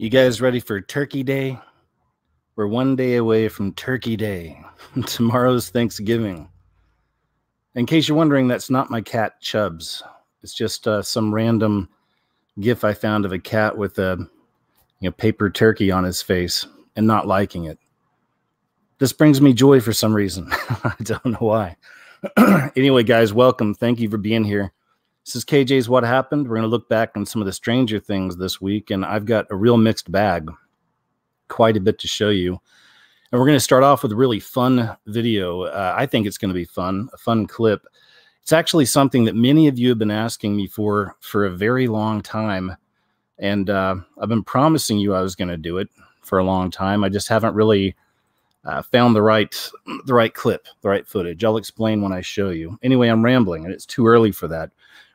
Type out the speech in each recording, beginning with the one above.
You guys ready for Turkey Day? We're one day away from Turkey Day. Tomorrow's Thanksgiving. In case you're wondering, that's not my cat, Chubbs. It's just some random gif I found of a cat with a paper turkey on his face and not liking it. This brings me joy for some reason. I don't know why. Anyway, guys, welcome. Thank you for being here. This is KJ's What Happened. We're going to look back on some of the stranger things this week, and I've got a real mixed bag. Quite a bit to show you. And we're going to start off with a really fun video. I think it's going to be fun, a fun clip. It's actually something that many of you have been asking me for a very long time. And I've been promising you I was going to do it for a long time. I just haven't really found the right clip, the right footage. I'll explain when I show you. Anyway, I'm rambling, and it's too early for that.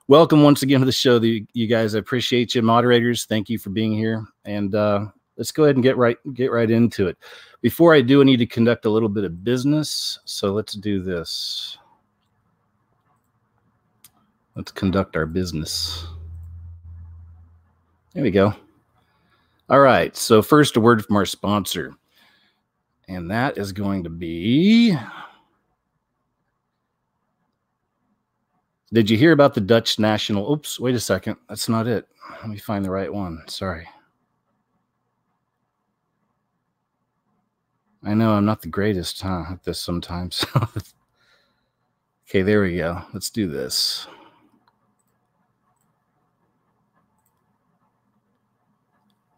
Welcome once again to the show, you guys. I appreciate you, moderators. Thank you for being here. And let's go ahead and get right into it. Before I do, I need to conduct a little bit of business. So let's do this. Let's conduct our business. There we go. All right. So first, a word from our sponsor. And that is going to be... Did you hear about the Dutch national... Oops, wait a second. That's not it. Let me find the right one. Sorry. I know I'm not the greatest, at this sometimes. Okay, there we go. Let's do this.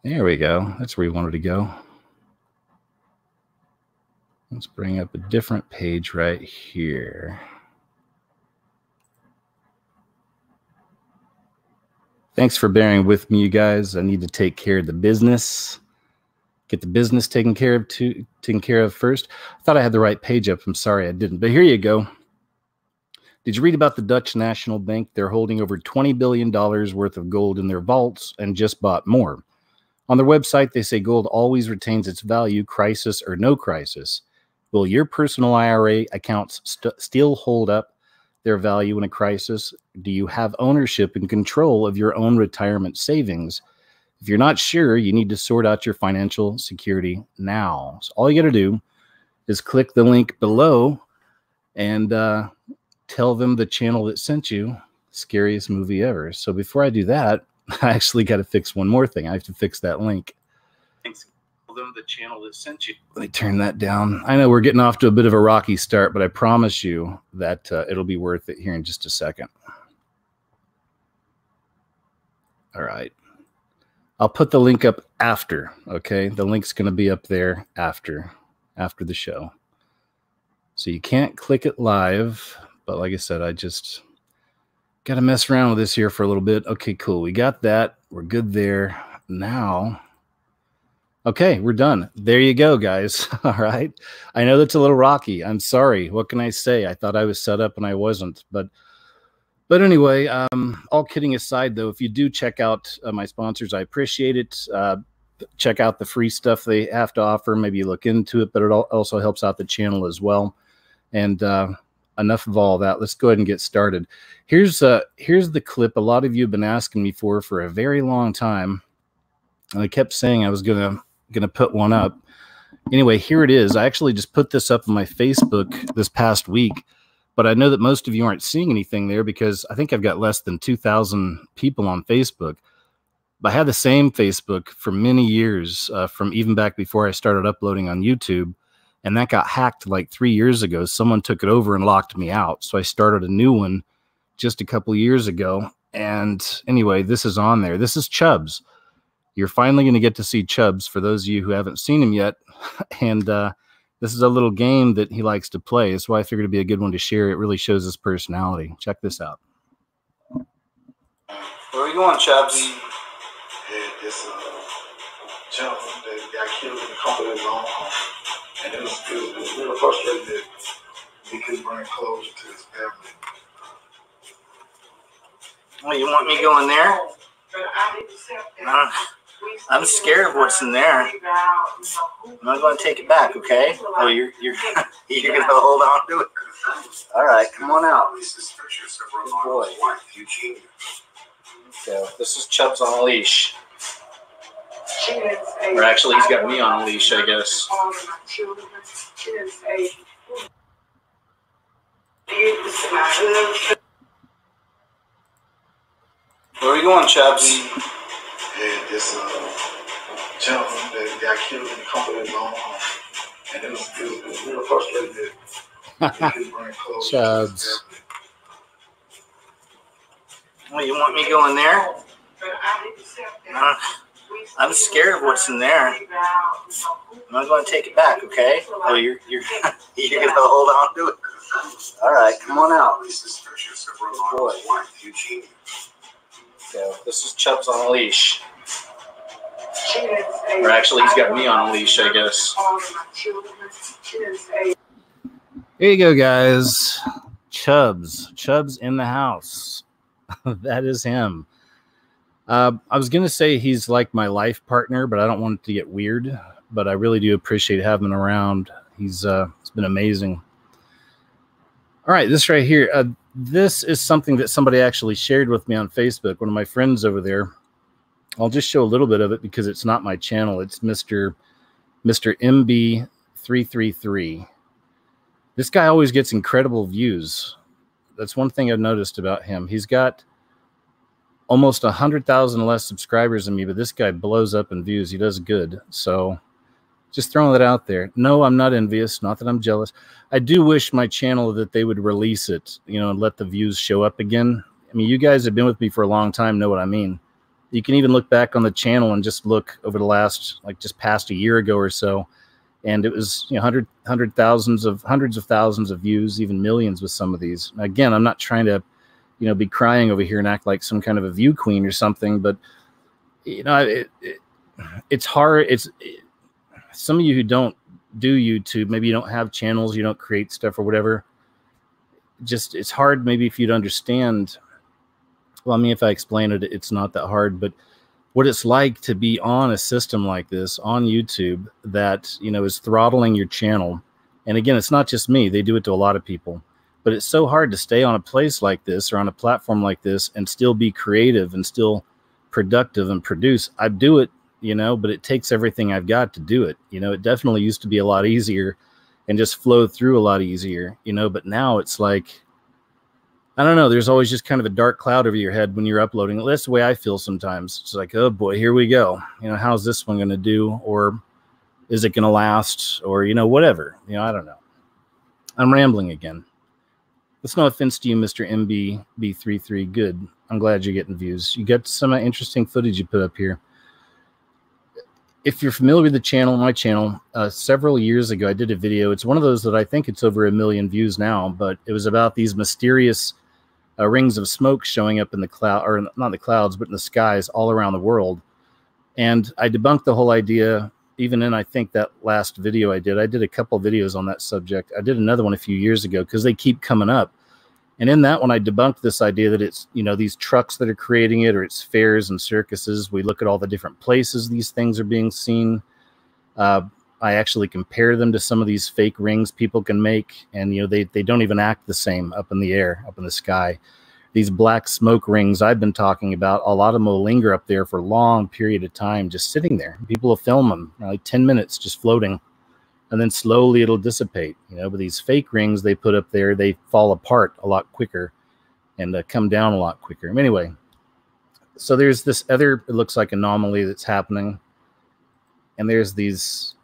There we go. That's where we wanted to go. Let's bring up a different page right here. Thanks for bearing with me, you guys. I need to take care of the business. Get the business taken care of first. I thought I had the right page up. I'm sorry I didn't. But here you go. Did you read about the Dutch National Bank? They're holding over $20 billion worth of gold in their vaults and just bought more. On their website, they say gold always retains its value, crisis or no crisis. Will your personal IRA accounts still hold up their value in a crisis? Do you have ownership and control of your own retirement savings? If you're not sure, you need to sort out your financial security now. So all you got to do is click the link below and tell them the channel that sent you, scariest movie ever. So before I do that, I actually got to fix one more thing. I have to fix that link. Thanks. Tell them the channel that sent you. Let me turn that down. I know we're getting off to a bit of a rocky start, but I promise you that it'll be worth it here in just a second. All right. I'll put the link up after, okay? The link's going to be up there after the show. So you can't click it live, but like I said, I just got to mess around with this here for a little bit. Okay, cool. We got that. We're good there. Now, okay, we're done. There you go, guys. All right. I know that's a little rocky. I'm sorry. What can I say? I thought I was set up and I wasn't, But anyway, all kidding aside, though, if you do check out my sponsors, I appreciate it. Check out the free stuff they have to offer. Maybe you look into it, but it also helps out the channel as well. And enough of all that. Let's go ahead and get started. Here's the clip a lot of you have been asking me for a very long time. And I kept saying I was gonna put one up. Anyway, here it is. I actually just put this up on my Facebook this past week. But I know that most of you aren't seeing anything there because I think I've got less than 2,000 people on Facebook. But I had the same Facebook for many years, from even back before I started uploading on YouTube. And that got hacked like 3 years ago. Someone took it over and locked me out. So I started a new one just a couple years ago. And anyway, this is on there. This is Chubbs. You're finally going to get to see Chubbs for those of you who haven't seen him yet. And this is a little game that he likes to play. That's why I figured it'd be a good one to share. It really shows his personality. Check this out. Where are we going, Chubbs? Had this gentleman that got killed in the comfort of his own home. And it was really frustrating that he couldn't bring closure to his family. Well, you want me going there? I'm scared of what's in there. I'm not going to take it back, okay? Oh, you're going to hold on to it? All right, come on out. Good boy. So this is Chubbs on a leash. Or actually, he's got me on a leash, I guess. Where are we going, Chubbs? Had this gentleman that got killed in the company of his own home. And it was real frustrating that he couldn't bring clothes. Chubbs. Well, you want me going there? I'm scared of what's in there. I'm not going to take it back, okay? Oh, you're gonna hold on to it. All right, come on out. Good boy. So this is Chubbs on a leash. Or actually, he's got me on a leash, I guess. Here you go, guys. Chubbs in the house. That is him. I was going to say he's like my life partner, but I don't want it to get weird. But I really do appreciate having him around. It's been amazing. All right, this right here. This is something that somebody actually shared with me on Facebook. One of my friends over there. I'll just show a little bit of it because it's not my channel. It's Mr. MB333. This guy always gets incredible views. That's one thing I've noticed about him. He's got almost 100,000 less subscribers than me, but this guy blows up in views. He does good. So just throwing that out there. No, I'm not envious. Not that I'm jealous. I do wish my channel that they would release it, and let the views show up again. I mean, you guys have been with me for a long time, know what I mean. You can even look back on the channel and just look over the last, just past a year ago or so. And it was, hundreds of thousands of views, even millions with some of these. Again, I'm not trying to, be crying over here and act like some kind of a view queen or something, but it's hard. Some of you who don't do YouTube, maybe you don't have channels, you don't create stuff or whatever. It's hard maybe for you to understand. Well, I mean, if I explain it, it's not that hard, but what it's like to be on a system like this on YouTube that, is throttling your channel. And again, it's not just me. They do it to a lot of people. But it's so hard to stay on a place like this or on a platform like this and still be creative and still productive and produce. I do it, but it takes everything I've got to do it. It definitely used to be a lot easier and just flow through a lot easier, but now it's like, I don't know. There's always just kind of a dark cloud over your head when you're uploading. That's the way I feel sometimes. It's like, oh boy, here we go. How's this one going to do? Or is it going to last? Or, whatever. I don't know. I'm rambling again. That's no offense to you, Mr. MB33. Good. I'm glad you're getting views. You got some interesting footage you put up here. If you're familiar with the channel, my channel, several years ago, I did a video. It's one of those that I think it's over 1 million views now, but it was about these mysterious rings of smoke showing up in the cloud, or not the clouds, but in the skies all around the world. And I debunked the whole idea, even in, I think, that last video I did. I did a couple videos on that subject. I did another one a few years ago because they keep coming up. And in that one, I debunked this idea that it's, these trucks that are creating it, or it's fairs and circuses. We look at all the different places these things are being seen. I actually compare them to some of these fake rings people can make. And, they don't even act the same up in the air, up in the sky. These black smoke rings I've been talking about, a lot of them will linger up there for a long period of time, just sitting there. People will film them, like 10 minutes just floating. And then slowly it'll dissipate, but these fake rings they put up there, they fall apart a lot quicker and come down a lot quicker. Anyway, so there's this other, it looks like anomaly that's happening. And there's these,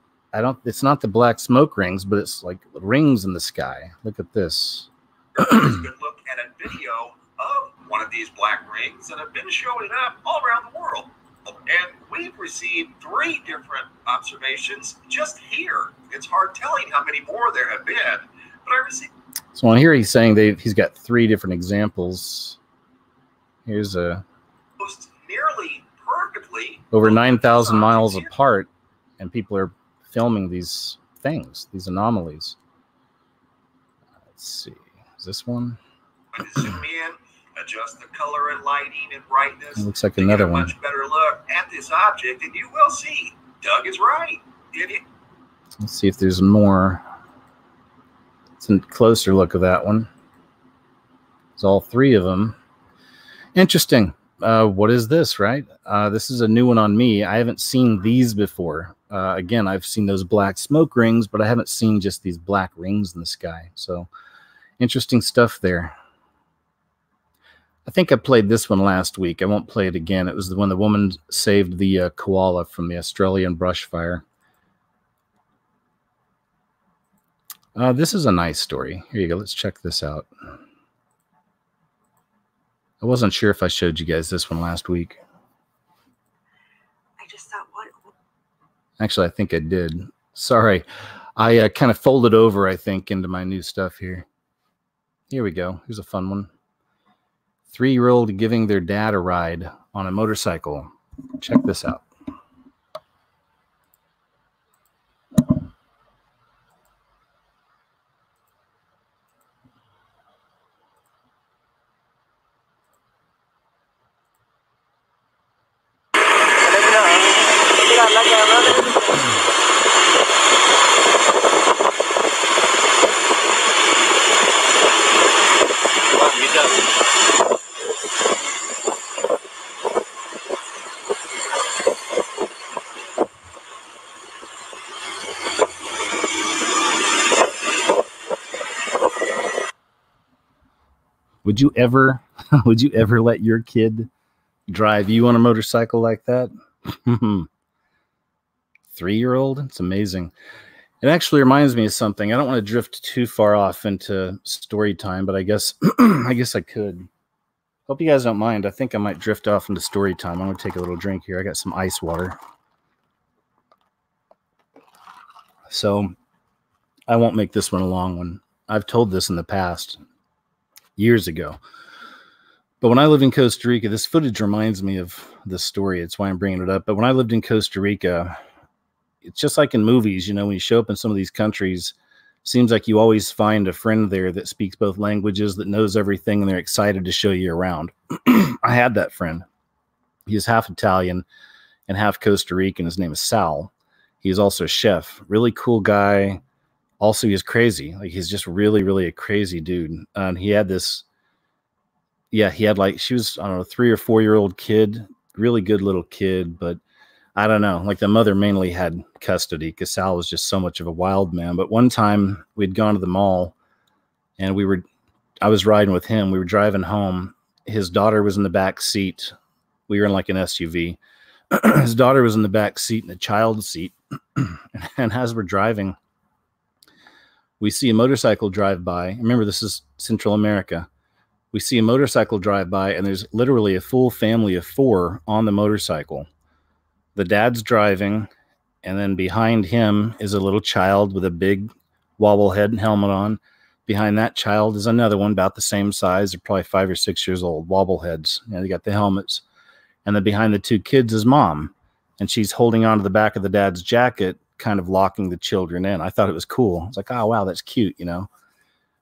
it's not the black smoke rings, but it's like rings in the sky. Look at this. Here's a good look at a video of one of these black rings that have been showing up all around the world. And we've received 3 different observations just here. It's hard telling how many more there have been, but I received. So on here, he's saying he's got 3 different examples. Here's a nearly perfectly over 9,000 miles apart, and people are filming these things, these anomalies. Let's see, is this one? I'm going to zoom in. Adjust the color and lighting and brightness. It looks like another one. Much better look at this object, and you will see Doug is right. Let's see if there's more. It's a closer look of that one. It's all 3 of them. Interesting. what is this, right? This is a new one on me. I haven't seen these before. Again, I've seen those black smoke rings, but I haven't seen just these black rings in the sky. So interesting stuff there. I think I played this one last week. I won't play it again. It was when the woman saved the koala from the Australian brush fire. This is a nice story. Here you go. Let's check this out. I wasn't sure if I showed you guys this one last week. I just thought, what? Actually, I think I did. Sorry. I kind of folded over, I think, into my new stuff here. Here we go. Here's a fun one. 3-year-old giving their dad a ride on a motorcycle. Check this out. Would you ever let your kid drive you on a motorcycle like that? 3-year-old? It's amazing. It actually reminds me of something. I don't want to drift too far off into story time, but I guess I could. Hope you guys don't mind. I think I might drift off into story time. I'm going to take a little drink here. I got some ice water. So I won't make this one a long one. I've told this in the past, years ago. But when I lived in Costa Rica, this footage reminds me of this story. It's why I'm bringing it up. But when I lived in Costa Rica, it's just like in movies, you know, when you show up in some of these countries, seems like you always find a friend there that speaks both languages, that knows everything, and they're excited to show you around. I had that friend. He is half Italian and half Costa Rican. His name is Sal. He's also a chef. Really cool guy. Also, he's crazy. Like, he's just really, really a crazy dude. And he had this, yeah, he had like, she was, I don't know, 3 or 4-year-old kid, really good little kid, but I don't know, like the mother mainly had custody because Sal was just so much of a wild man. But one time we'd gone to the mall and I was riding with him. We were driving home. His daughter was in the back seat. We were in like an SUV. His daughter was in the back seat in the child seat. And as we're driving, we see a motorcycle drive by. Remember, this is Central America. We see a motorcycle drive by, and there's literally a full family of 4 on the motorcycle. The dad's driving, and then behind him is a little child with a big wobble head and helmet on. Behind that child is another one about the same size. They're probably 5 or 6 years old, wobble heads. You know, they got the helmets. And then behind the 2 kids is mom, and she's holding onto the back of the dad's jacket, kind of locking the children in. I thought it was cool. It's like, oh, wow, that's cute, you know.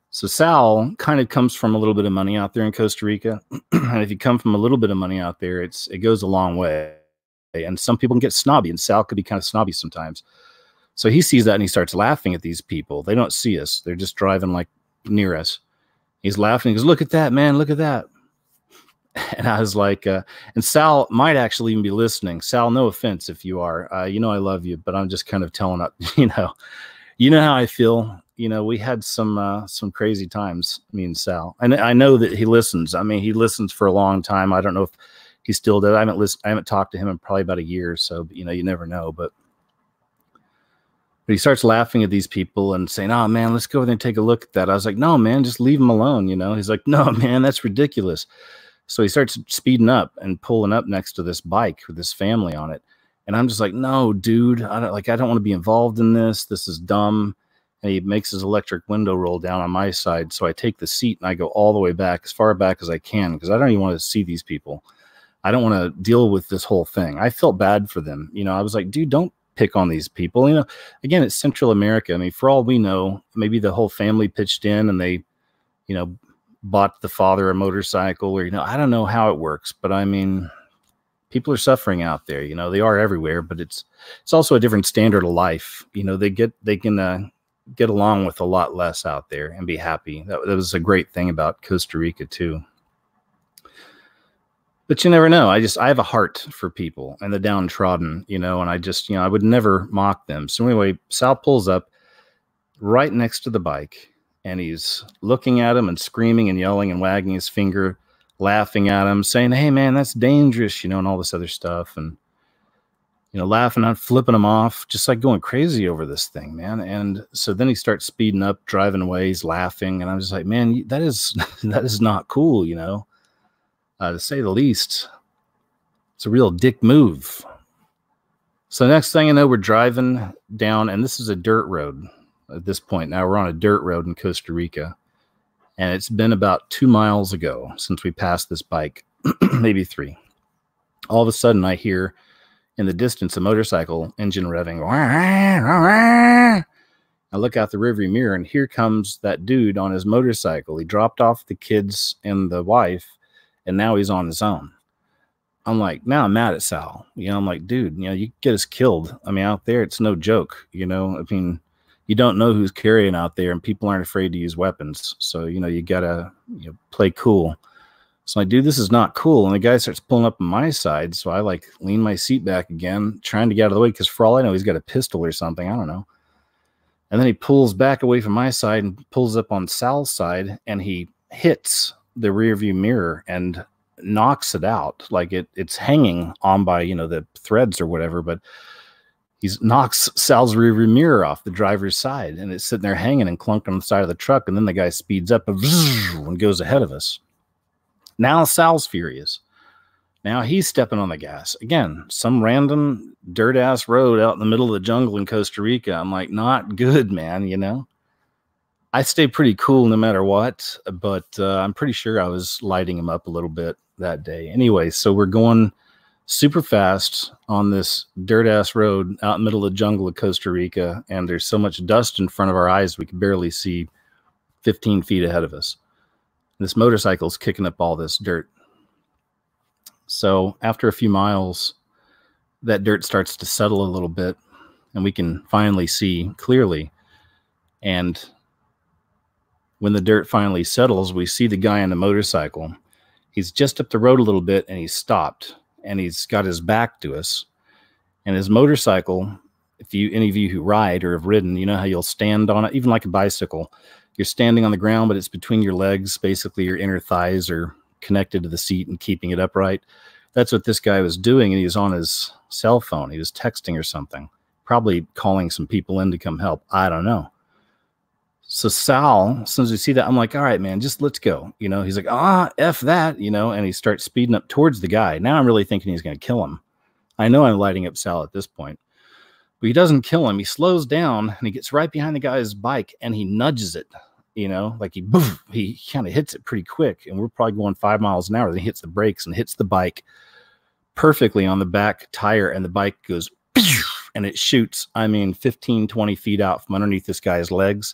So Sal kind of comes from a little bit of money out there in Costa Rica. And if you come from a little bit of money out there, it goes a long way. And some people can get snobby, and Sal could be kind of snobby sometimes. So he sees that and he starts laughing at these people. They don't see us. They're just driving like near us. He's laughing. He goes, look at that, man. Look at that. And I was like, and Sal might actually even be listening. Sal, no offense if you are. You know I love you, but I'm just kind of telling up, you know how I feel. You know, we had some crazy times, me and Sal. And I know that he listens. I mean, he listens for a long time. I don't know if he still does. I haven't talked to him in probably about a year or so, but, you know, you never know. But he starts laughing at these people and saying, oh, man, let's go over there and take a look at that. I was like, no, man, just leave him alone. You know, he's like, no, man, that's ridiculous. So he starts speeding up and pulling up next to this bike with this family on it. And I'm just like, no, dude, I don't want to be involved in this. This is dumb. And he makes his electric window roll down on my side. So I take the seat and I go all the way back, as far back as I can, because I don't even want to see these people. I don't want to deal with this whole thing. I felt bad for them. You know, I was like, dude, don't pick on these people. You know, again, it's Central America. I mean, for all we know, maybe the whole family pitched in and they, you know, bought the father a motorcycle, or, you know, I don't know how it works, but I mean, people are suffering out there. You know, they are everywhere, but it's also a different standard of life. You know, they can get along with a lot less out there and be happy. That was a great thing about Costa Rica too. But you never know. I have a heart for people and the downtrodden, and I just, I would never mock them. So anyway, Sal pulls up right next to the bike and he's looking at him and screaming and yelling and wagging his finger, laughing at him, saying, "Hey man, that's dangerous," and all this other stuff. And, laughing out, flipping him off, just like going crazy over this thing, man. And so then he starts speeding up, driving away. He's laughing. And I'm just like, man, that is not cool, to say the least. It's a real dick move. So next thing you know, we're driving down, and this is a dirt road at this point. Now we're on a dirt road in Costa Rica, and it's been about 2 miles ago since we passed this bike, maybe 3. All of a sudden, I hear in the distance a motorcycle engine revving. I look out the rearview mirror, and here comes that dude on his motorcycle. He dropped off the kids and the wife, and now he's on his own. I'm like, now I'm mad at Sal. I'm like, dude, you get us killed. I mean, out there, it's no joke. I mean, you don't know who's carrying out there, and people aren't afraid to use weapons. So, you gotta play cool. So I do, this is not cool. And the guy starts pulling up on my side. So I like lean my seat back again, trying to get out of the way, because for all I know, he's got a pistol or something. I don't know. And then he pulls back away from my side and pulls up on Sal's side, and he hits the rear view mirror and knocks it out. Like it's hanging on by, the threads or whatever, but he knocks Sal's rear view mirror off the driver's side, and it's sitting there hanging and clunked on the side of the truck. And then the guy speeds up and goes ahead of us. Now Sal's furious. Now he's stepping on the gas. Again, some random dirt-ass road out in the middle of the jungle in Costa Rica. I'm like, not good, man, I stay pretty cool no matter what, but I'm pretty sure I was lighting him up a little bit that day. Anyway, so we're going super fast on this dirt-ass road out in the middle of the jungle of Costa Rica, and there's so much dust in front of our eyes we can barely see 15 feet ahead of us. This motorcycle's kicking up all this dirt. So after a few miles, that dirt starts to settle a little bit, and we can finally see clearly. And when the dirt finally settles, we see the guy on the motorcycle. He's just up the road a little bit, and he's stopped, and he's got his back to us. And his motorcycle, if any of you who ride or have ridden, you know how you'll stand on it, even like a bicycle. You're standing on the ground, but it's between your legs. Basically, your inner thighs are connected to the seat and keeping it upright. That's what this guy was doing, and he was on his cell phone. He was texting or something, probably calling some people in to come help. I don't know. So Sal, as soon as we see that, I'm like, all right, man, just let's go. He's like, F that, and he starts speeding up towards the guy. Now I'm really thinking he's going to kill him. I know I'm lighting up Sal at this point, but he doesn't kill him. He slows down, and he gets right behind the guy's bike, and he nudges it, like he kind of hits it pretty quick, and we're probably going 5 miles an hour. Then he hits the brakes and hits the bike perfectly on the back tire, and the bike goes, and it shoots, 15, 20 feet out from underneath this guy's legs.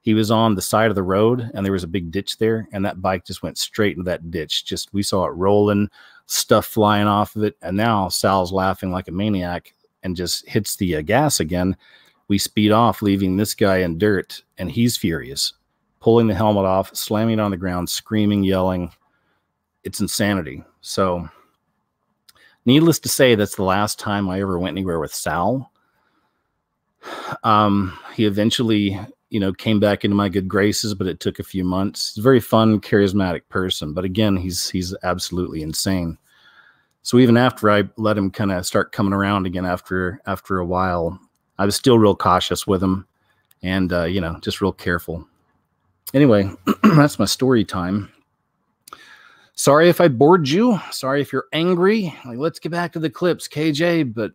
He was on the side of the road, and there was a big ditch there, and that bike just went straight into that ditch. Just, we saw it rolling, stuff flying off of it, and now Sal's laughing like a maniac and just hits the gas again. We speed off, leaving this guy in dirt, and he's furious, pulling the helmet off, slamming it on the ground, screaming, yelling. It's insanity. So, needless to say, that's the last time I ever went anywhere with Sal. He eventually, came back into my good graces, but it took a few months. He's a very fun, charismatic person, but again, he's absolutely insane. So even after I let him kind of start coming around again after a while, I was still real cautious with him, and just real careful. Anyway, that's my story time. Sorry if I bored you. Sorry if you're angry. Like, let's get back to the clips, KJ. But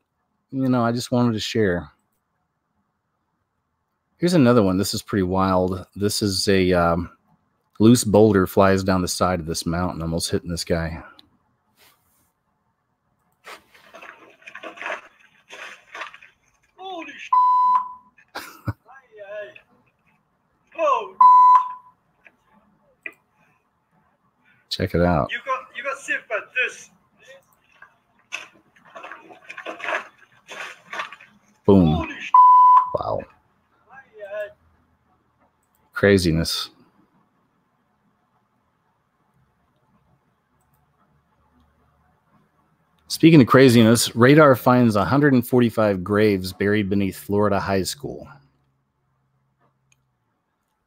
I just wanted to share. Here's another one. This is pretty wild. This is a loose boulder flies down the side of this mountain, almost hitting this guy. Holy shit. Oh. Check it out. You got sick by this. Boom. Holy shit. Wow. Craziness. Speaking of craziness, radar finds 145 graves buried beneath Florida high school.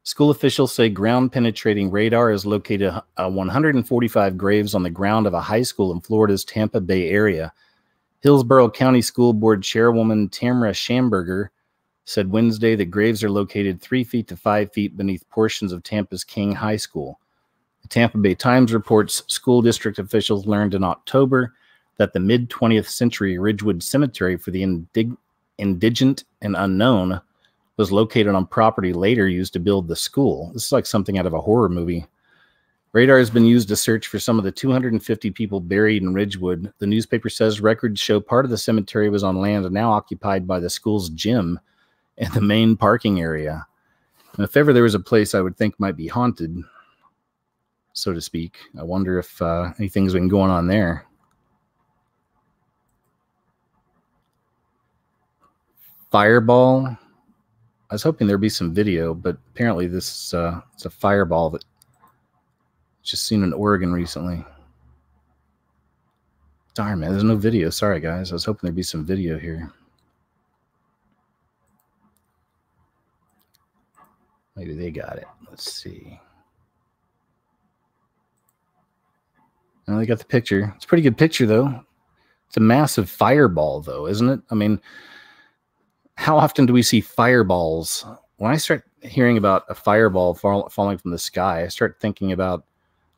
School officials say ground-penetrating radar has located 145 graves on the ground of a high school in Florida's Tampa Bay area. Hillsborough County School Board Chairwoman Tamara Schamberger said Wednesday that graves are located 3 feet to 5 feet beneath portions of Tampa's King High School. The Tampa Bay Times reports school district officials learned in October that the mid-20th century Ridgewood Cemetery for the Indigent and Unknown was located on property later used to build the school. This is like something out of a horror movie. Radar has been used to search for some of the 250 people buried in Ridgewood. The newspaper says records show part of the cemetery was on land now occupied by the school's gym and the main parking area. And if ever there was a place I would think might be haunted, so to speak, I wonder if anything's been going on there. Fireball. I was hoping there'd be some video, but apparently this it's a fireball that just seen in Oregon recently. Darn, man, there's no video. Sorry, guys. I was hoping there'd be some video here. Maybe they got it. Let's see. Oh, they got the picture. It's a pretty good picture, though. It's a massive fireball, though, isn't it? I mean, how often do we see fireballs? When I start hearing about a fireball falling from the sky, I start thinking about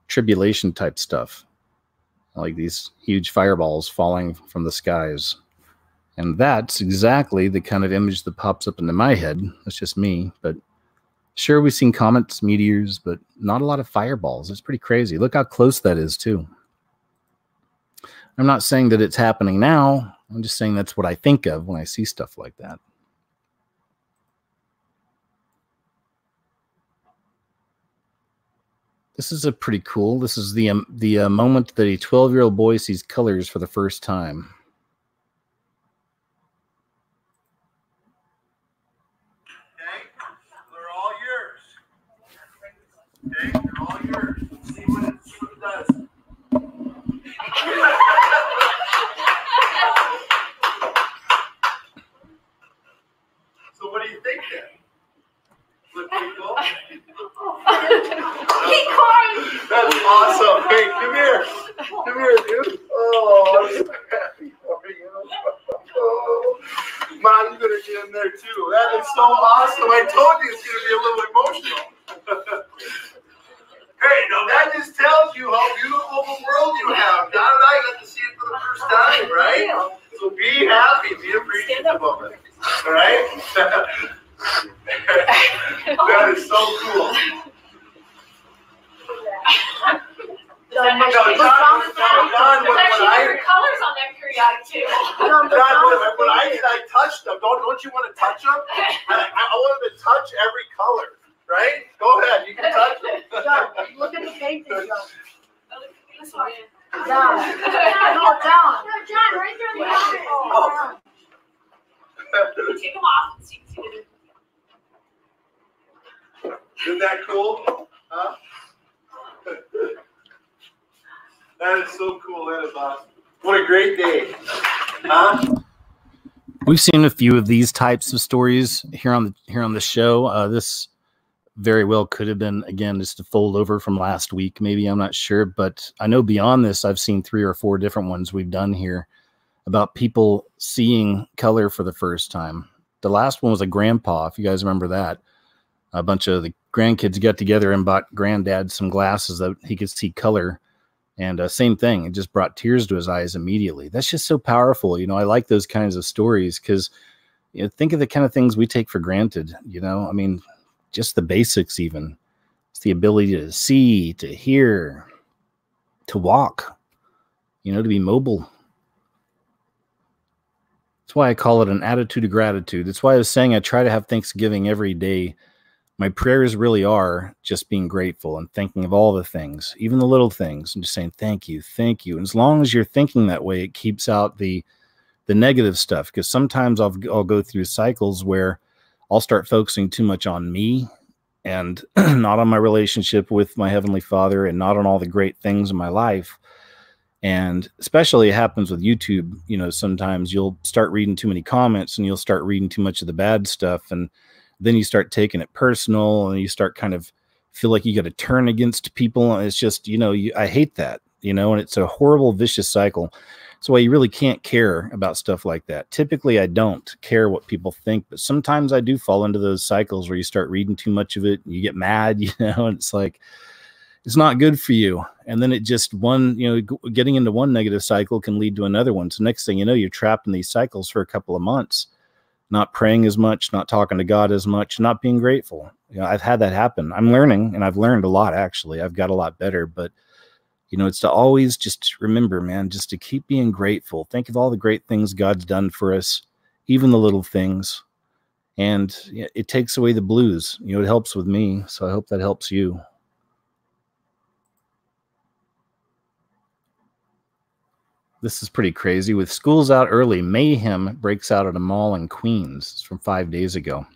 tribulation type stuff, like these huge fireballs falling from the skies. And that's exactly the kind of image that pops up into my head. That's just me. But sure, we've seen comets, meteors, but not a lot of fireballs. It's pretty crazy. Look how close that is, too. I'm not saying that it's happening now. I'm just saying that's what I think of when I see stuff like that. This is a pretty cool. This is the moment that a 12-year-old boy sees colors for the first time. Okay, they're all yours. Okay, they're all yours. Let's see what it does. So what do you think then? Look pretty cool? That's awesome. Hey, come here. Come here, dude. Oh, I'm so happy for you. Oh, Mom, you're going to get in there too. That is so awesome. I told you it's going to be a little emotional. Hey, now that just tells you how beautiful of a world you have. John and I got to see it for the first time, right? So be happy. Be appreciative of it. All right? That is so cool. John, John, colors on that periodic too. John, when I touched them. Don't you want to touch them? I wanted to touch every color, right? Go ahead, you can touch them. John, look at the faces, John. This one. Down. Down. No, down. No, John, right there in the eye. Oh. Take them off and see it. Isn't that cool? Huh? That is so cool. That is awesome. What a great day. Huh? We've seen a few of these types of stories here on the show. This very well could have been, again, just a fold over from last week. Maybe, I'm not sure. But I know beyond this, I've seen 3 or 4 different ones we've done here about people seeing color for the first time. The last one was a grandpa, if you guys remember that. A bunch of the grandkids got together and bought granddad some glasses that he could see color. And same thing, it just brought tears to his eyes immediately. That's just so powerful. You know, I like those kinds of stories because, you know, think of the kind of things we take for granted. You know, I mean, just the basics even. It's the ability to see, to hear, to walk, you know, to be mobile. That's why I call it an attitude of gratitude. That's why I was saying I try to have Thanksgiving every day. My prayers really are just being grateful and thinking of all the things, even the little things, and just saying, thank you, thank you. And as long as you're thinking that way, it keeps out the negative stuff. Because sometimes I'll go through cycles where I'll start focusing too much on me and not on my relationship with my Heavenly Father and not on all the great things in my life. And especially it happens with YouTube. You know, sometimes you'll start reading too many comments and you'll start reading too much of the bad stuff. And then you start taking it personal and you start kind of feel like you got to turn against people. And it's just, you know, I hate that, you know, and it's a horrible, vicious cycle. That's why you really can't care about stuff like that. Typically, I don't care what people think, but sometimes I do fall into those cycles where you start reading too much of it and you get mad, you know, and it's like, it's not good for you. And then it just getting into one negative cycle can lead to another one. So next thing you know, you're trapped in these cycles for a couple of months, not praying as much, not talking to God as much, not being grateful. You know, I've had that happen. I'm learning, and I've learned a lot, actually. I've got a lot better, but you know, it's to always just remember, man, just to keep being grateful. Think of all the great things God's done for us, even the little things. And it takes away the blues. You know, it helps with me. So I hope that helps you. This is pretty crazy. With schools out early, mayhem breaks out at a mall in Queens. It's from 5 days ago.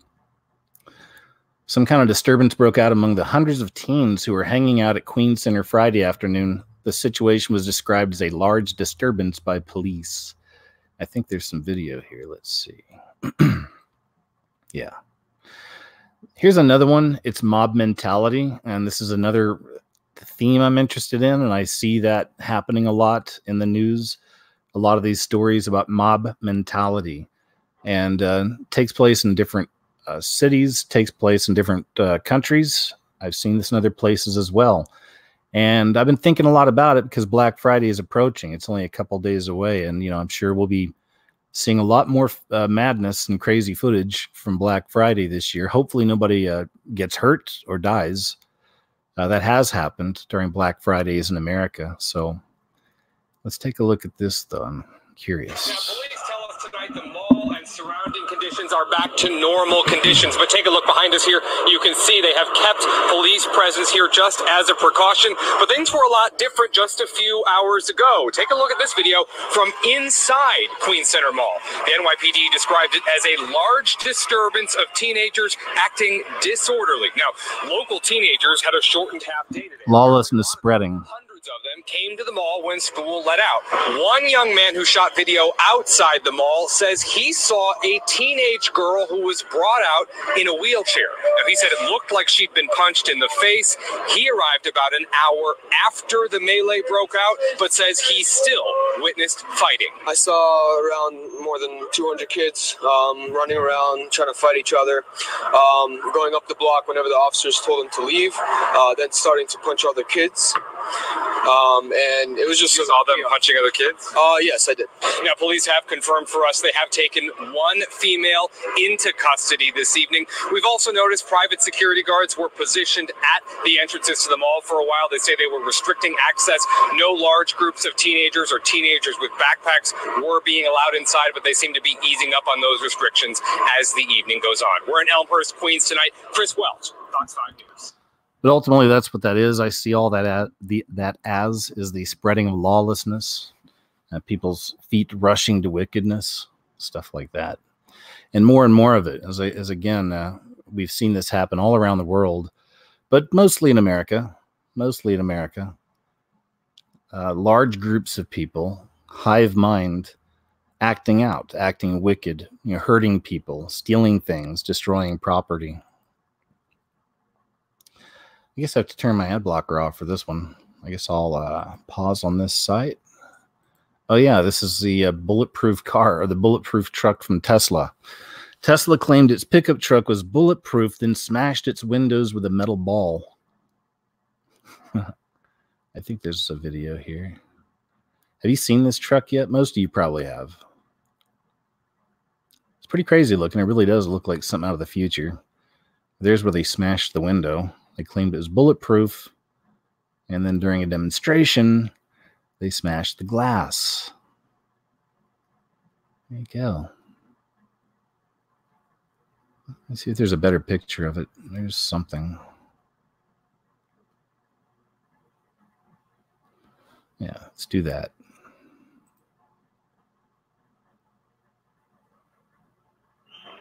Some kind of disturbance broke out among the hundreds of teens who were hanging out at Queens Center Friday afternoon. The situation was described as a large disturbance by police. I think there's some video here. Let's see. Yeah. Here's another one. It's mob mentality. And this is another theme I'm interested in. And I see that happening a lot in the news. A lot of these stories about mob mentality. And takes place in different cities, takes place in different countries. I've seen this in other places as well. And I've been thinking a lot about it because Black Friday is approaching. It's only a couple days away. And, you know, I'm sure we'll be seeing a lot more madness and crazy footage from Black Friday this year. Hopefully nobody gets hurt or dies. That has happened during Black Fridays in America. So let's take a look at this, though. I'm curious. Now, police tell us tonight the mall and surrounding conditions are back to normal conditions. But take a look behind us here. You can see they have kept police presence here just as a precaution. But things were a lot different just a few hours ago. Take a look at this video from inside Queens Center Mall. The NYPD described it as a large disturbance of teenagers acting disorderly. Now, local teenagers had a shortened half day today. Lawlessness spreading. Of them came to the mall when school let out. One young man who shot video outside the mall says he saw a teenage girl who was brought out in a wheelchair. Now, he said it looked like she'd been punched in the face. He arrived about an hour after the melee broke out, but says he still witnessed fighting. I saw around more than 200 kids running around trying to fight each other, going up the block whenever the officers told them to leave, then starting to punch other kids. And it was just all them punching other kids? Yes, I did. Now, police have confirmed for us they have taken one female into custody this evening. We've also noticed private security guards were positioned at the entrances to the mall for a while. They say they were restricting access. No large groups of teenagers or teenagers with backpacks were being allowed inside, but they seem to be easing up on those restrictions as the evening goes on. We're in Elmhurst, Queens tonight. Chris Welch, Fox 5 News. But ultimately, that's what that is. I see all that as is the spreading of lawlessness, people's feet rushing to wickedness, stuff like that, and more of it. As again, we've seen this happen all around the world, but mostly in America. Large groups of people, hive mind, acting out, acting wicked, you know, hurting people, stealing things, destroying property. I guess I have to turn my ad blocker off for this one. I guess I'll pause on this site. Oh, yeah, this is the bulletproof car, or the bulletproof truck from Tesla. Tesla claimed its pickup truck was bulletproof, then smashed its windows with a metal ball. I think there's a video here. Have you seen this truck yet? Most of you probably have. It's pretty crazy looking. It really does look like something out of the future. There's where they smashed the window. They claimed it was bulletproof, and then during a demonstration, they smashed the glass. There you go. Let's see if there's a better picture of it. There's something. Yeah, let's do that.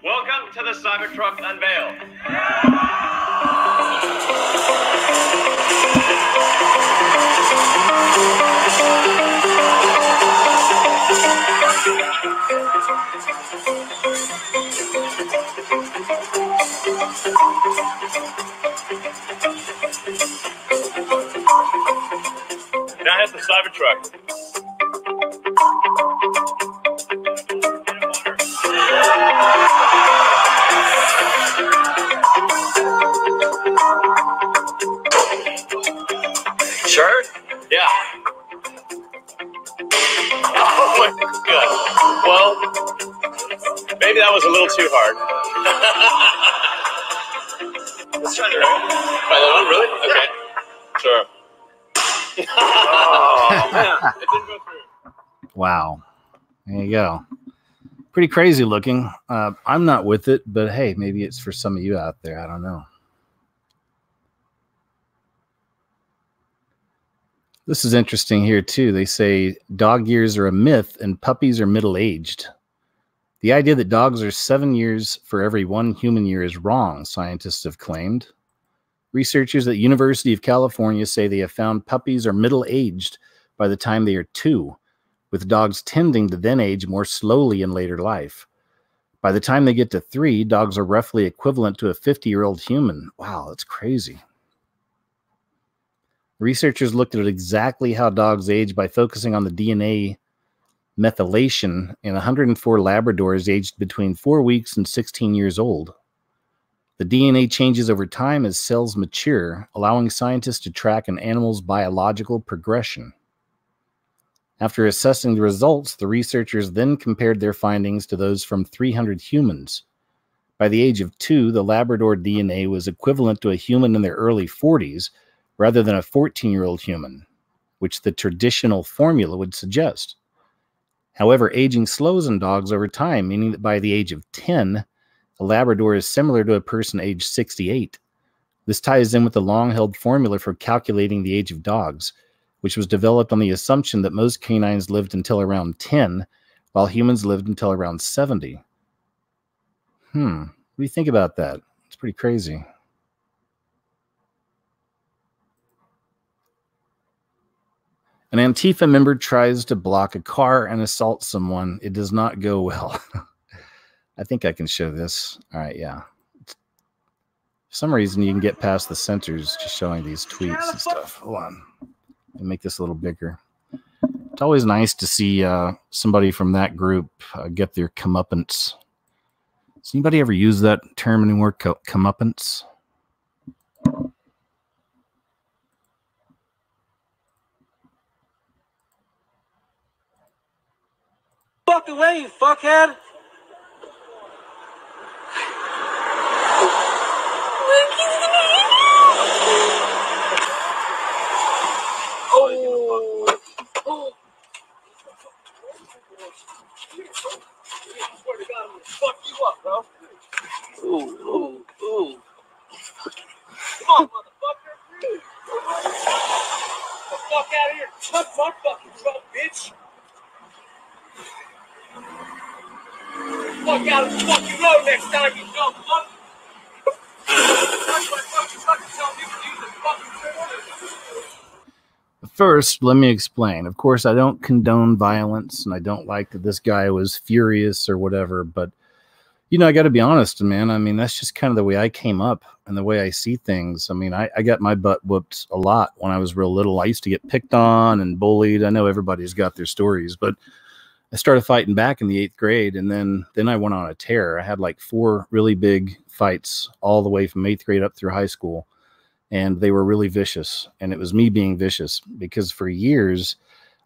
Welcome to the Cybertruck unveil. Now hit the Cybertruck. Sure? Yeah. Oh my God. Well, maybe that was a little too hard. Let's try it. Try that one, really? Okay. Sure. Oh, man. It didn't go through. Wow. There you go. Pretty crazy looking. I'm not with it, but hey, maybe it's for some of you out there. I don't know. This is interesting here, too. They say dog years are a myth and puppies are middle-aged. The idea that dogs are 7 years for every 1 human year is wrong, scientists have claimed. Researchers at the University of California say they have found puppies are middle-aged by the time they are 2, with dogs tending to then age more slowly in later life. By the time they get to 3, dogs are roughly equivalent to a 50-year-old human. Wow, that's crazy. Researchers looked at exactly how dogs age by focusing on the DNA methylation in 104 Labradors aged between 4 weeks and 16 years old. The DNA changes over time as cells mature, allowing scientists to track an animal's biological progression. After assessing the results, the researchers then compared their findings to those from 300 humans. By the age of 2, the Labrador DNA was equivalent to a human in their early 40s, rather than a 14-year-old human, which the traditional formula would suggest. However, aging slows in dogs over time, meaning that by the age of 10, a Labrador is similar to a person aged 68. This ties in with the long-held formula for calculating the age of dogs, which was developed on the assumption that most canines lived until around 10, while humans lived until around 70. What do you think about that? It's pretty crazy. An Antifa member tries to block a car and assault someone. It does not go well. I think I can show this. All right, yeah. For some reason, you can get past the censors just showing these tweets and stuff. Hold on. Let me make this a little bigger. It's always nice to see somebody from that group get their comeuppance. Does anybody ever use that term anymore, comeuppance? Fuck away, you fuckhead! Oh! Swear to God, I'm gonna fuck you up, bro. Ooh. Come on, motherfucker. Get the fuck out of here. Touch my fucking truck, bitch. Fuck out of the fucking road next time, you dumb fuck. Touch my fucking truck and tell me to use the fucking truck. First, let me explain. Of course, I don't condone violence, and I don't like that this guy was furious or whatever, but, you know, I got to be honest, man. I mean, that's just kind of the way I came up and the way I see things. I mean, I got my butt whooped a lot when I was real little. I used to get picked on and bullied. I know everybody's got their stories, but I started fighting back in the 8th grade, and then I went on a tear. I had like 4 really big fights all the way from 8th grade up through high school. And they were really vicious, and it was me being vicious because for years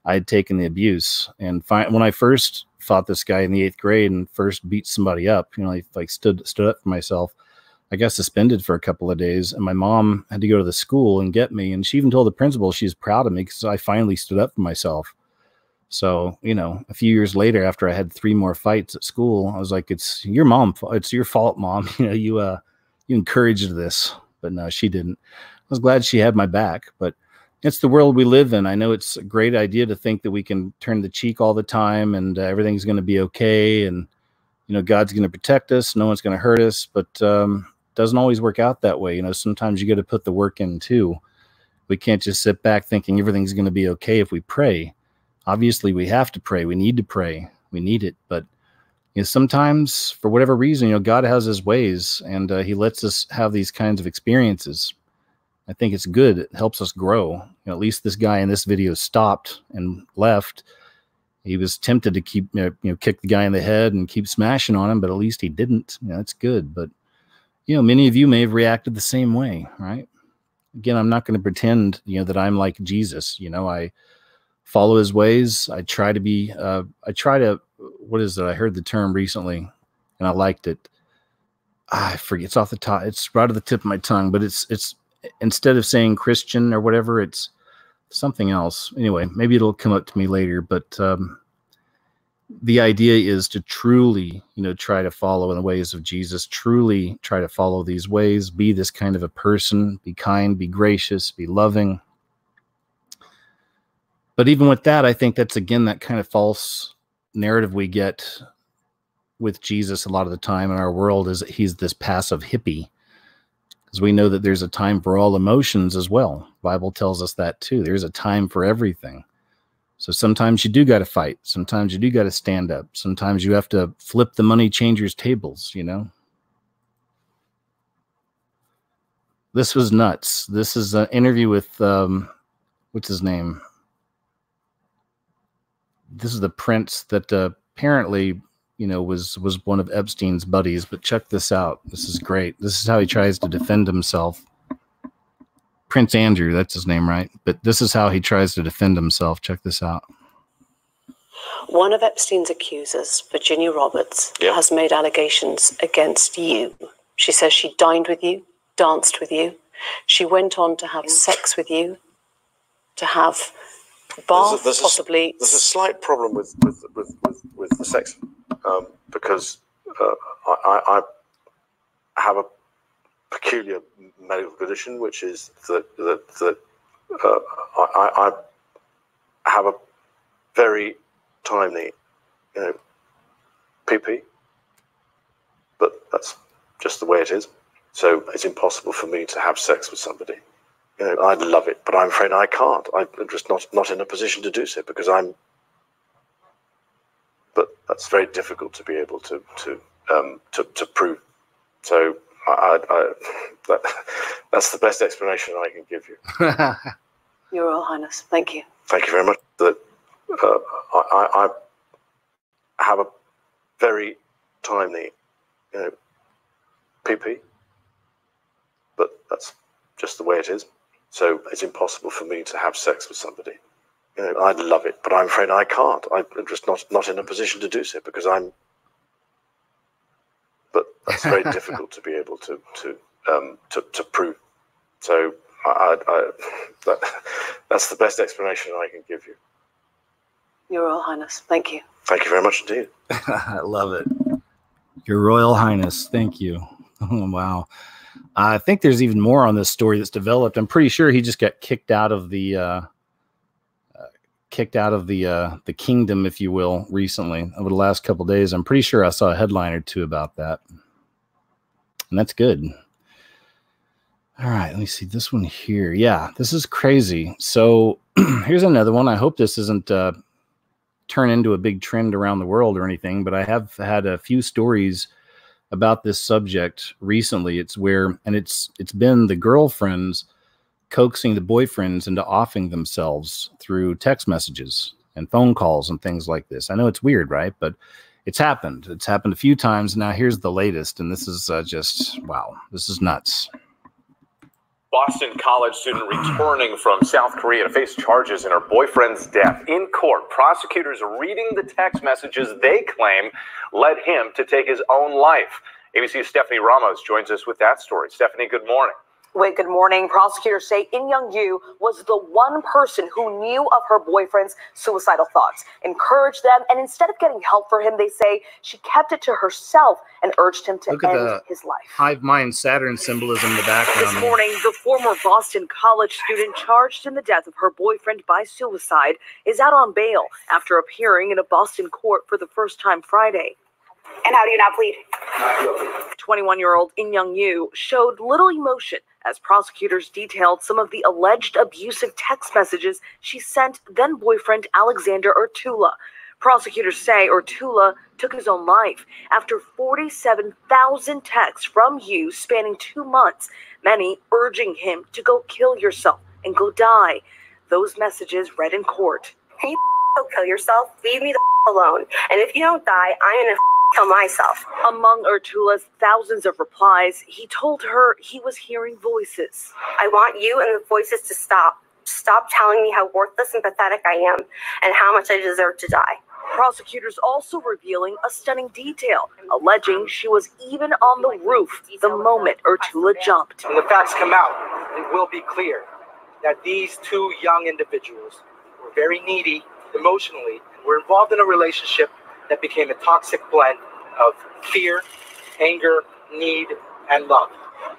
I had taken the abuse. And when I first fought this guy in the 8th grade and first beat somebody up, you know, like stood up for myself, I got suspended for a couple of days, and my mom had to go to the school and get me. And she even told the principal she's proud of me because I finally stood up for myself. So, you know, a few years later, after I had 3 more fights at school, I was like, "It's your mom. It's your fault, Mom. You know, you encouraged this." But no, she didn't. I was glad she had my back, but it's the world we live in. I know it's a great idea to think that we can turn the cheek all the time and everything's going to be okay. And, you know, God's going to protect us. No one's going to hurt us, but doesn't always work out that way. You know, sometimes you got to put the work in too. We can't just sit back thinking everything's going to be okay if we pray. Obviously we have to pray. We need to pray. We need it. But sometimes for whatever reason, God has his ways, and he lets us have these kinds of experiences. I think it's good. It helps us grow. At least this guy in this video stopped and left. He was tempted to keep, kick the guy in the head and keep smashing on him, but at least he didn't. That's good. But, many of you may have reacted the same way, right? Again, I'm not going to pretend, that I'm like Jesus. I follow his ways. I try to, what is it? I heard the term recently and I liked it. I forget, it's off the top. It's right at the tip of my tongue, but it's instead of saying Christian or whatever, it's something else. Anyway, maybe it'll come up to me later, but the idea is to truly, try to follow in the ways of Jesus, truly try to follow these ways, be this kind of a person, be kind, be gracious, be loving. But even with that, I think that's, again, that kind of false narrative we get with Jesus a lot of the time in our world, is that he's this passive hippie. Because we know that there's a time for all emotions as well. The Bible tells us that too. There's a time for everything. So sometimes you do got to fight. Sometimes you do got to stand up. Sometimes you have to flip the money changers' tables, This was nuts. This is an interview with, what's his name? This is the prince that apparently, was one of Epstein's buddies. But check this out. This is great. This is how he tries to defend himself. Prince Andrew, that's his name, right? But this is how he tries to defend himself. Check this out. One of Epstein's accusers, Virginia Roberts, has made allegations against you. She says she dined with you, danced with you. She went on to have sex with you, to have bath, possibly. There's a slight problem with the sex, because I have a peculiar medical condition, which is that I have a very tiny, PP, but that's just the way it is. So it's impossible for me to have sex with somebody. I'd love it, but I'm afraid I can't. I'm just not in a position to do so, because but that's very difficult to be able to prove. So that's the best explanation I can give you. Your Royal Highness, thank you. Thank you very much. That I have a very tiny, PP, but that's just the way it is. So it's impossible for me to have sex with somebody. I'd love it, but I'm afraid I can't. I'm just not in a position to do so, because but that's very difficult to be able to prove. So that's the best explanation I can give you. Your Royal Highness, thank you. Thank you very much indeed. I love it. Your Royal Highness, thank you. Oh, wow. I think there's even more on this story that's developed. I'm pretty sure he just got kicked out of the kingdom, if you will, recently over the last couple of days. I'm pretty sure I saw a headline or two about that, and that's good. All right, let me see this one here. Yeah, this is crazy. So here's another one. I hope this isn't turn into a big trend around the world or anything, but I have had a few stories about this subject recently. It's been the girlfriends coaxing the boyfriends into offing themselves through text messages and phone calls and things like this. I know it's weird, right? But it's happened. It's happened a few times. Now here's the latest, and this is just, wow, this is nuts. Boston College student returning from South Korea to face charges in her boyfriend's death. In court, prosecutors are reading the text messages they claim led him to take his own life. ABC's Stephanie Ramos joins us with that story. Stephanie, good morning. Wait, good morning. Prosecutors say In Young-yu was the one person who knew of her boyfriend's suicidal thoughts, encouraged them, and instead of getting help for him, they say she kept it to herself and urged him to end his life. Hive mind Saturn symbolism in the background. This morning, the former Boston College student charged in the death of her boyfriend by suicide is out on bail after appearing in a Boston court for the first time Friday. And how do you not plead? 21-year-old In Young-yu showed little emotion as prosecutors detailed some of the alleged abusive text messages she sent then-boyfriend Alexander Urtula. Prosecutors say Urtula took his own life after 47,000 texts from you spanning 2 months, many urging him to go kill yourself and go die. Those messages read in court. Can you go kill yourself? Leave me the alone. And if you don't die, I'm gonna kill myself. Among Ertula's thousands of replies, he told her he was hearing voices. I want you and the voices to stop. Stop telling me how worthless and pathetic I am and how much I deserve to die. Prosecutors also revealing a stunning detail, alleging she was even on the roof the moment Ertula jumped. When the facts come out, it will be clear that these two young individuals were very needy emotionally and were involved in a relationship that became a toxic blend of fear, anger, need, and love.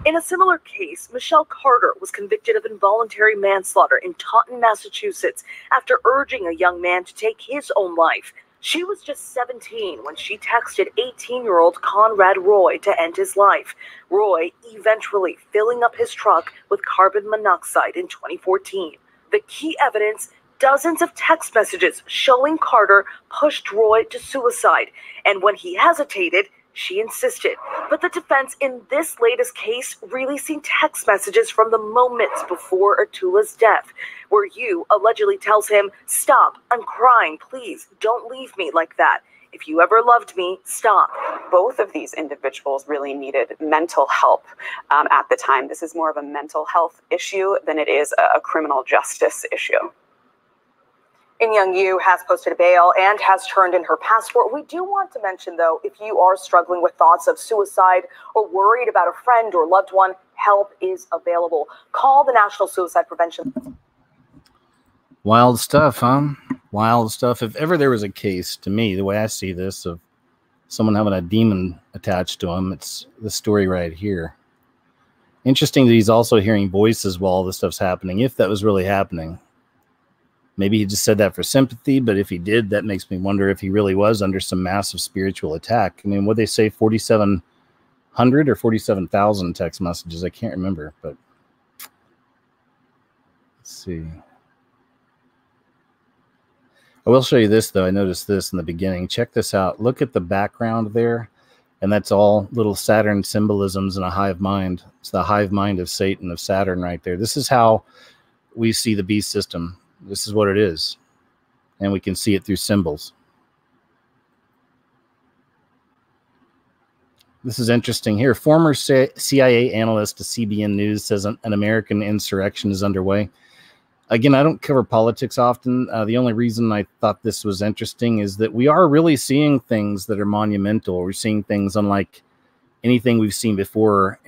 In a similar case, Michelle Carter was convicted of involuntary manslaughter in Taunton, Massachusetts, after urging a young man to take his own life. She was just 17 when she texted 18-year-old Conrad Roy to end his life. Roy eventually filling up his truck with carbon monoxide in 2014. The key evidence: dozens of text messages showing Carter pushed Roy to suicide, and when he hesitated, she insisted. But the defense in this latest case really seen text messages from the moments before Ertula's death, where you allegedly tells him, "Stop, I'm crying, please, don't leave me like that. If you ever loved me, stop." Both of these individuals really needed mental help at the time. This is more of a mental health issue than it is a criminal justice issue. In Young Yu has posted bail and has turned in her passport. We do want to mention, though, if you are struggling with thoughts of suicide or worried about a friend or loved one, help is available. Call the National Suicide Prevention. Wild stuff, huh? Wild stuff. If ever there was a case, to me, the way I see this, of someone having a demon attached to him, it's the story right here. Interesting that he's also hearing voices while all this stuff's happening, if that was really happening. Maybe he just said that for sympathy, but if he did, that makes me wonder if he really was under some massive spiritual attack. I mean, what'd they say, 4,700 or 47,000 text messages? I can't remember, but let's see. I will show you this, though. I noticed this in the beginning. Check this out. Look at the background there, and that's all little Saturn symbolisms in a hive mind. It's the hive mind of Satan, of Saturn right there. This is how we see the beast system. This is what it is, and we can see it through symbols. This is interesting here. Former CIA analyst to CBN News says an American insurrection is underway. Again, I don't cover politics often. The only reason I thought this was interesting is that we are really seeing things that are monumental. We're seeing things unlike anything we've seen before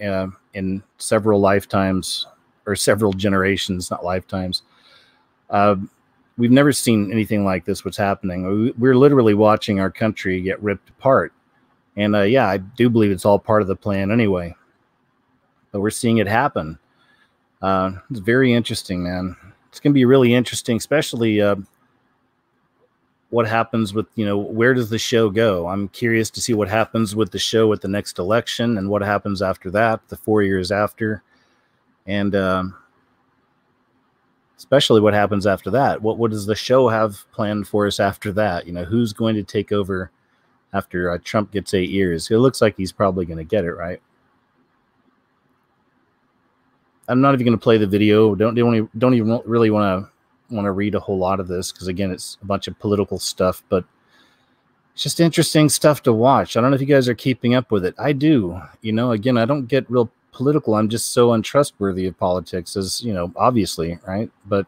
in several lifetimes, or several generations, not lifetimes. We've never seen anything like this, what's happening. We're literally watching our country get ripped apart. And yeah, I do believe it's all part of the plan anyway. But we're seeing it happen. It's very interesting, man. It's going to be really interesting, especially what happens with, where does the show go? I'm curious to see what happens with the show at the next election and what happens after that, the 4 years after. And especially what happens after that. What does the show have planned for us after that? Who's going to take over after Trump gets 8 years? It looks like he's probably going to get it, right? I'm not even going to play the video. Don't even really want to read a whole lot of this, because again, it's a bunch of political stuff, but it's just interesting stuff to watch. I don't know if you guys are keeping up with it. I do. Again, I don't get real political. I'm just so untrustworthy of politics, as obviously, right? But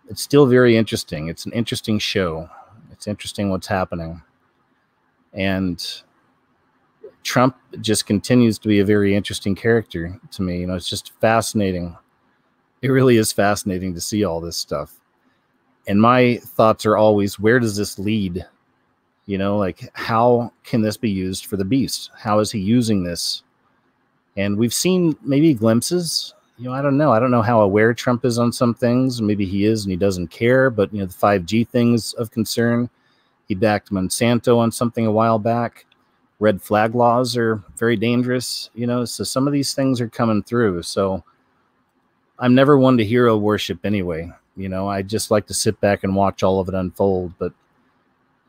it's still very interesting. It's an interesting show. It's interesting what's happening. And Trump just continues to be a very interesting character to me. It's just fascinating. It really is fascinating to see all this stuff. And my thoughts are always, where does this lead? Like, how can this be used for the beast? How is he using this? And we've seen maybe glimpses. I don't know. I don't know how aware Trump is on some things. Maybe he is and he doesn't care. But, the 5G thing's of concern. He backed Monsanto on something a while back. Red flag laws are very dangerous. So some of these things are coming through. So I'm never one to hero worship anyway. I just like to sit back and watch all of it unfold. But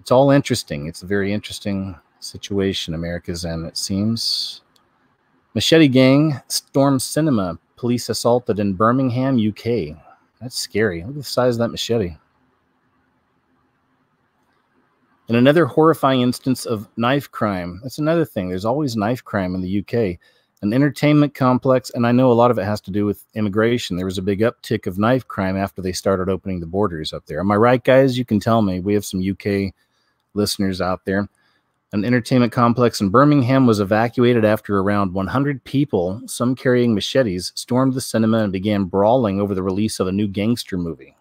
It's all interesting. It's a very interesting situation America's in, it seems. Machete gang storms cinema. Police assaulted in Birmingham, UK. That's scary. Look at the size of that machete. And another horrifying instance of knife crime. That's another thing. There's always knife crime in the UK. An entertainment complex, and I know a lot of it has to do with immigration. There was a big uptick of knife crime after they started opening the borders up there. Am I right, guys? You can tell me. We have some UK listeners out there. An entertainment complex in Birmingham was evacuated after around 100 people, some carrying machetes, stormed the cinema and began brawling over the release of a new gangster movie.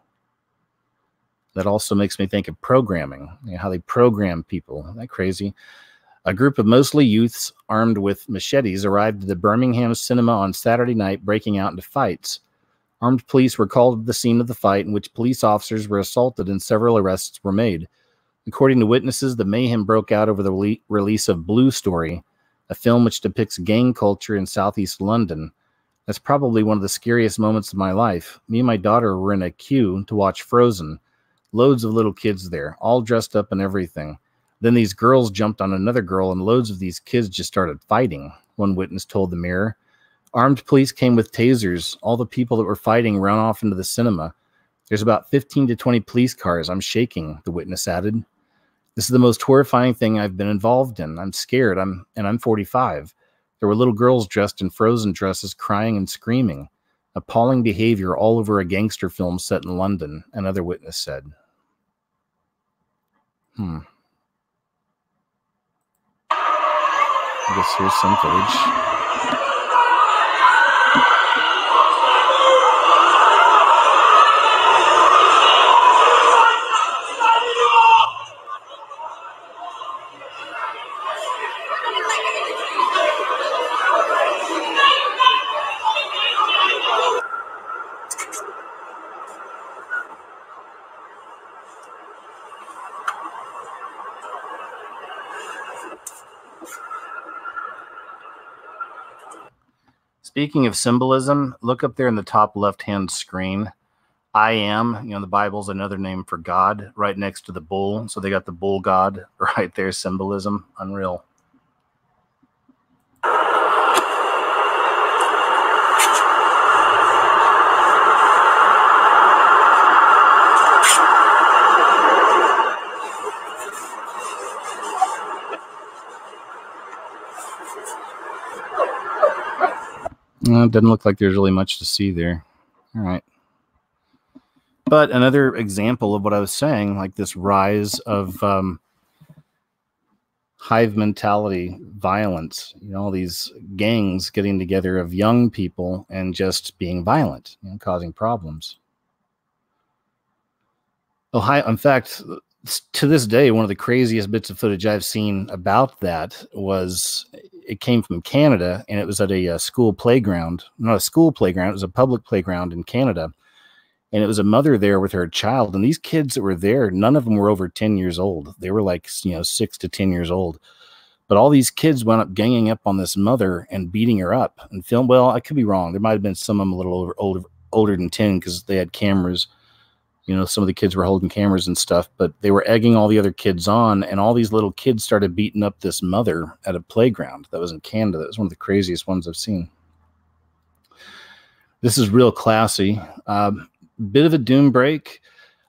That also makes me think of programming, how they program people. Isn't that crazy? A group of mostly youths armed with machetes arrived at the Birmingham cinema on Saturday night, breaking out into fights. Armed police were called to the scene of the fight, in which police officers were assaulted and several arrests were made. According to witnesses, the mayhem broke out over the release of Blue Story, a film which depicts gang culture in southeast London. That's probably one of the scariest moments of my life. Me and my daughter were in a queue to watch Frozen. Loads of little kids there, all dressed up and everything. Then these girls jumped on another girl, and loads of these kids just started fighting, one witness told the Mirror. Armed police came with tasers. All the people that were fighting ran off into the cinema. There's about 15 to 20 police cars. I'm shaking, the witness added. This is the most horrifying thing I've been involved in. I'm scared. I'm 45. There were little girls dressed in Frozen dresses crying and screaming. Appalling behavior all over a gangster film set in London, another witness said. I guess here's some footage. Speaking of symbolism, look up there in the top left-hand screen. I am, the Bible's another name for God, right next to the bull. So they got the bull god right there, symbolism. Unreal. It doesn't look like there's really much to see there. All right. But another example of what I was saying, like this rise of hive mentality violence, all these gangs getting together of young people and just being violent, causing problems. Ohio, in fact, to this day, one of the craziest bits of footage I've seen about that was it came from Canada, and it was at a school playground. Not a school playground, it was a public playground in Canada. And it was a mother there with her child. And these kids that were there, none of them were over 10 years old. They were like, 6 to 10 years old. But all these kids wound up ganging up on this mother and beating her up. And well, I could be wrong. There might have been some of them a little older than 10 because they had cameras. Some of the kids were holding cameras and stuff, but they were egging all the other kids on, and all these little kids started beating up this mother at a playground. That was in Canada. That was one of the craziest ones I've seen. This is real classy. Bit of a doom break.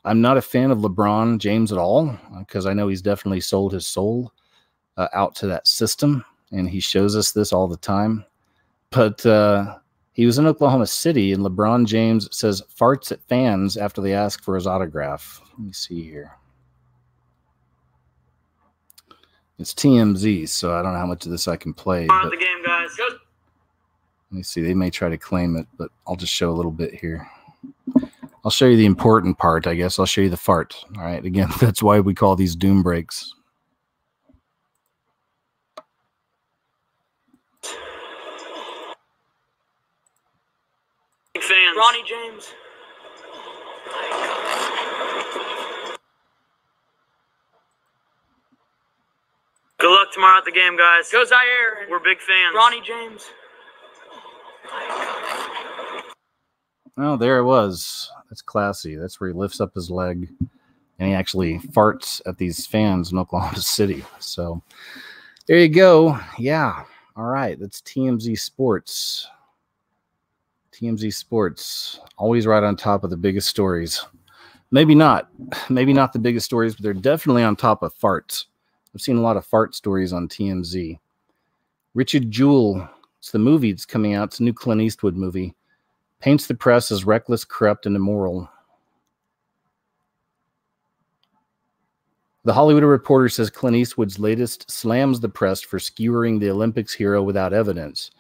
I'm not a fan of LeBron James at all, because I know he's definitely sold his soul out to that system, and he shows us this all the time. But he was in Oklahoma City, and LeBron James says farts at fans after they ask for his autograph. Let me see here. It's TMZ, so I don't know how much of this I can play. On the game, guys. Let me see. They may try to claim it, but I'll just show a little bit here. I'll show you the important part, I guess. I'll show you the fart. All right. Again, that's why we call these doom breaks. Fans. Ronnie James. Good luck tomorrow at the game, guys. Go Zaire. We're big fans. Ronnie James. Oh, there it was. That's classy. That's where he lifts up his leg. And he actually farts at these fans in Oklahoma City. So there you go. Yeah. All right. That's TMZ Sports. TMZ Sports. Always right on top of the biggest stories. Maybe not the biggest stories, but they're definitely on top of farts. I've seen a lot of fart stories on TMZ. Richard Jewell, it's the movie that's coming out. It's a new Clint Eastwood movie. Paints the press as reckless, corrupt, and immoral. The Hollywood Reporter says Clint Eastwood's latest slams the press for skewering the Olympics hero without evidence.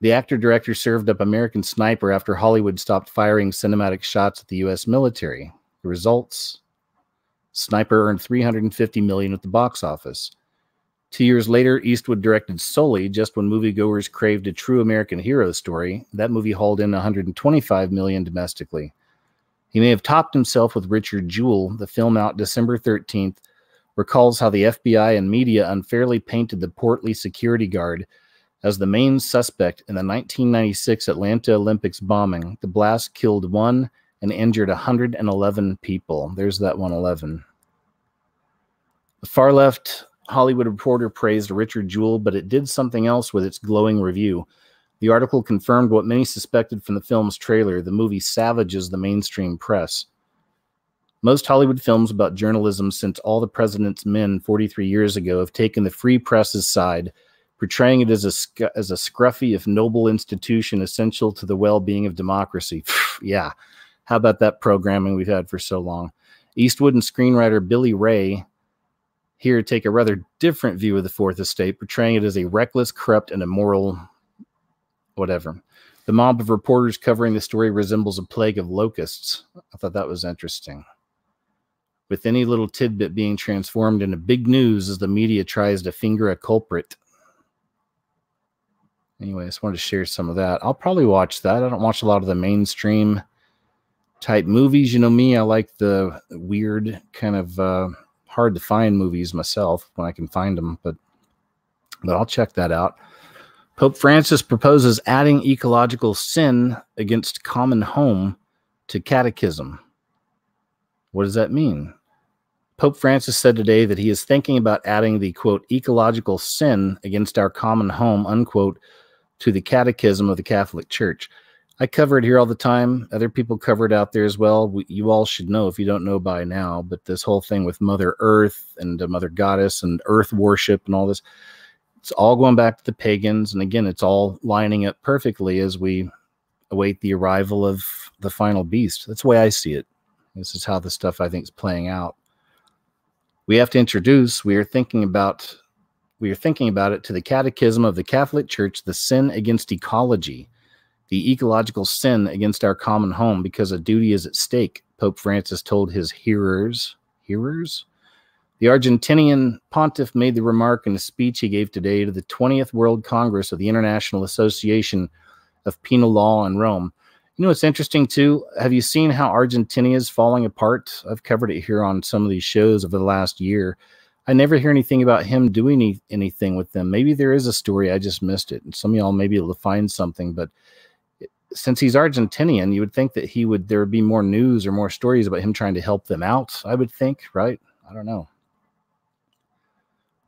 The actor-director served up American Sniper after Hollywood stopped firing cinematic shots at the U.S. military. The results? Sniper earned $350 million at the box office. 2 years later, Eastwood directed Sully, just when moviegoers craved a true American hero story. That movie hauled in $125 million domestically. He may have topped himself with Richard Jewell. The film, out December 13th, recalls how the FBI and media unfairly painted the portly security guard as the main suspect in the 1996 Atlanta Olympics bombing. The blast killed 1 and injured 111 people. There's that 111. The far-left Hollywood Reporter praised Richard Jewell, but it did something else with its glowing review. The article confirmed what many suspected from the film's trailer. The movie savages the mainstream press. Most Hollywood films about journalism since All the President's Men 43 years ago have taken the free press's side, portraying it as a scruffy, if noble institution essential to the well-being of democracy. Yeah, how about that programming we've had for so long? Eastwood and screenwriter Billy Ray here take a rather different view of the Fourth Estate, portraying it as a reckless, corrupt, and immoral whatever. The mob of reporters covering the story resembles a plague of locusts. I thought that was interesting. With any little tidbit being transformed into big news as the media tries to finger a culprit. Anyway, I just wanted to share some of that. I'll probably watch that. I don't watch a lot of the mainstream type movies. You know me, I like the weird kind of hard to find movies myself when I can find them, but I'll check that out. Pope Francis proposes adding ecological sin against common home to catechism. What does that mean? Pope Francis said today that he is thinking about adding the, quote, ecological sin against our common home, unquote, to the catechism of the Catholic Church. I cover it here all the time. Other people cover it out there as well. You all should know if you don't know by now, but this whole thing with Mother Earth and Mother Goddess and earth worship and all this, it's all going back to the pagans. And again, it's all lining up perfectly as we await the arrival of the final beast. That's the way I see it. This is how the stuff I think is playing out. We have to introduce, we are thinking about it to the Catechism of the Catholic Church, the sin against ecology, the ecological sin against our common home, because a duty is at stake, Pope Francis told his hearers? The Argentinian pontiff made the remark in a speech he gave today to the 20th World Congress of the International Association of Penal Law in Rome. You know what's interesting, too? Have you seen how Argentina is falling apart? I've covered it here on some of these shows over the last year. I never hear anything about him doing anything with them. Maybe there is a story. I just missed it. And some of y'all may be able to find something. But since he's Argentinian, you would think that there would be more news or more stories about him trying to help them out, I would think, right? I don't know.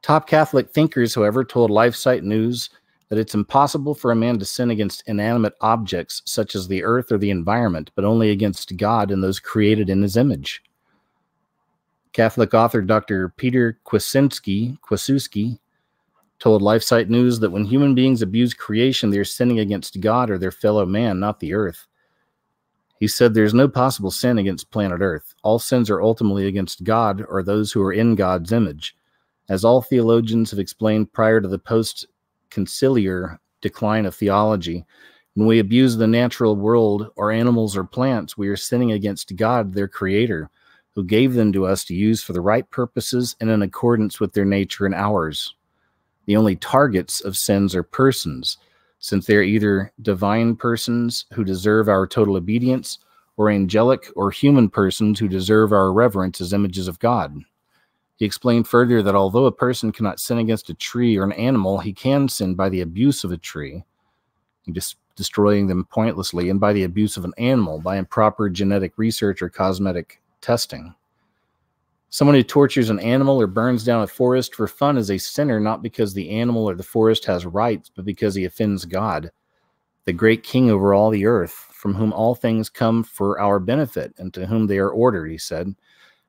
Top Catholic thinkers, however, told LifeSite News that it's impossible for a man to sin against inanimate objects such as the earth or the environment, but only against God and those created in his image. Catholic author Dr. Peter Kwasewski told LifeSite News that when human beings abuse creation, they're sinning against God or their fellow man, not the earth. He said there's no possible sin against planet Earth. All sins are ultimately against God or those who are in God's image. As all theologians have explained prior to the post-conciliar decline of theology, when we abuse the natural world or animals or plants, we are sinning against God, their creator, who gave them to us to use for the right purposes and in accordance with their nature and ours. The only targets of sins are persons, since they are either divine persons who deserve our total obedience, or angelic or human persons who deserve our reverence as images of God. He explained further that although a person cannot sin against a tree or an animal, he can sin by the abuse of a tree, just destroying them pointlessly, and by the abuse of an animal, by improper genetic research or cosmetic testing. Someone who tortures an animal or burns down a forest for fun is a sinner, not because the animal or the forest has rights, but because he offends God, the great king over all the earth, from whom all things come for our benefit, and to whom they are ordered, he said.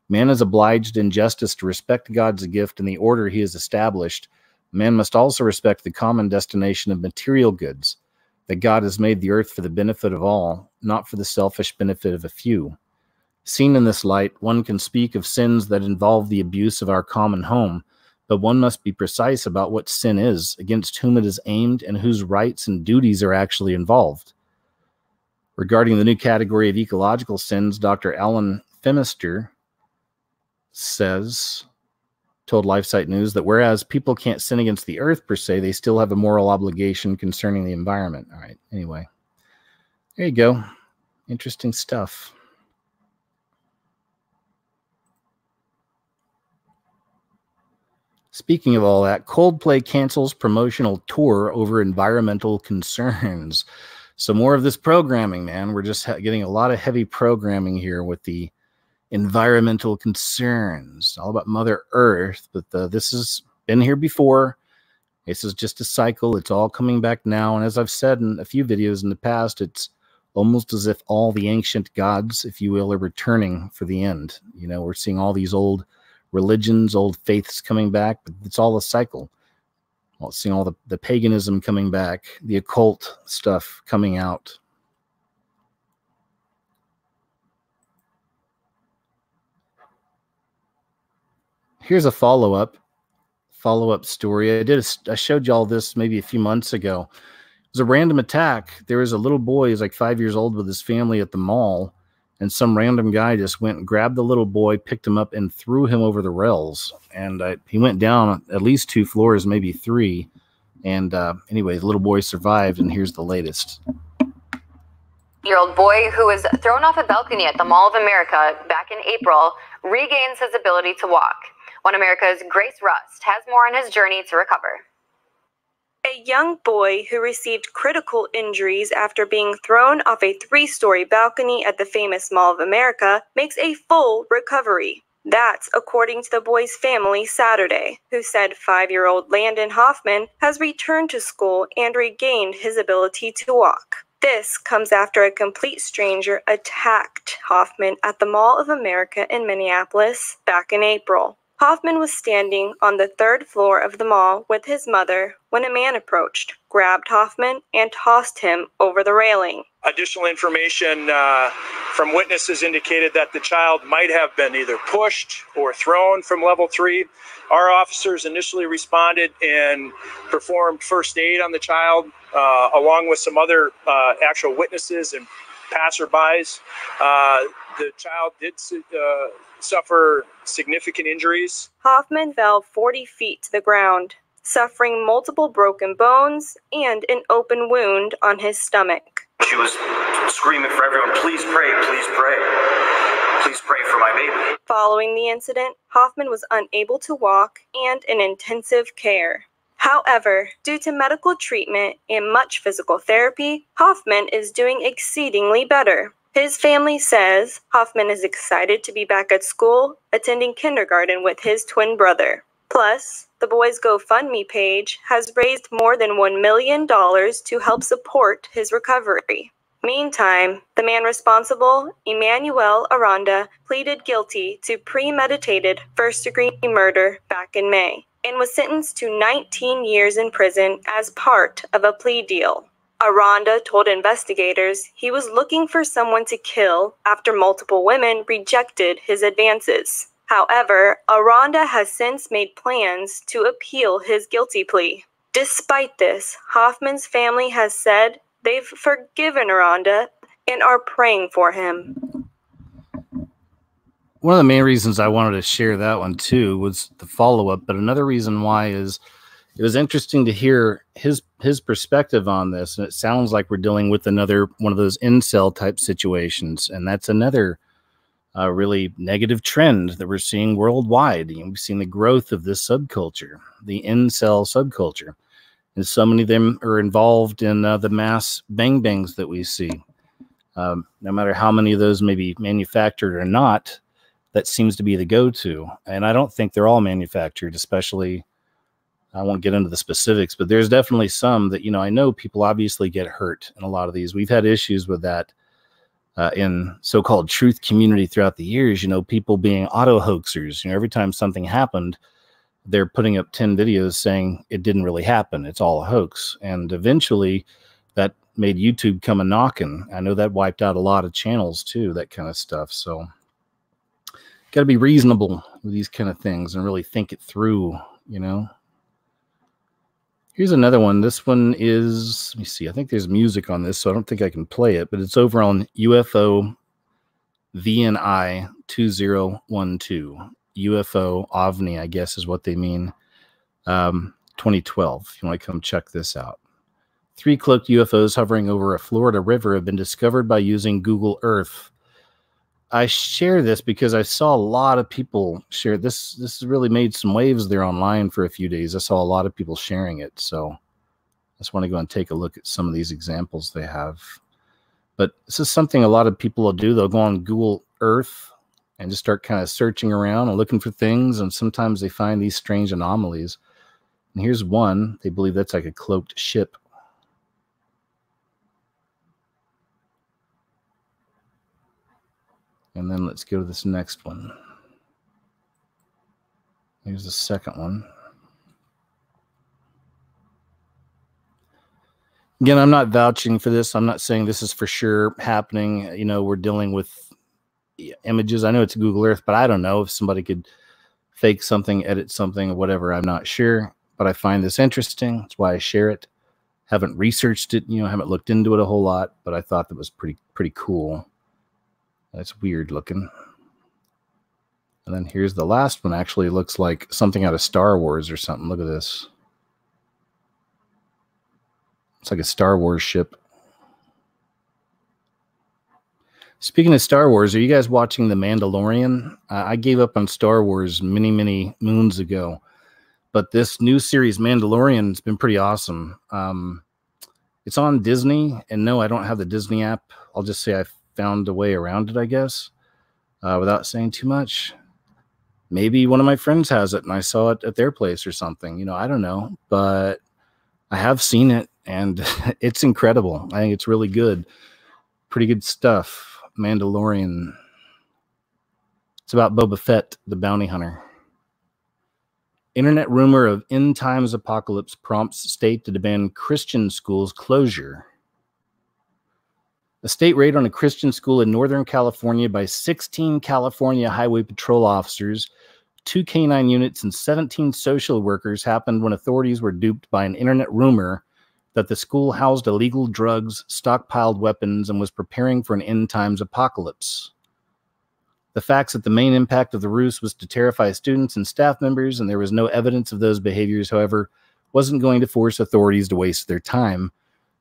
Man is obliged in justice to respect God's gift and the order he has established. Man must also respect the common destination of material goods, that God has made the earth for the benefit of all, not for the selfish benefit of a few. Seen in this light, one can speak of sins that involve the abuse of our common home, but one must be precise about what sin is, against whom it is aimed, and whose rights and duties are actually involved. Regarding the new category of ecological sins, Dr. Alan Femister told LifeSite News that whereas people can't sin against the earth per se, they still have a moral obligation concerning the environment. All right, anyway, there you go. Interesting stuff. Speaking of all that, Coldplay cancels promotional tour over environmental concerns. So more of this programming, man. We're just getting a lot of heavy programming here with the environmental concerns. All about Mother Earth, but this has been here before. This is just a cycle. It's all coming back now. And as I've said in a few videos in the past, it's almost as if all the ancient gods, if you will, are returning for the end. You know, we're seeing all these old religions, old faiths coming back, but it's all a cycle. Well, seeing all the paganism coming back, the occult stuff coming out. Here's a follow-up story. I showed y'all this maybe a few months ago. It was a random attack. There was a little boy, he's like 5 years old, with his family at the mall, and some random guy just went and grabbed the little boy, picked him up, and threw him over the rails. And he went down at least 2 floors, maybe 3. And anyway, the little boy survived, and here's the latest. Year-old boy who was thrown off a balcony at the Mall of America back in April regains his ability to walk. One America's Grace Rust has more on his journey to recover. A young boy who received critical injuries after being thrown off a 3-story balcony at the famous Mall of America makes a full recovery. That's according to the boy's family Saturday, who said 5-year-old Landon Hoffman has returned to school and regained his ability to walk. This comes after a complete stranger attacked Hoffman at the Mall of America in Minneapolis back in April. Hoffman was standing on the 3rd floor of the mall with his mother when a man approached, grabbed Hoffman, and tossed him over the railing. Additional information from witnesses indicated that the child might have been either pushed or thrown from level 3. Our officers initially responded and performed first aid on the child, along with some other actual witnesses and passerbys. The child did suffer significant injuries. Hoffman fell 40 feet to the ground, suffering multiple broken bones and an open wound on his stomach. She was screaming for everyone, please pray, please pray. Please pray for my baby. Following the incident, Hoffman was unable to walk and in intensive care. However, due to medical treatment and much physical therapy, Hoffman is doing exceedingly better. His family says Hoffman is excited to be back at school, attending kindergarten with his twin brother. Plus, the boy's GoFundMe page has raised more than $1 million to help support his recovery. Meantime, the man responsible, Emmanuel Aranda, pleaded guilty to premeditated first-degree murder back in May and was sentenced to 19 years in prison as part of a plea deal. Aranda told investigators he was looking for someone to kill after multiple women rejected his advances. However, Aranda has since made plans to appeal his guilty plea. Despite this, Hoffman's family has said they've forgiven Aranda and are praying for him. One of the main reasons I wanted to share that one too was the follow-up, but another reason why is it was interesting to hear his perspective on this, and it sounds like we're dealing with another one of those incel type situations, and that's another really negative trend that we're seeing worldwide. You know, we've seen the growth of this subculture, the incel subculture, and so many of them are involved in the mass bang-bangs that we see. No matter how many of those may be manufactured or not, that seems to be the go-to. And I don't think they're all manufactured, especially, I won't get into the specifics, but there's definitely some that, you know, I know people obviously get hurt in a lot of these. We've had issues with that in so-called truth community throughout the years, you know, people being auto hoaxers. You know, every time something happened, they're putting up 10 videos saying it didn't really happen. It's all a hoax. And eventually that made YouTube come a knocking. I know that wiped out a lot of channels too, that kind of stuff. So got to be reasonable with these kind of things and really think it through, you know. Here's another one. This one is, let me see, I think there's music on this, so I don't think I can play it, but it's over on UFO VNI 2012. UFO OVNI, I guess is what they mean. 2012. If you want to come check this out. 3 cloaked UFOs hovering over a Florida river have been discovered by using Google Earth. I share this because I saw a lot of people share this. This has really made some waves there online for a few days. I saw a lot of people sharing it. So I just want to go and take a look at some of these examples they have. But this is something a lot of people will do. They'll go on Google Earth and just start kind of searching around and looking for things. And sometimes they find these strange anomalies. And here's one. They believe that's like a cloaked ship. And then let's go to this next one. Here's the second one. Again, I'm not vouching for this. I'm not saying this is for sure happening. You know, we're dealing with images. I know it's Google Earth, but I don't know if somebody could fake something, edit something, or whatever. I'm not sure, but I find this interesting. That's why I share it. Haven't researched it, you know, haven't looked into it a whole lot, but I thought that was pretty cool. That's weird looking. And then here's the last one. Actually looks like something out of Star Wars or something. Look at this. It's like a Star Wars ship. Speaking of Star Wars, are you guys watching The Mandalorian? I gave up on Star Wars many moons ago. But this new series, Mandalorian, has been pretty awesome. It's on Disney. And no, I don't have the Disney app. I'll just say I found a way around it, I guess, without saying too much. Maybe one of my friends has it and I saw it at their place or something. You know, I don't know. But I have seen it and it's incredible. I think it's really good. Pretty good stuff. Mandalorian. It's about Boba Fett, the bounty hunter. Internet rumor of end times apocalypse prompts state to demand Christian schools closure. A state raid on a Christian school in Northern California by 16 California Highway Patrol officers, 2 canine units, and 17 social workers happened when authorities were duped by an internet rumor that the school housed illegal drugs, stockpiled weapons, and was preparing for an end times apocalypse. The facts that the main impact of the ruse was to terrify students and staff members, and there was no evidence of those behaviors, however, wasn't going to force authorities to waste their time.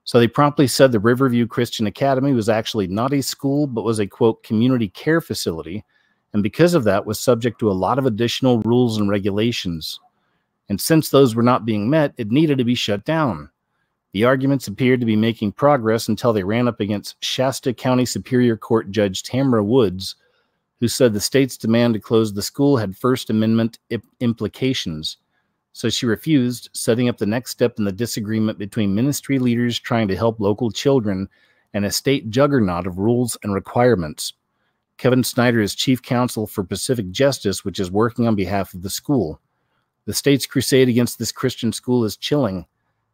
So they promptly said the Riverview Christian Academy was actually not a school, but was a, quote, community care facility, and because of that was subject to a lot of additional rules and regulations. And since those were not being met, it needed to be shut down. The arguments appeared to be making progress until they ran up against Shasta County Superior Court Judge Tamara Woods, who said the state's demand to close the school had First Amendment implications. So she refused, setting up the next step in the disagreement between ministry leaders trying to help local children and a state juggernaut of rules and requirements. Kevin Snyder is chief counsel for Pacific Justice, which is working on behalf of the school. The state's crusade against this Christian school is chilling.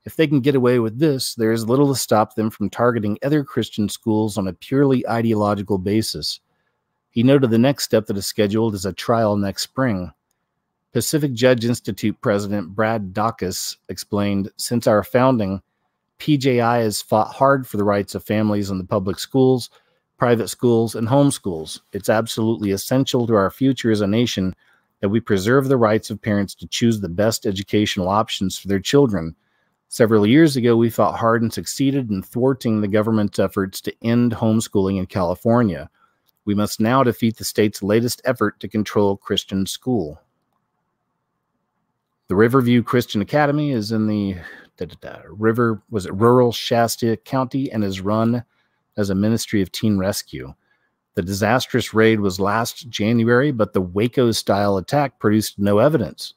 If they can get away with this, there is little to stop them from targeting other Christian schools on a purely ideological basis. He noted the next step that is scheduled is a trial next spring. Pacific Judge Institute President Brad Dacus explained, since our founding, PJI has fought hard for the rights of families in the public schools, private schools, and homeschools. It's absolutely essential to our future as a nation that we preserve the rights of parents to choose the best educational options for their children. Several years ago, we fought hard and succeeded in thwarting the government's efforts to end homeschooling in California. We must now defeat the state's latest effort to control Christian school. The Riverview Christian Academy is in the rural Shasta County and is run as a ministry of teen rescue. The disastrous raid was last January, but the Waco-style attack produced no evidence.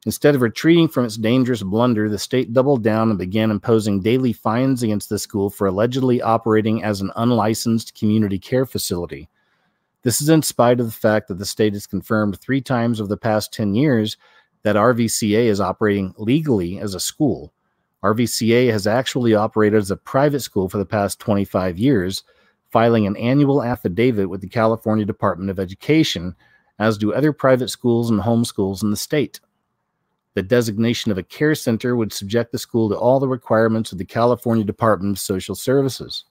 Instead of retreating from its dangerous blunder, the state doubled down and began imposing daily fines against the school for allegedly operating as an unlicensed community care facility. This is in spite of the fact that the state has confirmed 3 times over the past 10 years that RVCA is operating legally as a school. RVCA has actually operated as a private school for the past 25 years, filing an annual affidavit with the California Department of Education, as do other private schools and homeschools in the state. The designation of a care center would subject the school to all the requirements of the California Department of Social Services,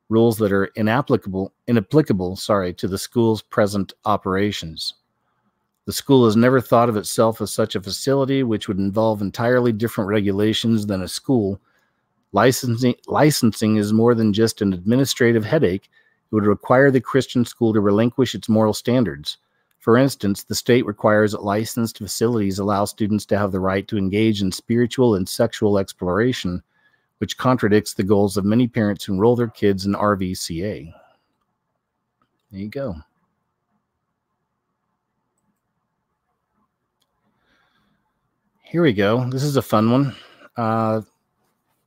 rules that are inapplicable to the school's present operations. The school has never thought of itself as such a facility, which would involve entirely different regulations than a school. Licensing is more than just an administrative headache. It would require the Christian school to relinquish its moral standards. For instance, the state requires that licensed facilities allow students to have the right to engage in spiritual and sexual exploration, which contradicts the goals of many parents who enroll their kids in RVCA. There you go. Here we go. This is a fun one.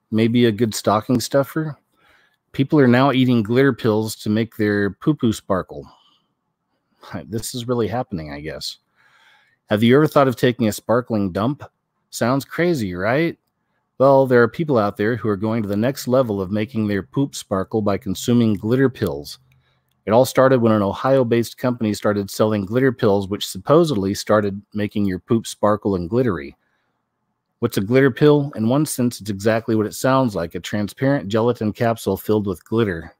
Maybe a good stocking stuffer. People are now eating glitter pills to make their poo-poo sparkle. This is really happening, I guess. Have you ever thought of taking a sparkling dump? Sounds crazy, right? Well, there are people out there who are going to the next level of making their poop sparkle by consuming glitter pills. It all started when an Ohio-based company started selling glitter pills, which supposedly started making your poop sparkle and glittery. What's a glitter pill? In one sense, it's exactly what it sounds like, a transparent gelatin capsule filled with glitter.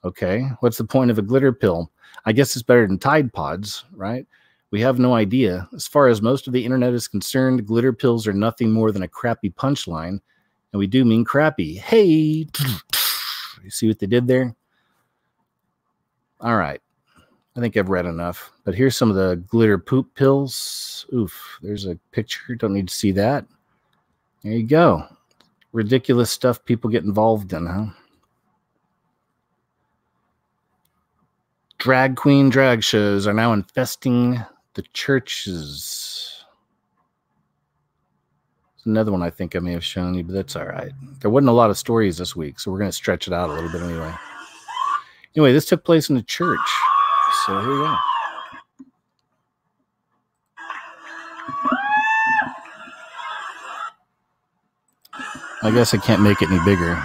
Okay, what's the point of a glitter pill? I guess it's better than Tide Pods, right? We have no idea. As far as most of the internet is concerned, glitter pills are nothing more than a crappy punchline. And we do mean crappy. Hey! You see what they did there? All right. I think I've read enough. But here's some of the glitter poop pills. Oof, there's a picture. Don't need to see that. There you go. Ridiculous stuff people get involved in, huh? Drag queen drag shows are now infesting the churches. It's another one I think I may have shown you, but that's all right. There wasn't a lot of stories this week, so we're going to stretch it out a little bit anyway. Anyway, this took place in a church. So here we go. I guess I can't make it any bigger.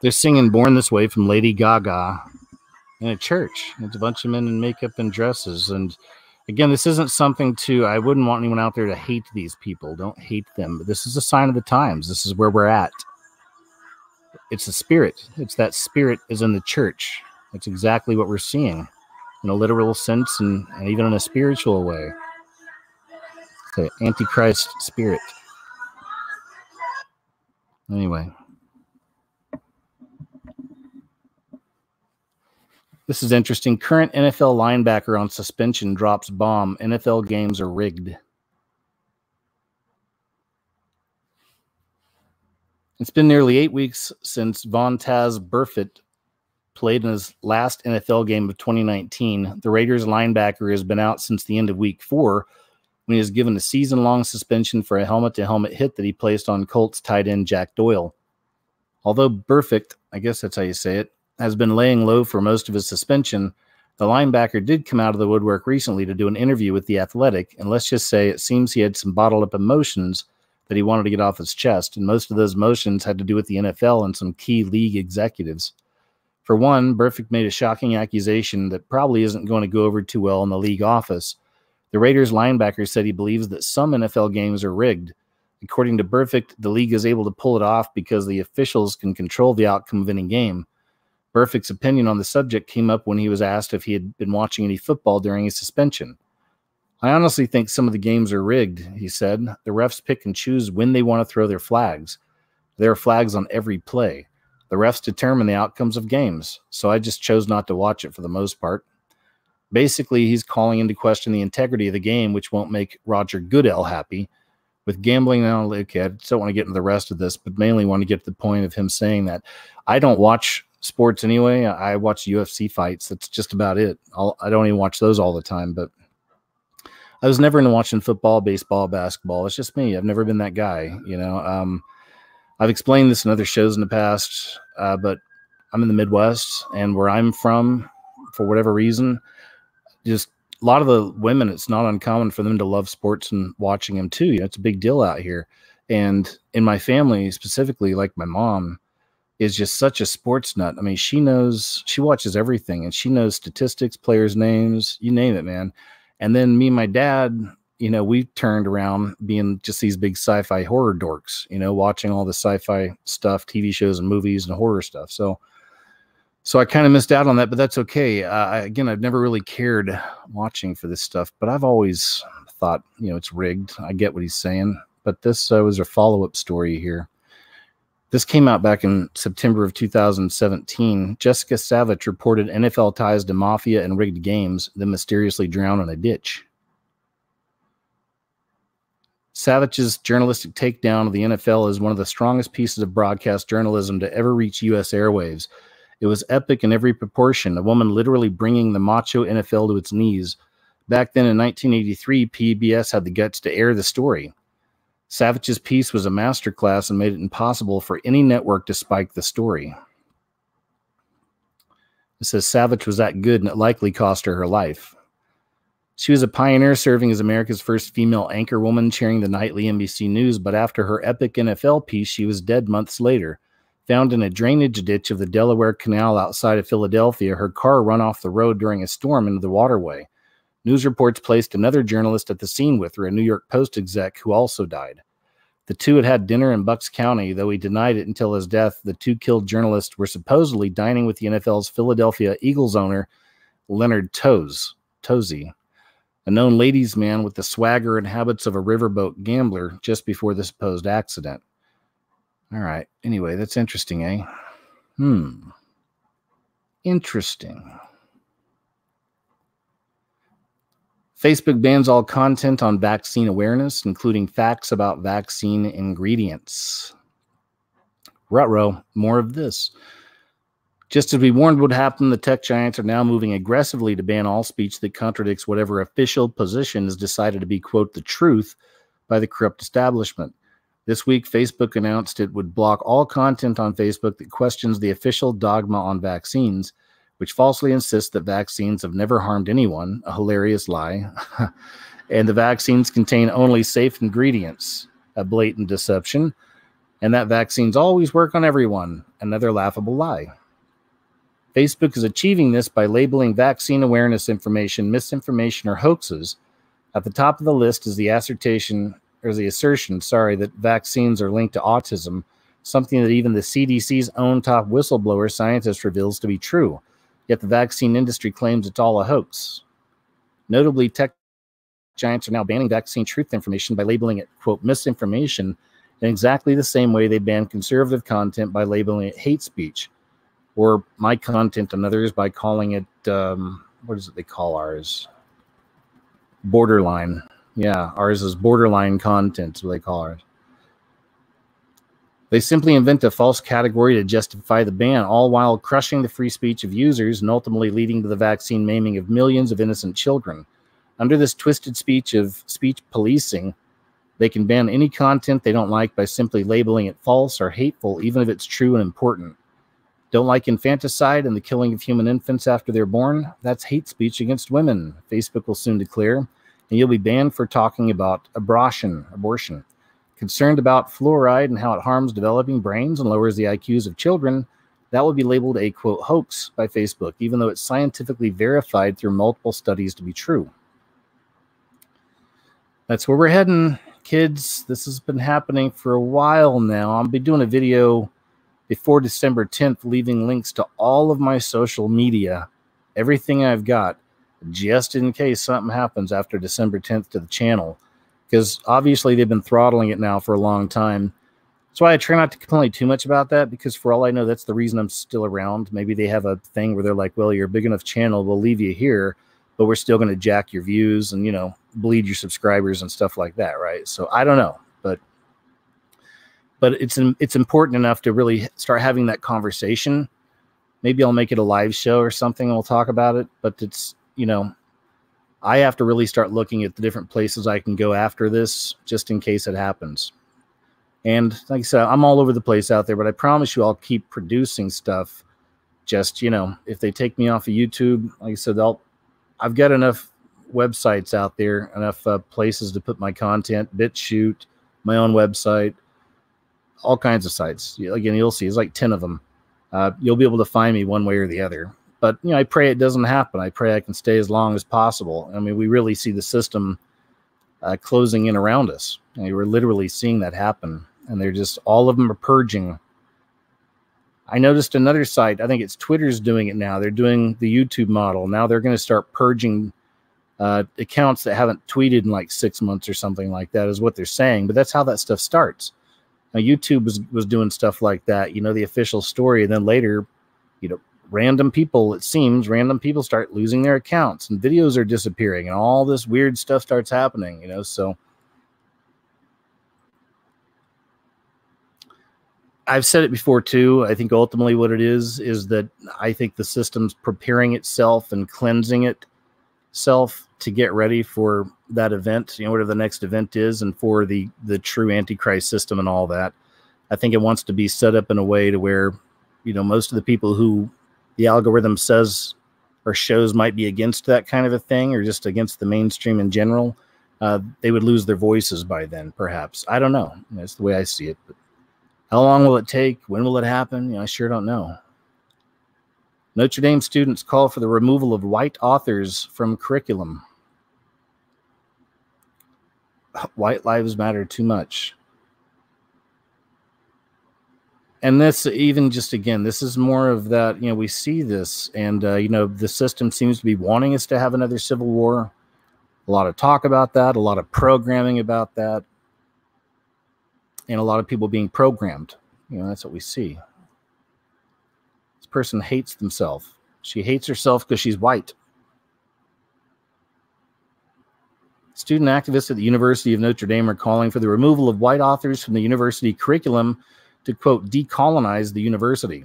They're singing Born This Way from Lady Gaga in a church. It's a bunch of men in makeup and dresses. And again, this isn't something I wouldn't want anyone out there to hate these people. Don't hate them. But this is a sign of the times. This is where we're at. It's the spirit. It's that spirit is in the church. That's exactly what we're seeing in a literal sense and even in a spiritual way. The Antichrist spirit. Anyway. This is interesting. Current NFL linebacker on suspension drops bomb. NFL games are rigged. It's been nearly 8 weeks since Vontaze Burfict played in his last NFL game of 2019. The Raiders linebacker has been out since the end of week 4 when he was given a season-long suspension for a helmet-to-helmet hit that he placed on Colts tight end Jack Doyle. Although Burfict, I guess that's how you say it, has been laying low for most of his suspension, the linebacker did come out of the woodwork recently to do an interview with The Athletic, and let's just say it seems he had some bottled-up emotions that he wanted to get off his chest, and most of those emotions had to do with the NFL and some key league executives. For one, Burfict made a shocking accusation that probably isn't going to go over too well in the league office. The Raiders linebacker said he believes that some NFL games are rigged. According to Burfict, the league is able to pull it off because the officials can control the outcome of any game. Burfict's opinion on the subject came up when he was asked if he had been watching any football during his suspension. I honestly think some of the games are rigged, he said. The refs pick and choose when they want to throw their flags. There are flags on every play. The refs determine the outcomes of games, so I just chose not to watch it for the most part. Basically, he's calling into question the integrity of the game, which won't make Roger Goodell happy. With gambling now, okay, I don't want to get into the rest of this, but mainly want to get to the point of him saying that I don't watch sports anyway. I watch UFC fights. That's just about it. I don't even watch those all the time, but I was never into watching football, baseball, basketball. It's just me. I've never been that guy, you know. I've explained this in other shows in the past, but I'm in the Midwest, and where I'm from, for whatever reason, just a lot of the women, it's not uncommon for them to love sports and watching them too. You know, it's a big deal out here. And in my family specifically, like my mom is just such a sports nut. I mean, she watches everything, and she knows statistics, players' names, you name it, man. And then me and my dad, you know, we turned around being just these big sci-fi horror dorks, you know, watching all the sci-fi stuff, TV shows and movies and horror stuff. So I kind of missed out on that, but that's okay. Again, I've never really cared watching for this stuff, but I've always thought, you know, it's rigged. I get what he's saying, but this was a follow-up story here. This came out back in September of 2017. Jessica Savage reported NFL ties to mafia and rigged games, then mysteriously drowned in a ditch. Savage's journalistic takedown of the NFL is one of the strongest pieces of broadcast journalism to ever reach U.S. airwaves. It was epic in every proportion, a woman literally bringing the macho NFL to its knees. Back then in 1983, PBS had the guts to air the story. Savage's piece was a masterclass and made it impossible for any network to spike the story. It says Savage was that good, and it likely cost her life. She was a pioneer, serving as America's first female anchorwoman, chairing the nightly NBC News, but after her epic NFL piece, she was dead months later. Found in a drainage ditch of the Delaware Canal outside of Philadelphia, her car run off the road during a storm into the waterway. News reports placed another journalist at the scene with her, a New York Post exec who also died. The two had dinner in Bucks County, though he denied it until his death. The two killed journalists were supposedly dining with the NFL's Philadelphia Eagles owner, Leonard Tozzi, a known ladies' man with the swagger and habits of a riverboat gambler just before the supposed accident. All right. Anyway, that's interesting, eh? Interesting. Facebook bans all content on vaccine awareness, including facts about vaccine ingredients. Ruh-roh, more of this. Just as we warned would happen, the tech giants are now moving aggressively to ban all speech that contradicts whatever official position is decided to be, quote, the truth by the corrupt establishment. This week, Facebook announced it would block all content on Facebook that questions the official dogma on vaccines, which falsely insists that vaccines have never harmed anyone, a hilarious lie, and the vaccines contain only safe ingredients, a blatant deception, and that vaccines always work on everyone, another laughable lie. Facebook is achieving this by labeling vaccine awareness information, misinformation, or hoaxes. At the top of the list is the assertion that vaccines are linked to autism, something that even the CDC's own top whistleblower scientist reveals to be true. Yet the vaccine industry claims it's all a hoax. Notably, tech giants are now banning vaccine truth information by labeling it, quote, misinformation in exactly the same way they ban conservative content by labeling it hate speech, or my content and others by calling it, what is it they call ours? Borderline. Yeah, ours is borderline content, is what they call ours. They simply invent a false category to justify the ban, all while crushing the free speech of users and ultimately leading to the vaccine maiming of millions of innocent children. Under this twisted speech of speech policing, they can ban any content they don't like by simply labeling it false or hateful, even if it's true and important. Don't like infanticide and the killing of human infants after they're born? That's hate speech against women, Facebook will soon declare, and you'll be banned for talking about abortion. Concerned about fluoride and how it harms developing brains and lowers the IQs of children, that will be labeled a, quote, hoax by Facebook, even though it's scientifically verified through multiple studies to be true. That's where we're heading, kids. This has been happening for a while now. I'll be doing a video before December 10th, leaving links to all of my social media, everything I've got, just in case something happens after December 10th to the channel. Because obviously they've been throttling it now for a long time. That's why I try not to complain too much about that, because for all I know, that's the reason I'm still around. Maybe they have a thing where they're like, well, you're a big enough channel, we'll leave you here, but we're still going to jack your views and, you know, bleed your subscribers and stuff like that, right? So I don't know, but it's important enough to really start having that conversation. Maybe I'll make it a live show or something and we'll talk about it, but it's, you know, I have to really start looking at the different places I can go after this just in case it happens. And like I said, I'm all over the place out there, but I promise you I'll keep producing stuff. Just, you know, if they take me off of YouTube, like I said, I've got enough websites out there, enough places to put my content, BitChute, my own website, all kinds of sites. Again, you'll see, it's like 10 of them. You'll be able to find me one way or the other. But, you know, I pray it doesn't happen. I pray I can stay as long as possible. I mean, we really see the system closing in around us. I mean, we're literally seeing that happen. And they're just, all of them are purging. I noticed another site, I think it's Twitter's doing it now. They're doing the YouTube model. Now they're going to start purging accounts that haven't tweeted in like 6 months or something like that, is what they're saying. But that's how that stuff starts. Now, YouTube was doing stuff like that, you know, the official story. And then later, you know, random people start losing their accounts and videos are disappearing and all this weird stuff starts happening, you know, so. I've said it before too. I think ultimately what it is that I think the system's preparing itself and cleansing itself to get ready for that event, you know, whatever the next event is, and for the true Antichrist system and all that. I think it wants to be set up in a way to where, you know, most of the people who the algorithm says or shows might be against that kind of a thing, or just against the mainstream in general, they would lose their voices by then, perhaps. I don't know. That's the way I see it. But how long will it take? When will it happen? You know, I sure don't know. Notre Dame students call for the removal of white authors from curriculum. White lives matter too much. And this, even just again, this is more of that, you know, we see this, and, you know, the system seems to be wanting us to have another civil war. A lot of talk about that, a lot of programming about that. And a lot of people being programmed. You know, that's what we see. This person hates themselves. She hates herself because she's white. Student activists at the University of Notre Dame are calling for the removal of white authors from the university curriculum to, quote, decolonize the university.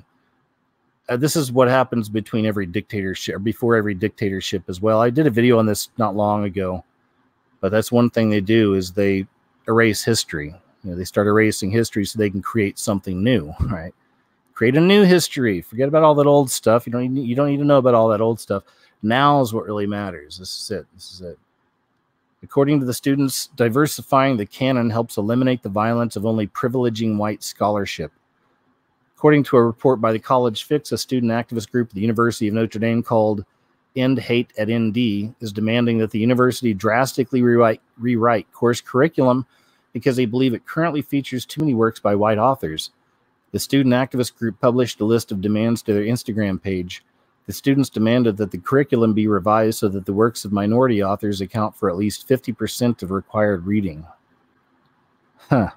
This is what happens between every dictatorship, or before every dictatorship as well. I did a video on this not long ago, but that's one thing they do, is they erase history. You know, they start erasing history so they can create something new, right? Create a new history. Forget about all that old stuff. You don't need to know about all that old stuff. Now is what really matters. This is it. This is it. According to the students, diversifying the canon helps eliminate the violence of only privileging white scholarship. According to a report by the College Fix, a student activist group at the University of Notre Dame called End Hate at ND is demanding that the university drastically rewrite course curriculum because they believe it currently features too many works by white authors. The student activist group published a list of demands to their Instagram page. The students demanded that the curriculum be revised so that the works of minority authors account for at least 50% of required reading. Huh.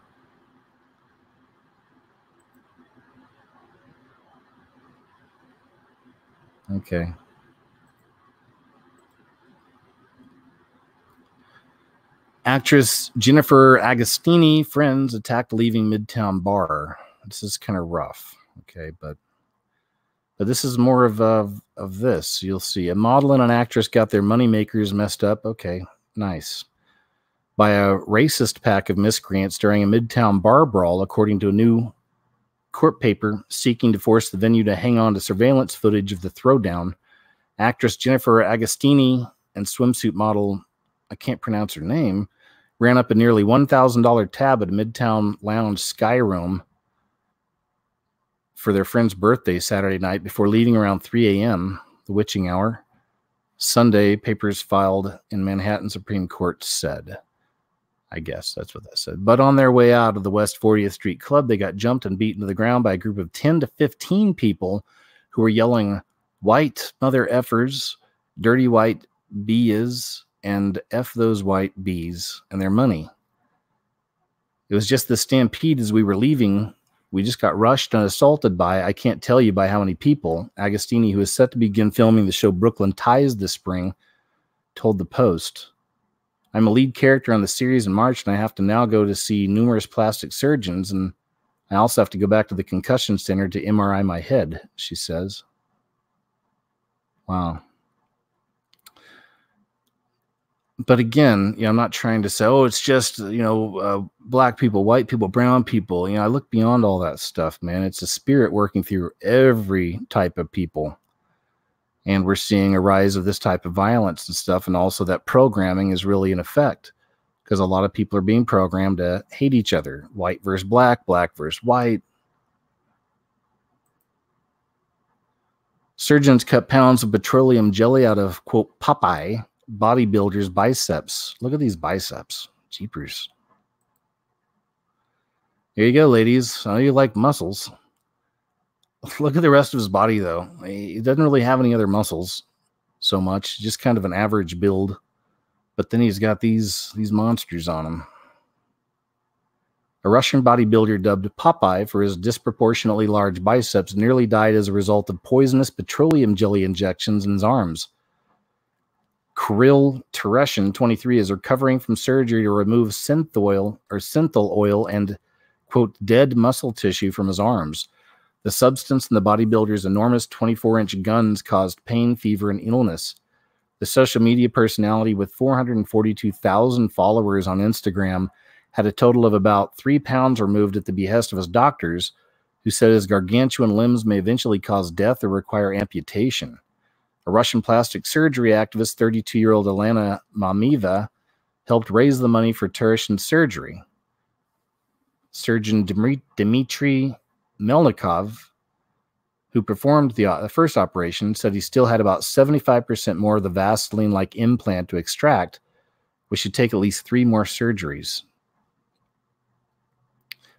Okay. Actress Jennifer Agostini friends attacked leaving Midtown bar. This is kind of rough. Okay, but this is more of this. You'll see a model and an actress got their moneymakers messed up. Okay, nice. By a racist pack of miscreants during a Midtown bar brawl, according to a new court paper seeking to force the venue to hang on to surveillance footage of the throwdown. Actress Jennifer Agostini and swimsuit model, I can't pronounce her name, ran up a nearly $1,000 tab at a Midtown lounge Skyroom for their friend's birthday Saturday night before leaving around 3 a.m., the witching hour. Sunday, papers filed in Manhattan Supreme Court said. I guess that's what that said. But on their way out of the West 40th Street Club, they got jumped and beaten to the ground by a group of 10 to 15 people who were yelling, "White mother effers, dirty white bees, and F those white bees and their money." It was just the stampede as we were leaving. We just got rushed and assaulted by, I can't tell you by how many people. Agostini, who is set to begin filming the show Brooklyn Ties this spring, told the Post. I'm a lead character on the series in March, and I have to now go to see numerous plastic surgeons, and I also have to go back to the concussion center to MRI my head, she says. Wow. But again, I'm not trying to say, oh, it's just, black people, white people, brown people. I look beyond all that stuff, man. It's a spirit working through every type of people. And we're seeing a rise of this type of violence and stuff. And also that programming is really in effect because a lot of people are being programmed to hate each other. White versus black, black versus white. Surgeons cut pounds of petroleum jelly out of, quote, Popeye bodybuilder's biceps. Look at these biceps. Jeepers. Here you go, ladies. I know you like muscles. Look at the rest of his body, though. He doesn't really have any other muscles so much. Just kind of an average build. But then he's got these monsters on him. A Russian bodybuilder dubbed Popeye for his disproportionately large biceps nearly died as a result of poisonous petroleum jelly injections in his arms. Kirill Tereshin, 23, is recovering from surgery to remove synthol oil and, quote, dead muscle tissue from his arms. The substance in the bodybuilder's enormous 24-inch guns caused pain, fever, and illness. The social media personality with 442,000 followers on Instagram had a total of about 3 pounds removed at the behest of his doctors, who said his gargantuan limbs may eventually cause death or require amputation. A Russian plastic surgery activist, 32-year-old Elena Mamiva, helped raise the money for Tereshin's surgery. Surgeon Dmitry Melnikov, who performed the first operation, said he still had about 75% more of the Vaseline-like implant to extract, which should take at least 3 more surgeries.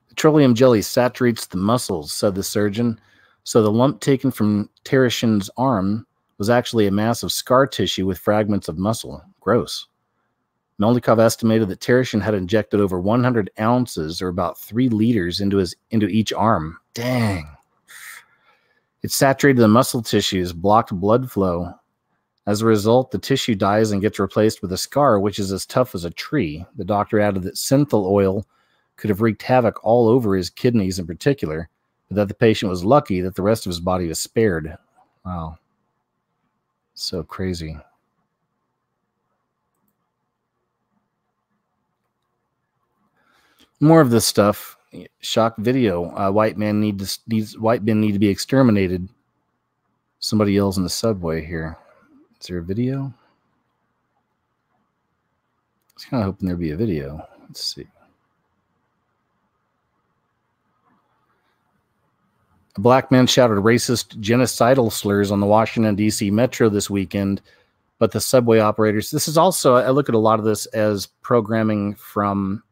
Petroleum jelly saturates the muscles, said the surgeon, so the lump taken from Tereshin's arm was actually a mass of scar tissue with fragments of muscle. Gross. Melnikov estimated that Tereshin had injected over 100 ounces, or about 3 liters, into each arm. Dang. It saturated the muscle tissues, blocked blood flow. As a result, the tissue dies and gets replaced with a scar, which is as tough as a tree. The doctor added that synthol oil could have wreaked havoc all over his kidneys in particular, but that the patient was lucky that the rest of his body was spared. Wow. So crazy. More of this stuff. Shock video. White men need to be exterminated. Somebody yells in the subway here. Is there a video? I was kind of hoping there'd be a video. Let's see. A black man shouted racist, genocidal slurs on the Washington, D.C. metro this weekend, but the subway operators... This is also... I look at a lot of this as programming from,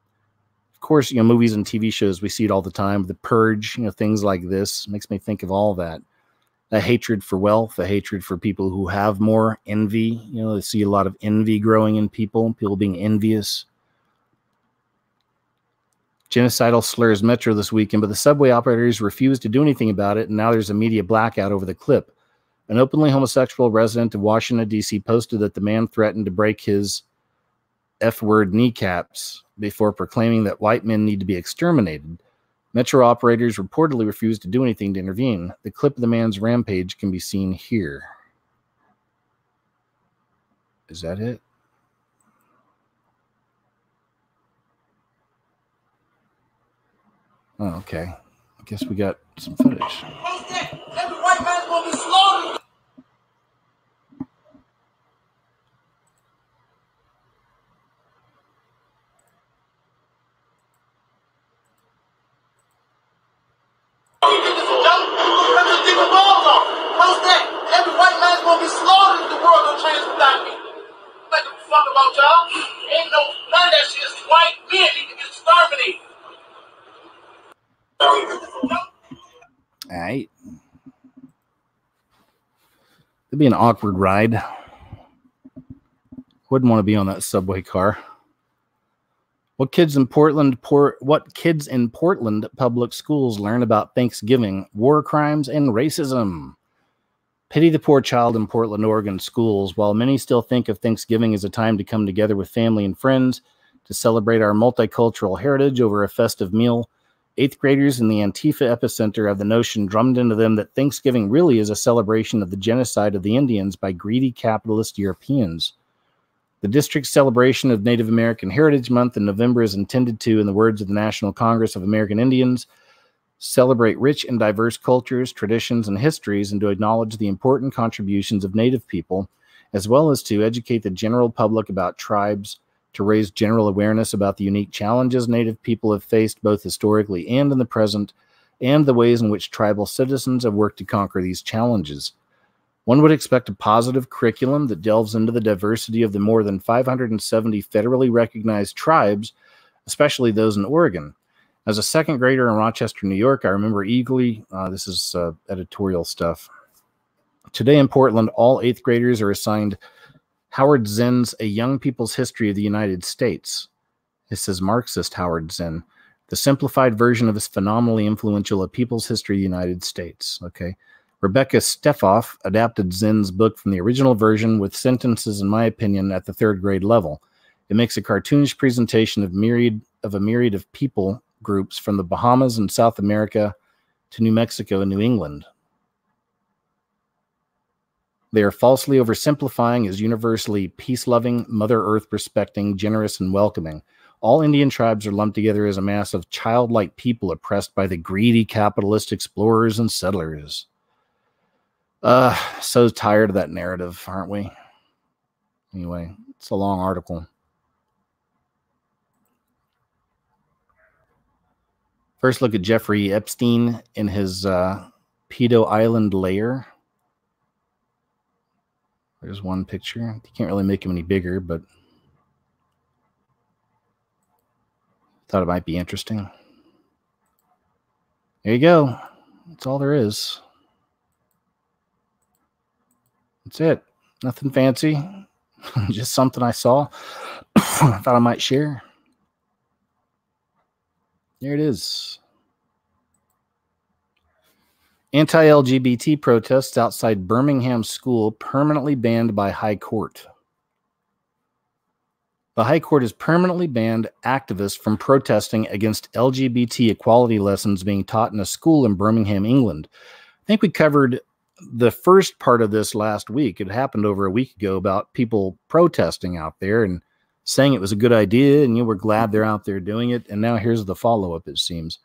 of course, movies and TV shows. We see it all the time. The Purge, things like this. Makes me think of all that. A hatred for wealth, a hatred for people who have more, envy. They see a lot of envy growing in people being envious. Genocidal slurs metro this weekend, but the subway operators refused to do anything about it, and now there's a media blackout over the clip. An openly homosexual resident of Washington, D.C. posted that the man threatened to break his F-word kneecaps before proclaiming that white men need to be exterminated. Metro operators reportedly refused to do anything to intervene. The clip of the man's rampage can be seen here. Is that it? Oh, okay. I guess we got some footage. Every white man's gonna be slaughtered. Every white man's gonna be slaughtered if the world don't change for black people. Like the fuck about y'all? Ain't none of that shit is white men need to get exterminated. All right. It'd be an awkward ride. Wouldn't want to be on that subway car. What kids in Portland public schools learn about Thanksgiving, war crimes, and racism? Pity the poor child in Portland, Oregon schools. While many still think of Thanksgiving as a time to come together with family and friends to celebrate our multicultural heritage over a festive meal, 8th graders in the Antifa epicenter have the notion drummed into them that Thanksgiving really is a celebration of the genocide of the Indians by greedy capitalist Europeans. The district's celebration of Native American Heritage Month in November is intended to, in the words of the National Congress of American Indians, celebrate rich and diverse cultures, traditions, and histories, and to acknowledge the important contributions of Native people, as well as to educate the general public about tribes, to raise general awareness about the unique challenges Native people have faced both historically and in the present, and the ways in which tribal citizens have worked to conquer these challenges. One would expect a positive curriculum that delves into the diversity of the more than 570 federally recognized tribes, especially those in Oregon. As a second grader in Rochester, New York, I remember eagerly, this is editorial stuff. Today in Portland, all 8th graders are assigned Howard Zinn's A Young People's History of the United States. This is Marxist Howard Zinn, the simplified version of his phenomenally influential A People's History of the United States. Okay. Rebecca Steffoff adapted Zinn's book from the original version with sentences, in my opinion, at the 3rd grade level. It makes a cartoonish presentation of a myriad of people groups from the Bahamas and South America to New Mexico and New England. They are falsely oversimplifying as universally peace-loving, Mother Earth respecting, generous, and welcoming. All Indian tribes are lumped together as a mass of childlike people oppressed by the greedy capitalist explorers and settlers. So tired of that narrative, aren't we? Anyway, it's a long article. First, look at Jeffrey Epstein in his Pedo Island lair. There's one picture. You can't really make him any bigger, but thought it might be interesting. There you go. That's all there is. That's it. Nothing fancy. Just something I saw. I thought I might share. There it is. Anti-LGBT protests outside Birmingham school permanently banned by High Court. The High Court has permanently banned activists from protesting against LGBT equality lessons being taught in a school in Birmingham, England. I think we covered the first part of this last week. It happened over a week ago about people protesting out there and saying it was a good idea, and you were glad they're out there doing it. And now here's the follow-up, it seems.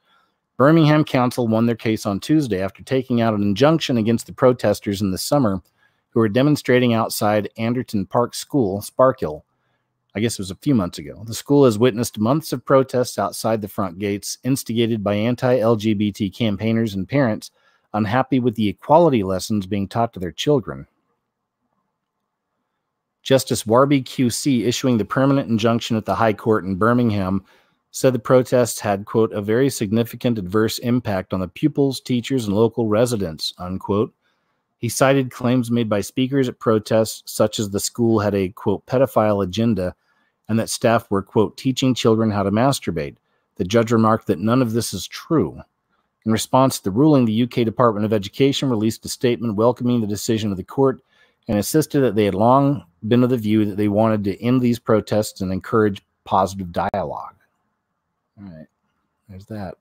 Birmingham Council won their case on Tuesday after taking out an injunction against the protesters in the summer who were demonstrating outside Anderton Park School, Sparkill. I guess it was a few months ago. The school has witnessed months of protests outside the front gates, instigated by anti-LGBT campaigners and parents unhappy with the equality lessons being taught to their children. Justice Warby QC, issuing the permanent injunction at the High Court in Birmingham, said the protests had, quote, a very significant adverse impact on the pupils, teachers, and local residents, unquote. He cited claims made by speakers at protests, such as the school had a, quote, pedophile agenda, and that staff were, quote, teaching children how to masturbate. The judge remarked that none of this is true. In response to the ruling, the UK Department of Education released a statement welcoming the decision of the court and insisted that they had long been of the view that they wanted to end these protests and encourage positive dialogue. All right, there's that.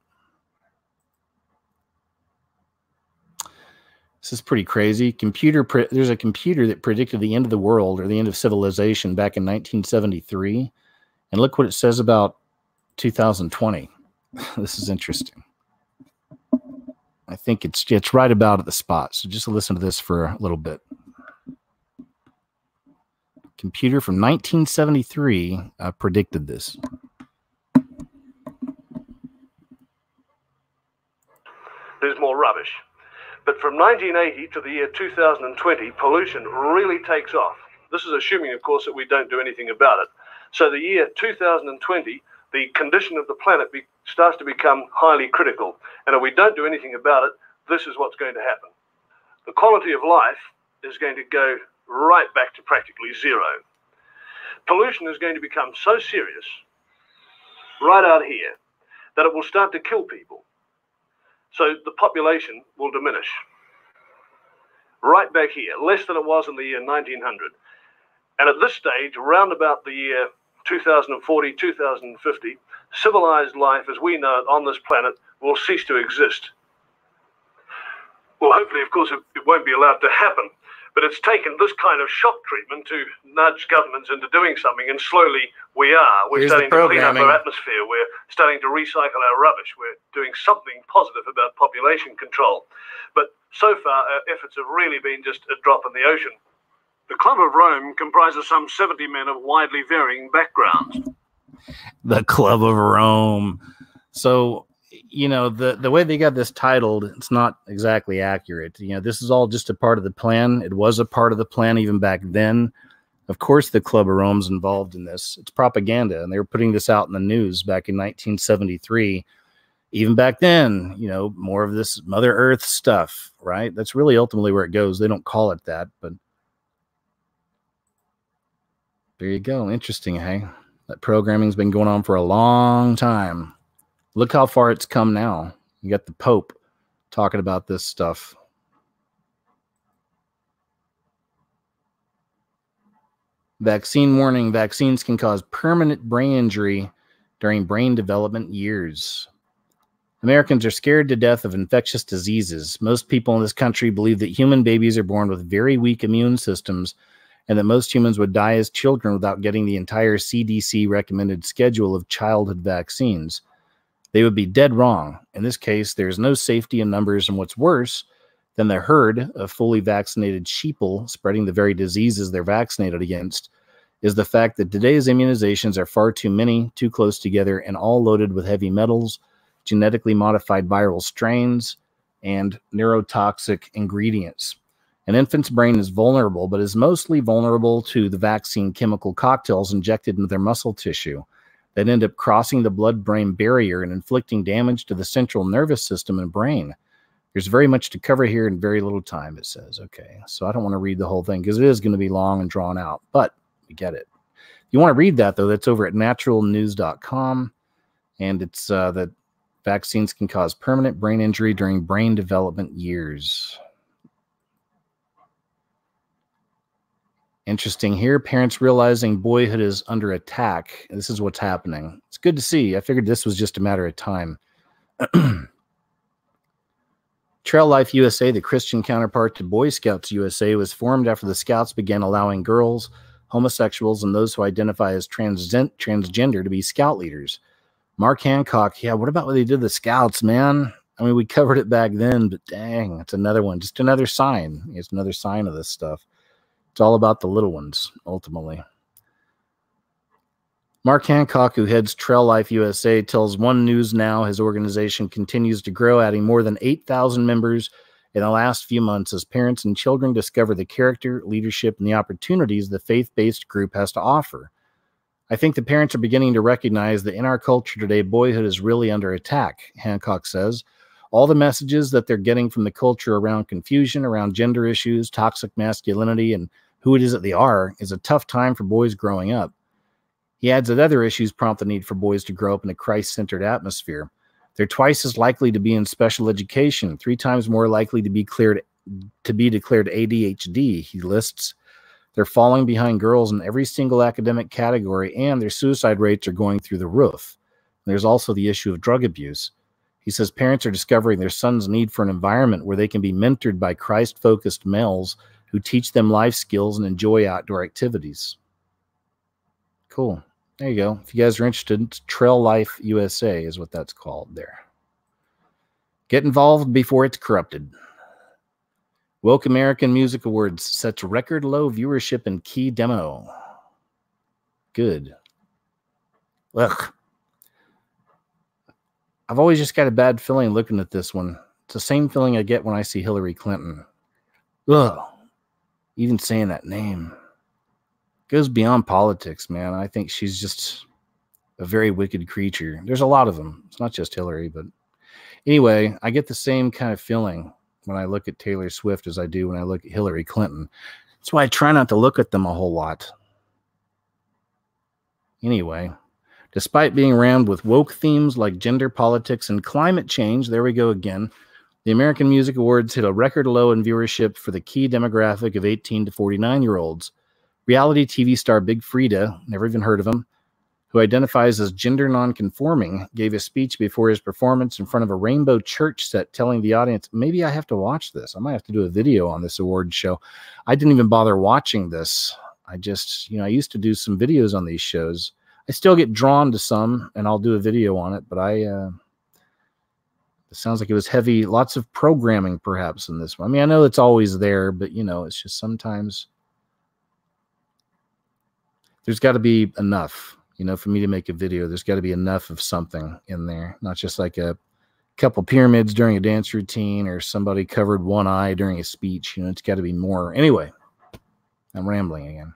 This is pretty crazy. There's a computer that predicted the end of the world or the end of civilization back in 1973. And look what it says about 2020. This is interesting. I think it's right about at the spot. So just listen to this for a little bit. Computer from 1973 predicted this. There's more rubbish. But from 1980 to the year 2020, pollution really takes off. This is assuming, of course, that we don't do anything about it. So the year 2020, the condition of the planet starts to become highly critical. And if we don't do anything about it, this is what's going to happen. The quality of life is going to go right back to practically zero. Pollution is going to become so serious right out here, that it will start to kill people. So the population will diminish. Right back here, less than it was in the year 1900. And at this stage, around about the year 2040, 2050, civilized life as we know it on this planet will cease to exist. Well, hopefully, of course, it won't be allowed to happen. But it's taken this kind of shock treatment to nudge governments into doing something, and slowly we are. We're starting to clean up our atmosphere. We're starting to recycle our rubbish. We're doing something positive about population control. But so far, our efforts have really been just a drop in the ocean. The Club of Rome comprises some 70 men of widely varying backgrounds. The Club of Rome. So, you know, the way they got this titled, it's not exactly accurate. You know, this is all just a part of the plan. It was a part of the plan even back then. Of course, the Club of Rome's involved in this. It's propaganda, and they were putting this out in the news back in 1973. Even back then, you know, more of this Mother Earth stuff, right? That's really ultimately where it goes. They don't call it that, but there you go. Interesting, hey? That programming's been going on for a long time. Look how far it's come now. You got the Pope talking about this stuff. Vaccine warning. Vaccines can cause permanent brain injury during brain development years. Americans are scared to death of infectious diseases. Most people in this country believe that human babies are born with very weak immune systems and that most humans would die as children without getting the entire CDC recommended schedule of childhood vaccines. They would be dead wrong. In this case, there's no safety in numbers, and what's worse than the herd of fully vaccinated sheeple spreading the very diseases they're vaccinated against is the fact that today's immunizations are far too many, too close together, and all loaded with heavy metals, genetically modified viral strains, and neurotoxic ingredients. An infant's brain is vulnerable, but is mostly vulnerable to the vaccine chemical cocktails injected into their muscle tissue that end up crossing the blood-brain barrier and inflicting damage to the central nervous system and brain. There's very much to cover here in very little time, it says. Okay, so I don't want to read the whole thing because it is going to be long and drawn out, but we get it. If you want to read that, though, that's over at naturalnews.com, and it's that vaccines can cause permanent brain injury during brain development years. Interesting here. Parents realizing boyhood is under attack. This is what's happening. It's good to see. I figured this was just a matter of time. Trail Life USA, the Christian counterpart to Boy Scouts USA, was formed after the Scouts began allowing girls, homosexuals, and those who identify as transgender to be Scout leaders. Mark Hancock, yeah, what about what they did to the Scouts, man? I mean, we covered it back then, but dang, it's another one. Just another sign. It's another sign of this stuff. It's all about the little ones, ultimately. Mark Hancock, who heads Trail Life USA, tells One News Now his organization continues to grow, adding more than 8,000 members in the last few months as parents and children discover the character, leadership, and the opportunities the faith-based group has to offer. I think the parents are beginning to recognize that in our culture today, boyhood is really under attack, Hancock says. All the messages that they're getting from the culture around confusion, around gender issues, toxic masculinity, and who it is that they are, is a tough time for boys growing up. He adds that other issues prompt the need for boys to grow up in a Christ-centered atmosphere. They're twice as likely to be in special education, 3 times more likely to be declared ADHD, he lists. They're falling behind girls in every single academic category, and their suicide rates are going through the roof. There's also the issue of drug abuse. He says parents are discovering their sons' need for an environment where they can be mentored by Christ-focused males who teach them life skills and enjoy outdoor activities. Cool. There you go. If you guys are interested, Trail Life USA is what that's called there. Get involved before it's corrupted. Woke American Music Awards sets record low viewership in key demo. Good. Ugh. I've always just got a bad feeling looking at this one. It's the same feeling I get when I see Hillary Clinton. Ugh. Even saying that name. Goes beyond politics, man. I think she's just a very wicked creature. There's a lot of them. It's not just Hillary, but anyway, I get the same kind of feeling when I look at Taylor Swift as I do when I look at Hillary Clinton. That's why I try not to look at them a whole lot. Anyway, Despite being rammed with woke themes like gender politics and climate change, there we go again, the American Music Awards hit a record low in viewership for the key demographic of 18 to 49-year-olds. Reality TV star Big Frida, never even heard of him, who identifies as gender nonconforming, gave a speech before his performance in front of a rainbow church set telling the audience, maybe I have to watch this. I might have to do a video on this award show. I didn't even bother watching this. I just, I used to do some videos on these shows. I still get drawn to some, and I'll do a video on it, but it sounds like it was heavy, lots of programming perhaps in this one. I mean, I know it's always there, but, it's just sometimes there's got to be enough, for me to make a video. There's got to be enough of something in there, not just like a couple pyramids during a dance routine or somebody covered one eye during a speech. It's got to be more. Anyway, I'm rambling again.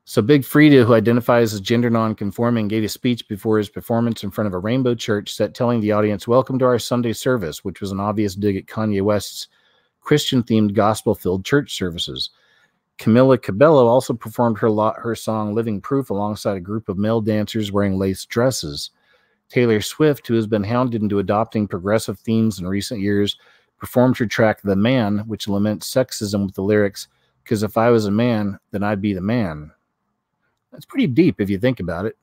So Big Frida, who identifies as gender nonconforming, gave a speech before his performance in front of a rainbow church set telling the audience, welcome to our Sunday service, which was an obvious dig at Kanye West's Christian-themed gospel-filled church services. Camila Cabello also performed her song Living Proof alongside a group of male dancers wearing lace dresses. Taylor Swift, who has been hounded into adopting progressive themes in recent years, performed her track The Man, which laments sexism with the lyrics, because if I was a man, then I'd be the man. That's pretty deep if you think about it.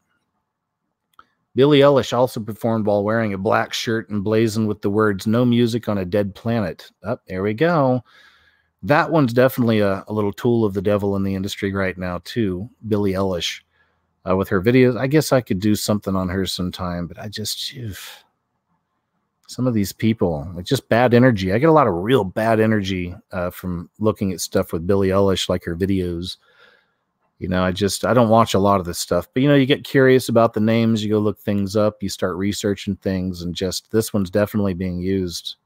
Billie Eilish also performed while wearing a black shirt emblazoned with the words, no music on a dead planet. Oh, there we go. That one's definitely a little tool of the devil in the industry right now, too. Billie Eilish with her videos. I guess I could do something on her sometime, but I just, some of these people, like just bad energy. I get a lot of real bad energy from looking at stuff with Billie Eilish, like her videos. I don't watch a lot of this stuff, but you get curious about the names, you go look things up, you start researching things, and just this one's definitely being used.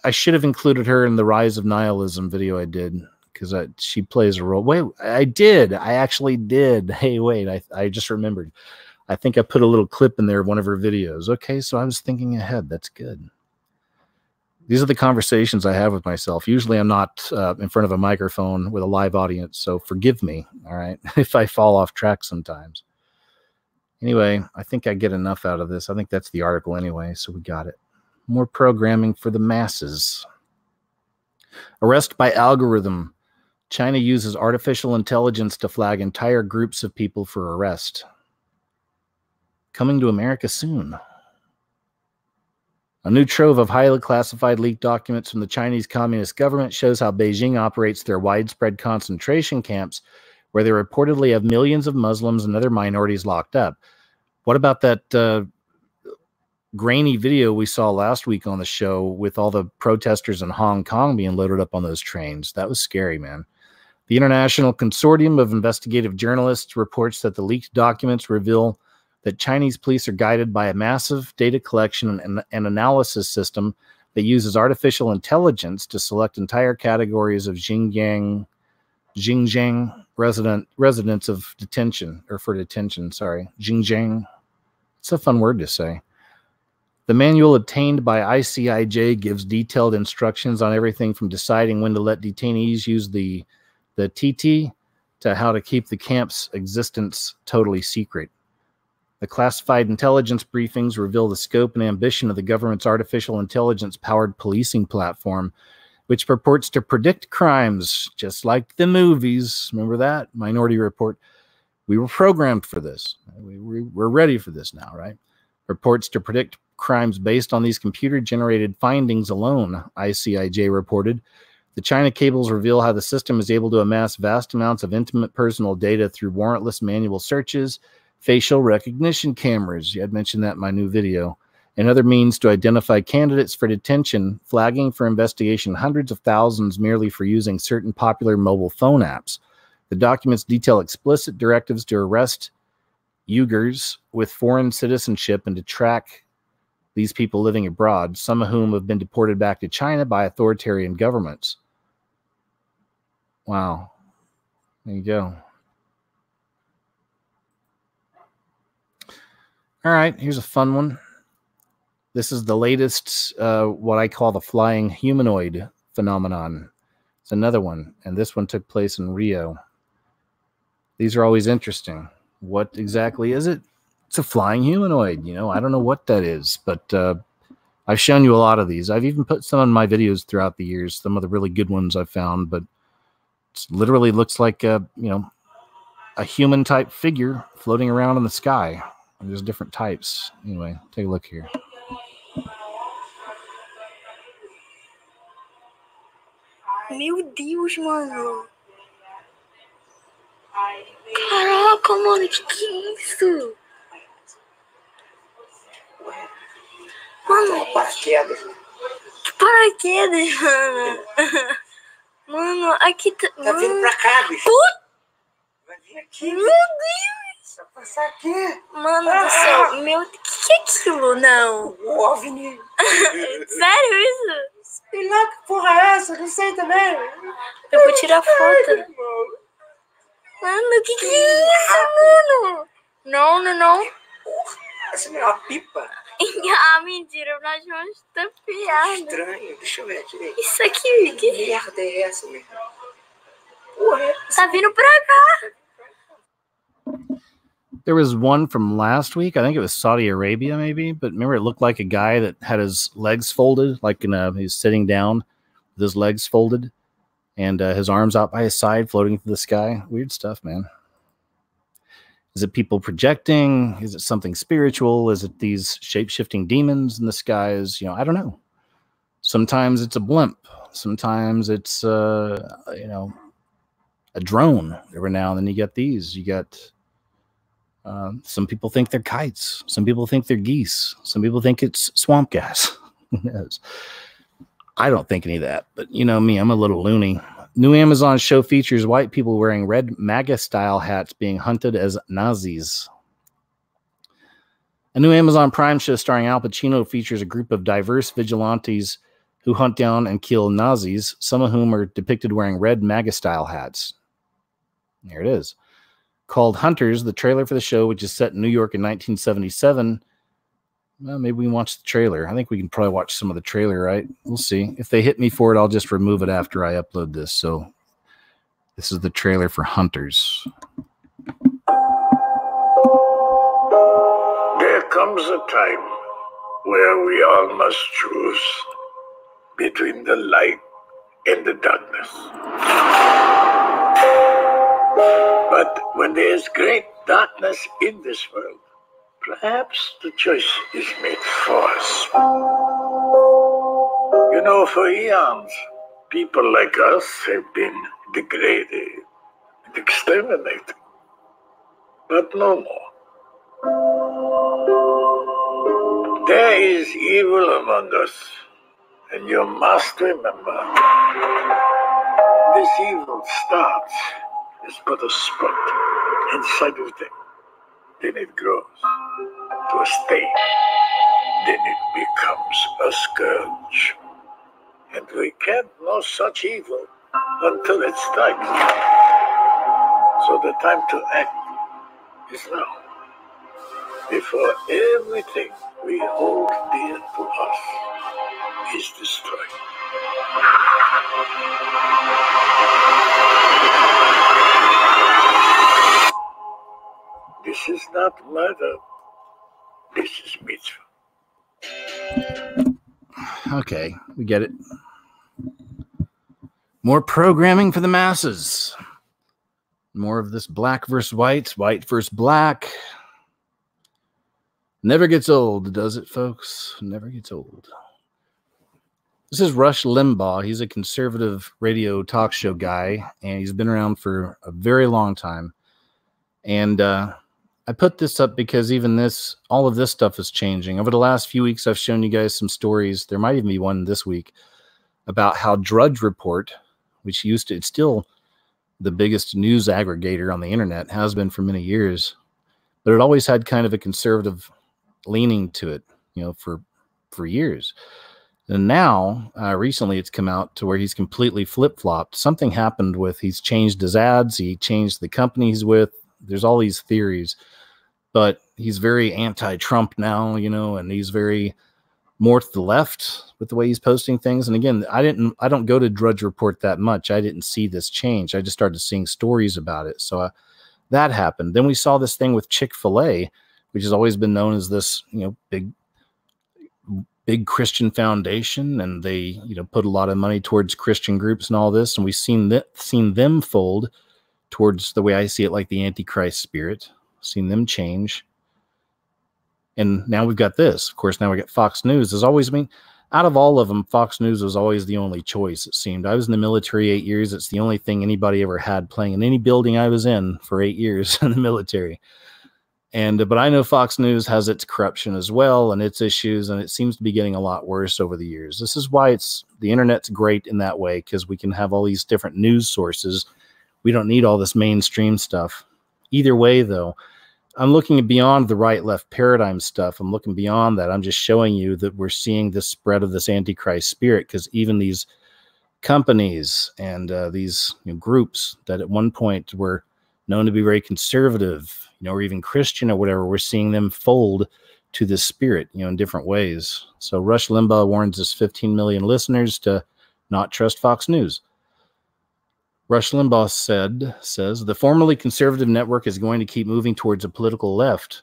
I should have included her in the Rise of Nihilism video I did, because she plays a role. Wait, I did. I actually did. Hey, wait, I just remembered. I think I put a little clip in there of one of her videos. Okay, so I was thinking ahead. That's good. These are the conversations I have with myself. Usually I'm not in front of a microphone with a live audience, so forgive me, all right, if I fall off track sometimes. Anyway, I think I get enough out of this. I think that's the article anyway, so we got it. More programming for the masses. Arrest by algorithm. China uses artificial intelligence to flag entire groups of people for arrest. Coming to America soon. A new trove of highly classified leaked documents from the Chinese Communist government shows how Beijing operates their widespread concentration camps, where they reportedly have millions of Muslims and other minorities locked up. What about that grainy video we saw last week on the show with all the protesters in Hong Kong being loaded up on those trains? That was scary, man. The International Consortium of Investigative Journalists reports that the leaked documents reveal that Chinese police are guided by a massive data collection and analysis system that uses artificial intelligence to select entire categories of Xinjiang residents of detention, or for detention, sorry. Xinjiang. It's a fun word to say. The manual obtained by ICIJ gives detailed instructions on everything from deciding when to let detainees use the TT to how to keep the camp's existence totally secret. The classified intelligence briefings reveal the scope and ambition of the government's artificial intelligence-powered policing platform, which purports to predict crimes, just like the movies. Remember that? Minority Report. We were programmed for this. We're ready for this now, right? Reports to predict crimes based on these computer-generated findings alone, ICIJ reported. The China cables reveal how the system is able to amass vast amounts of intimate personal data through warrantless manual searches, facial recognition cameras, I'd mentioned that in my new video, and other means to identify candidates for detention, flagging for investigation hundreds of thousands merely for using certain popular mobile phone apps. The documents detail explicit directives to arrest Uyghurs with foreign citizenship and to track these people living abroad, some of whom have been deported back to China by authoritarian governments. Wow. There you go. All right, here's a fun one. This is the latest, what I call the flying humanoid phenomenon. It's another one, and this one took place in Rio. These are always interesting. What exactly is it? It's a flying humanoid. You know, I don't know what that is, but I've shown you a lot of these. I've even put some in my videos throughout the years, some of the really good ones I've found, but it literally looks like a, you know, a human type figure floating around in the sky. There's different types. Anyway, take a look here. Meu Deus, mano. Caraca, mano, que é isso? Mano, paraquedas. Que paraquedas, mano. Mano, aqui tá. Tá vindo pra cá, bicho. Vai vir aqui. Meu Deus. Vai passar aqui. Mano do céu. Meu, que é aquilo? Não. O OVNI. Sério isso? Sei lá que porra é essa, não sei também. Eu vou tirar foto. Mano, que é isso, mano? Não, não, não. Essa não é uma pipa? Ah, mentira, nós vamos tapear. Estranho, deixa eu ver direito. Isso aqui, que merda é essa, meu? Porra, é essa? Tá vindo pra cá. There was one from last week. I think it was Saudi Arabia, maybe. But remember, it looked like a guy that had his legs folded, like he's sitting down with his legs folded and his arms out by his side, floating through the sky. Weird stuff, man. Is it people projecting? Is it something spiritual? Is it these shape-shifting demons in the skies? You know, I don't know. Sometimes it's a blimp. Sometimes it's, you know, a drone. Every now and then you get these. You get... some people think they're kites. Some people think they're geese. Some people think it's swamp gas. Who knows? I don't think any of that. But you know me, I'm a little loony. New Amazon show features white people wearing red MAGA-style hats being hunted as Nazis. A new Amazon Prime show starring Al Pacino features a group of diverse vigilantes who hunt down and kill Nazis, some of whom are depicted wearing red MAGA-style hats. There it is. Called Hunters, the trailer for the show, which is set in New York in 1977. Well, maybe we can watch the trailer. I think we can probably watch some of the trailer, right? We'll see. If they hit me for it, I'll just remove it after I upload this. So this is the trailer for Hunters. There comes a time where we all must choose between the light and the darkness. But when there is great darkness in this world, perhaps the choice is made for us. You know, for eons, people like us have been degraded and exterminated. But no more. There is evil among us, and you must remember, this evil starts as but a spot inside of them. Then it grows to a stain. Then it becomes a scourge. And we can't know such evil until it strikes. So the time to act is now. Before everything we hold dear to us is destroyed. This is not murder. This is mitzvah. Okay, we get it. More programming for the masses. More of this black versus white, white versus black. Never gets old, does it, folks? Never gets old. This is Rush Limbaugh. He's a conservative radio talk show guy, and he's been around for a very long time. And I put this up because even this, all of this stuff is changing. Over the last few weeks, I've shown you guys some stories. There might even be one this week about how Drudge Report, which used to, it's still the biggest news aggregator on the internet, has been for many years, but it always had kind of a conservative leaning to it, you know, for years. And now, recently it's come out to where he's completely flip-flopped. Something happened with, he's changed his ads, he changed the company he's with. There's all these theories, but he's very anti-Trump now, you know, and he's very more to the left with the way he's posting things. And again, I don't go to Drudge Report that much. I didn't see this change. I just started seeing stories about it. So That happened. Then we saw this thing with Chick-fil-A, which has always been known as this, big Christian foundation, and they, put a lot of money towards Christian groups and all this, and we've seen them fold towards, the way I see it, like the Antichrist spirit. Seen them change. And now we've got this. Of course, now we got Fox News. There's always been, out of all of them, Fox News was always the only choice, it seemed. I was in the military 8 years. It's the only thing anybody ever had playing in any building I was in for 8 years in the military. But I know Fox News has its corruption as well and its issues, and it seems to be getting a lot worse over the years. This is why the internet's great in that way, because we can have all these different news sources. We don't need all this mainstream stuff. Either way, though, I'm looking beyond the right-left paradigm stuff. I'm looking beyond that. I'm just showing you that we're seeing this spread of this Antichrist spirit, because even these companies and these groups that at one point were known to be very conservative, or even Christian or whatever, we're seeing them fold to this spirit, in different ways. So Rush Limbaugh warns his 15 million listeners to not trust Fox News. Rush Limbaugh says, the formerly conservative network is going to keep moving towards a political left.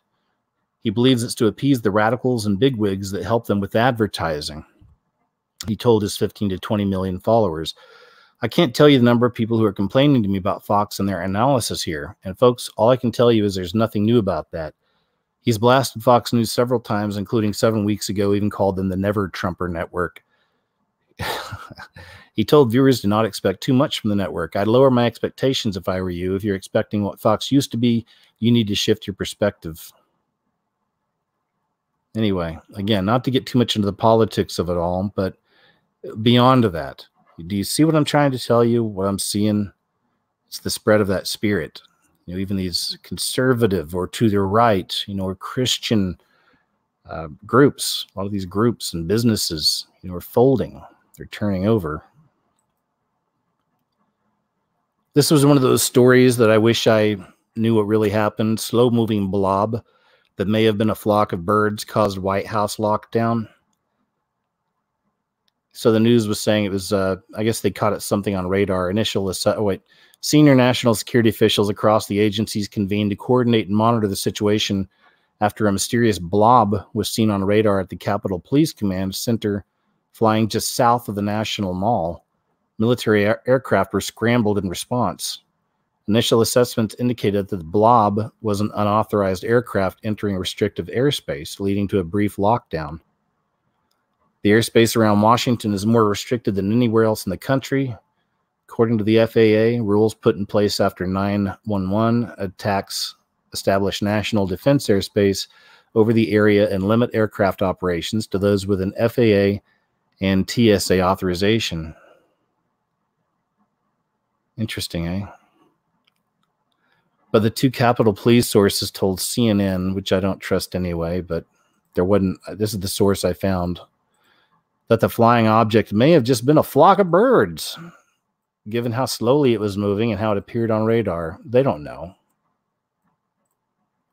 He believes it's to appease the radicals and bigwigs that help them with advertising. He told his 15 to 20 million followers. I can't tell you the number of people who are complaining to me about Fox and their analysis here. And folks, all I can tell you is there's nothing new about that. He's blasted Fox News several times, including 7 weeks ago, even called them the Never Trumper Network. He told viewers to not expect too much from the network. I'd lower my expectations if I were you. If you're expecting what Fox used to be, you need to shift your perspective. Anyway, again, not to get too much into the politics of it all, but beyond that, do you see what I'm trying to tell you? What I'm seeing? It's the spread of that spirit. Even these conservative or to the right, or Christian groups, a lot of these groups and businesses, are folding. They're turning over. This was one of those stories that I wish I knew what really happened. Slow-moving blob that may have been a flock of birds caused White House lockdown. So the news was saying it was, I guess they caught it something on radar. Senior national security officials across the agencies convened to coordinate and monitor the situation after a mysterious blob was seen on radar at the Capitol Police Command Center flying just south of the National Mall. Military aircraft were scrambled in response. Initial assessments indicated that the blob was an unauthorized aircraft entering restrictive airspace, leading to a brief lockdown. The airspace around Washington is more restricted than anywhere else in the country. According to the FAA, rules put in place after 9/11 attacks established national defense airspace over the area and limit aircraft operations to those with an FAA and TSA authorization. Interesting, eh? But the two Capitol Police sources told CNN, which I don't trust anyway, but this is the source I found, that the flying object may have just been a flock of birds, given how slowly it was moving and how it appeared on radar. They don't know.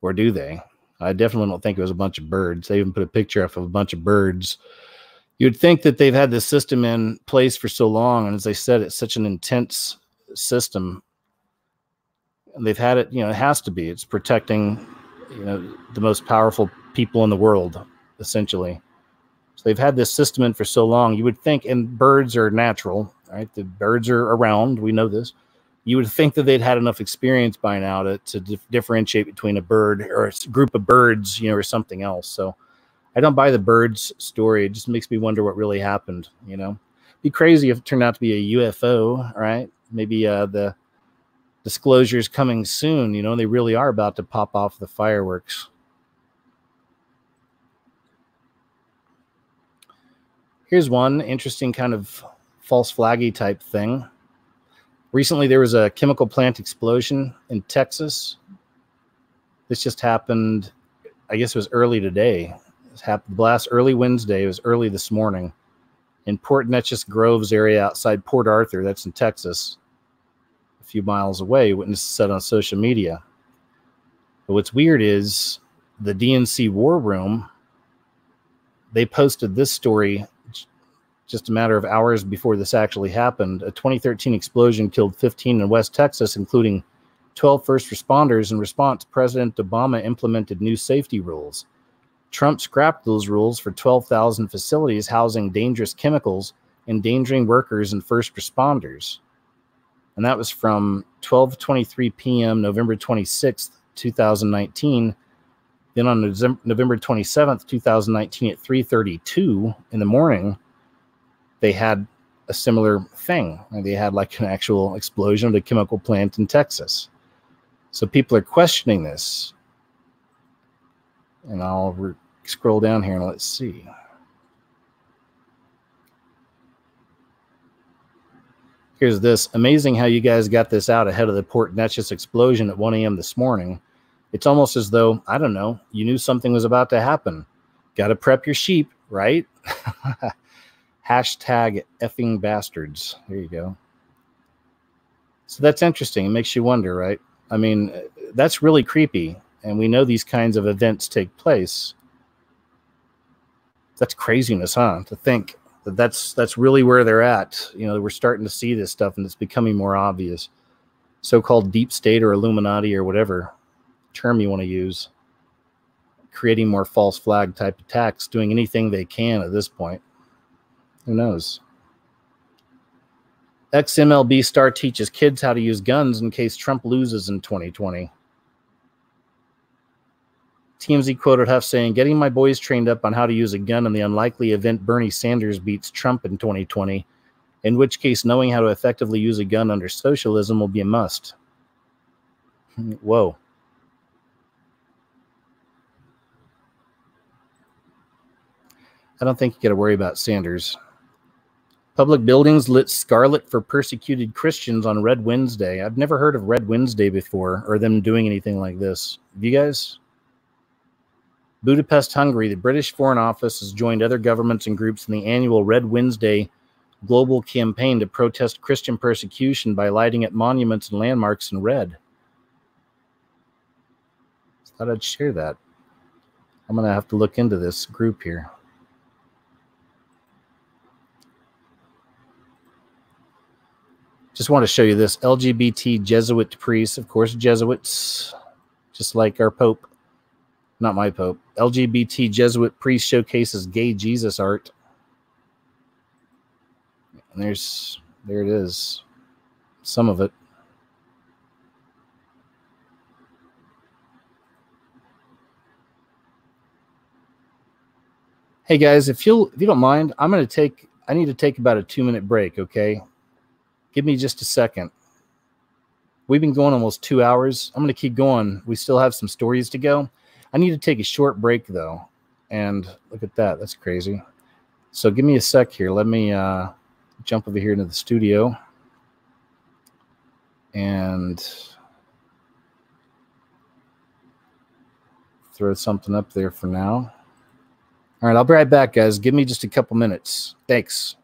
Or do they? I definitely don't think it was a bunch of birds. They even put a picture up of a bunch of birds. You'd think that they've had this system in place for so long, and as I said, it's such an intense system. And they've had it, it has to be. It's protecting, the most powerful people in the world, essentially. So they've had this system in for so long. You would think, and birds are natural, right? The birds are around. We know this. You would think that they'd had enough experience by now to differentiate between a bird or a group of birds, or something else. So I don't buy the birds story. It just makes me wonder what really happened, Be crazy if it turned out to be a UFO, right? Maybe the disclosures coming soon, they really are about to pop off the fireworks. Here's one interesting kind of false flaggy type thing. Recently, there was a chemical plant explosion in Texas. This just happened, I guess it was early today. It happened last early Wednesday. It was early this morning in Port Neches Groves area outside Port Arthur. That's in Texas, a few miles away. Witnesses said on social media. But what's weird is the DNC War Room, they posted this story just a matter of hours before this actually happened. A 2013 explosion killed 15 in West Texas, including 12 first responders. In response, President Obama implemented new safety rules. Trump scrapped those rules for 12,000 facilities housing dangerous chemicals, endangering workers and first responders. And that was from 12:23 p.m. November 26th, 2019. Then on November 27th, 2019 at 3:32 in the morning, they had a similar thing. They had like an actual explosion of a chemical plant in Texas. So people are questioning this. And I'll scroll down here and let's see. Here's this. Amazing how you guys got this out ahead of the Port Neches explosion at 1 a.m. this morning. It's almost as though, I don't know, you knew something was about to happen. Got to prep your sheep, right? Hashtag effing bastards. There you go. So that's interesting. It makes you wonder, right? I mean, that's really creepy. And we know these kinds of events take place. That's craziness, huh? To think that that's really where they're at. You know, we're starting to see this stuff and it's becoming more obvious. So-called deep state or Illuminati or whatever term you want to use. Creating more false flag type attacks, doing anything they can at this point. Who knows? Ex-MLB star teaches kids how to use guns in case Trump loses in 2020. TMZ quoted Huff saying, "Getting my boys trained up on how to use a gun in the unlikely event Bernie Sanders beats Trump in 2020, in which case knowing how to effectively use a gun under socialism will be a must." Whoa. I don't think you got to worry about Sanders. Public buildings lit scarlet for persecuted Christians on Red Wednesday. I've never heard of Red Wednesday before or them doing anything like this. Have you guys? Budapest, Hungary. The British Foreign Office has joined other governments and groups in the annual Red Wednesday global campaign to protest Christian persecution by lighting up monuments and landmarks in red. Thought I'd share that. I'm going to have to look into this group here. Just want to show you this. LGBT Jesuit priests, of course, Jesuits, just like our Pope. Not my Pope. LGBT Jesuit priest showcases gay Jesus art. And there it is. Some of it. Hey guys, if you don't mind, I need to take about a 2-minute break, okay? Give me just a second. We've been going almost 2 hours. I'm going to keep going. We still have some stories to go. I need to take a short break, though. And look at that. That's crazy. So give me a sec here. Let me jump over here into the studio. And throw something up there for now. All right, I'll be right back, guys. Give me just a couple minutes. Thanks.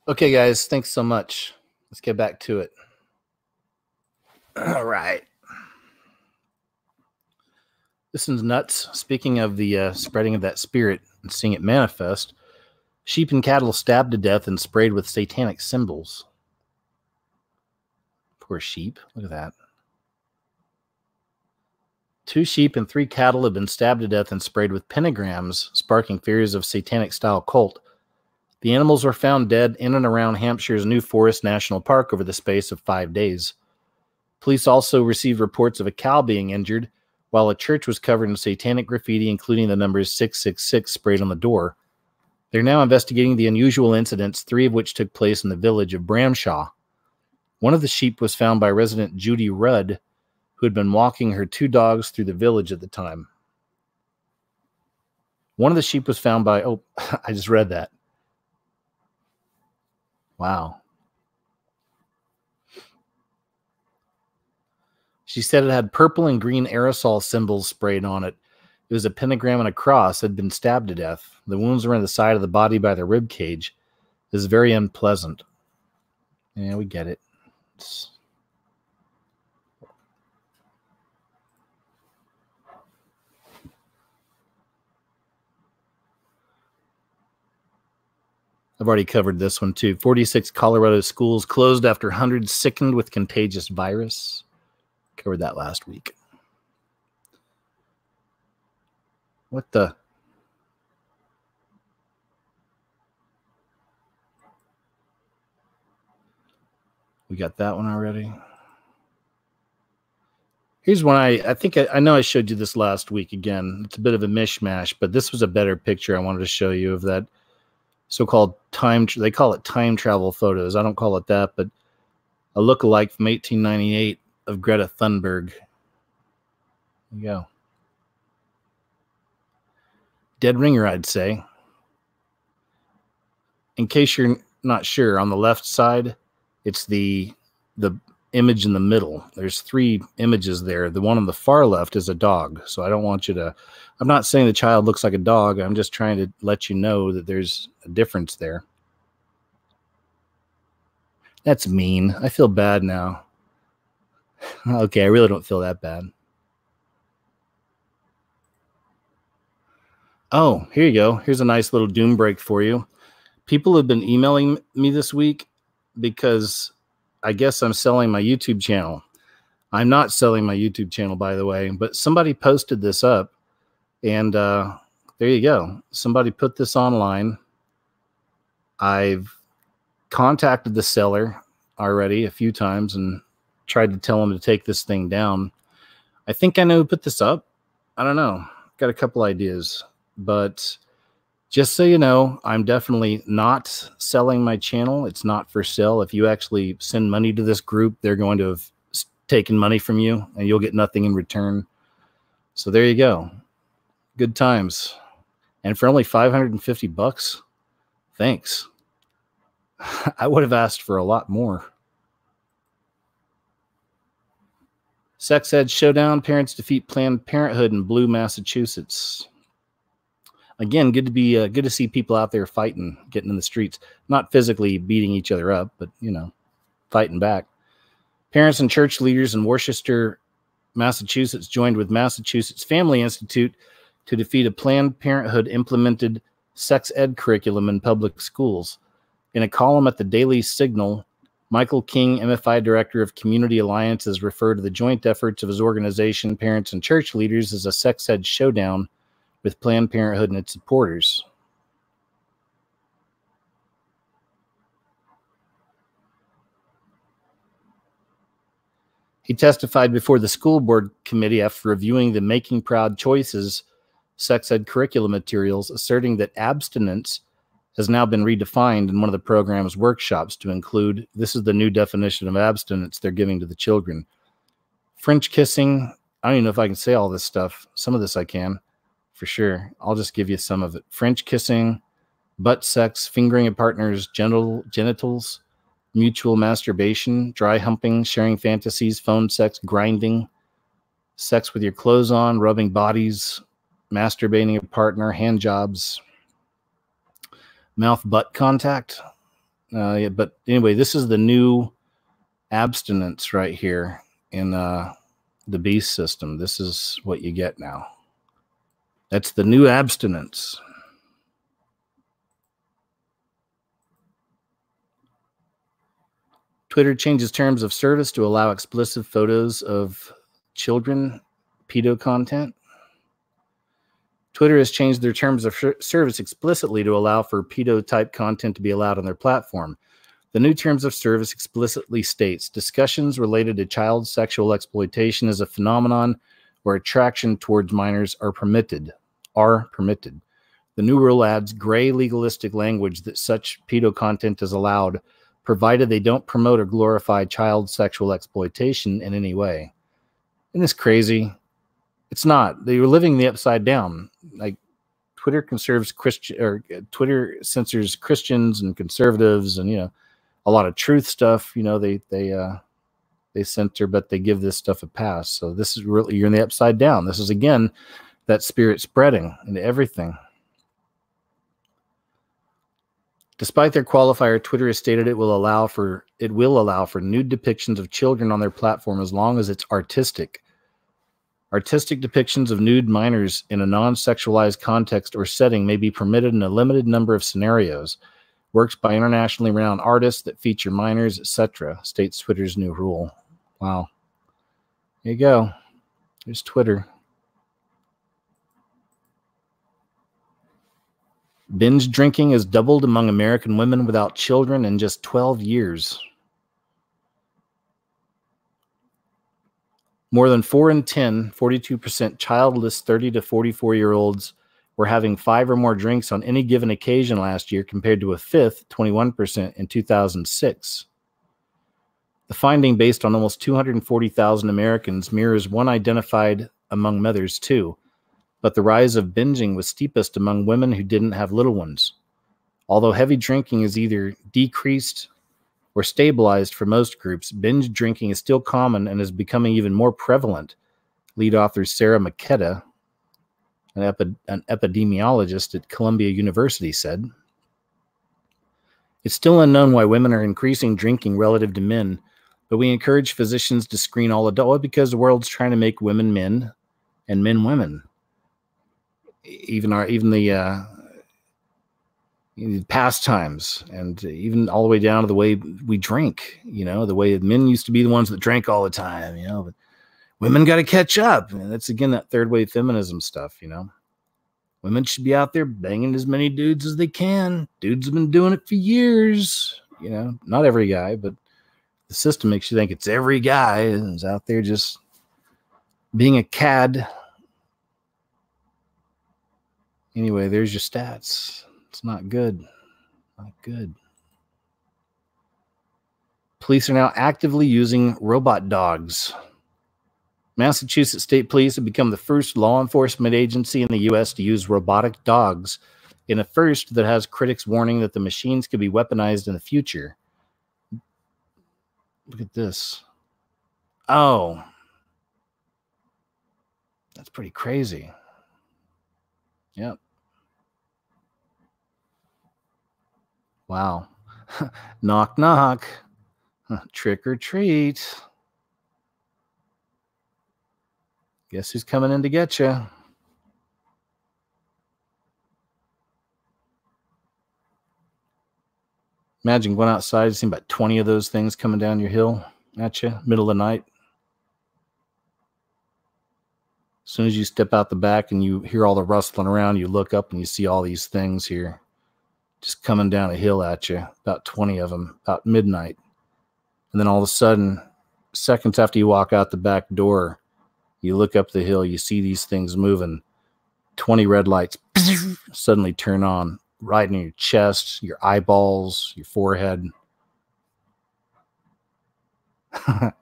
Okay, guys, thanks so much. Let's get back to it. All right. This is nuts. Speaking of the spreading of that spirit and seeing it manifest, sheep and cattle stabbed to death and sprayed with satanic symbols. Poor sheep. Look at that. 2 sheep and 3 cattle have been stabbed to death and sprayed with pentagrams, sparking fears of satanic-style cult. The animals were found dead in and around Hampshire's New Forest National Park over the space of 5 days. Police also received reports of a cow being injured, while a church was covered in satanic graffiti, including the numbers 666 sprayed on the door. They're now investigating the unusual incidents, 3 of which took place in the village of Bramshaw. One of the sheep was found by resident Judy Rudd, who had been walking her 2 dogs through the village at the time. One of the sheep was found by... Oh, I just read that. Wow. She said it had purple and green aerosol symbols sprayed on it. It was a pentagram and a cross. Had been stabbed to death. The wounds were in the side of the body by the rib cage. It was very unpleasant. Yeah, we get it. I've already covered this one too. 46 Colorado schools closed after hundreds sickened with contagious virus. Covered that last week. What the? We got that one already. Here's one I think I know I showed you this last week again. It's a bit of a mishmash, but this was a better picture I wanted to show you of that so-called they call it time travel photos. I don't call it that, but a look-alike from 1898 of Greta Thunberg. There you go. Dead ringer, I'd say. In case you're not sure, on the left side, it's the image in the middle. There's 3 images there. The one on the far left is a dog. So I don't want you to... I'm not saying the child looks like a dog. I'm just trying to let you know that there's a difference there. That's mean. I feel bad now. Okay, I really don't feel that bad. Oh, here you go. Here's a nice little doom break for you. People have been emailing me this week because I guess I'm selling my YouTube channel. I'm not selling my YouTube channel, by the way, but somebody posted this up, and there you go. Somebody put this online. I've contacted the seller already a few times and tried to tell him to take this thing down. I think I know who put this up. I don't know. Got a couple ideas, but just so you know, I'm definitely not selling my channel. It's not for sale. If you actually send money to this group, they're going to have taken money from you and you'll get nothing in return. So there you go. Good times. And for only $550, thanks. I would have asked for a lot more. Sex Ed Showdown. Parents defeat Planned Parenthood in Blue, Massachusetts. Again, good to see people out there fighting, getting in the streets, not physically beating each other up, but fighting back. Parents and church leaders in Worcester, Massachusetts, joined with Massachusetts Family Institute to defeat a Planned Parenthood implemented sex ed curriculum in public schools. In a column at the Daily Signal, Michael King, MFI Director of Community Alliances, referred to the joint efforts of his organization, parents, and church leaders as a sex ed showdown with Planned Parenthood and its supporters. He testified before the school board committee after reviewing the Making Proud Choices sex ed curriculum materials, asserting that abstinence has now been redefined in one of the program's workshops to include, this is the new definition of abstinence they're giving to the children: French kissing. I don't even know if I can say all this stuff. Some of this I can, for sure. I'll just give you some of it. French kissing, butt sex, fingering a partner's genitals, mutual masturbation, dry humping, sharing fantasies, phone sex, grinding, sex with your clothes on, rubbing bodies, masturbating a partner, hand jobs, mouth-butt contact, Yeah, but anyway, this is the new abstinence right here in the beast system. This is what you get now. That's the new abstinence. Twitter changes terms of service to allow explicit photos of children, pedo content. Twitter has changed their terms of service explicitly to allow for pedo-type content to be allowed on their platform. The new terms of service explicitly states discussions related to child sexual exploitation as a phenomenon where attraction towards minors are permitted. The new rule adds gray legalistic language that such pedo content is allowed, provided they don't promote or glorify child sexual exploitation in any way. Isn't this crazy? It's not. They were living the upside down. Like Twitter conserves Christian, or Twitter censors Christians and conservatives, and a lot of truth stuff. They censor, but they give this stuff a pass. So this is really, you're in the upside down. This is again that spirit spreading into everything. Despite their qualifier, Twitter has stated it will allow for nude depictions of children on their platform as long as it's artistic. Artistic depictions of nude minors in a non-sexualized context or setting may be permitted in a limited number of scenarios. Works by internationally renowned artists that feature minors, etc., states Twitter's new rule. Wow. There you go. There's Twitter. Binge drinking has doubled among American women without children in just 12 years. More than 4 in 10, 42% childless 30 to 44-year-olds were having 5 or more drinks on any given occasion last year, compared to a fifth, 21%, in 2006. The finding, based on almost 240,000 Americans, mirrors one identified among mothers too. But the rise of binging was steepest among women who didn't have little ones. Although heavy drinking is either decreased or stabilized for most groups, binge drinking is still common and is becoming even more prevalent. Lead author Sarah Machete, an epidemiologist at Columbia University, said, "It's still unknown why women are increasing drinking relative to men, but we encourage physicians to screen all adults because the world's trying to make women men and men women. Even the pastimes, and even all the way down to the way we drink, the way men used to be the ones that drank all the time, but women got to catch up." And that's again that third wave feminism stuff. Women should be out there banging as many dudes as they can. Dudes have been doing it for years. Not every guy, but the system makes you think it's every guy is out there just being a cad. Anyway, there's your stats. It's not good. Not good. Police are now actively using robot dogs. Massachusetts State Police have become the first law enforcement agency in the U.S. to use robotic dogs, in a first that has critics warning that the machines could be weaponized in the future. Look at this. Oh. That's pretty crazy. Yep. Wow. Knock, knock. Trick or treat. Guess who's coming in to get you? Imagine going outside and seeing about 20 of those things coming down your hill at you, middle of the night. As soon as you step out the back and you hear all the rustling around, you look up and you see all these things here just coming down a hill at you, about 20 of them, about midnight. And then all of a sudden, seconds after you walk out the back door, you look up the hill, you see these things moving. 20 red lights suddenly turn on right in your chest, your eyeballs, your forehead. That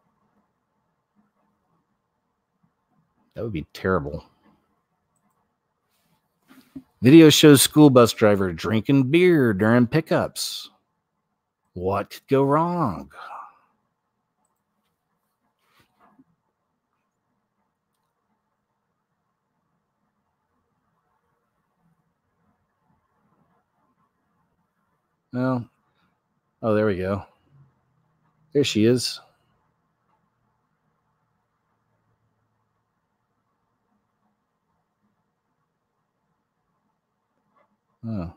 would be terrible. Video shows school bus driver drinking beer during pickups. What could go wrong? Well, Oh, there we go. There she is. Oh.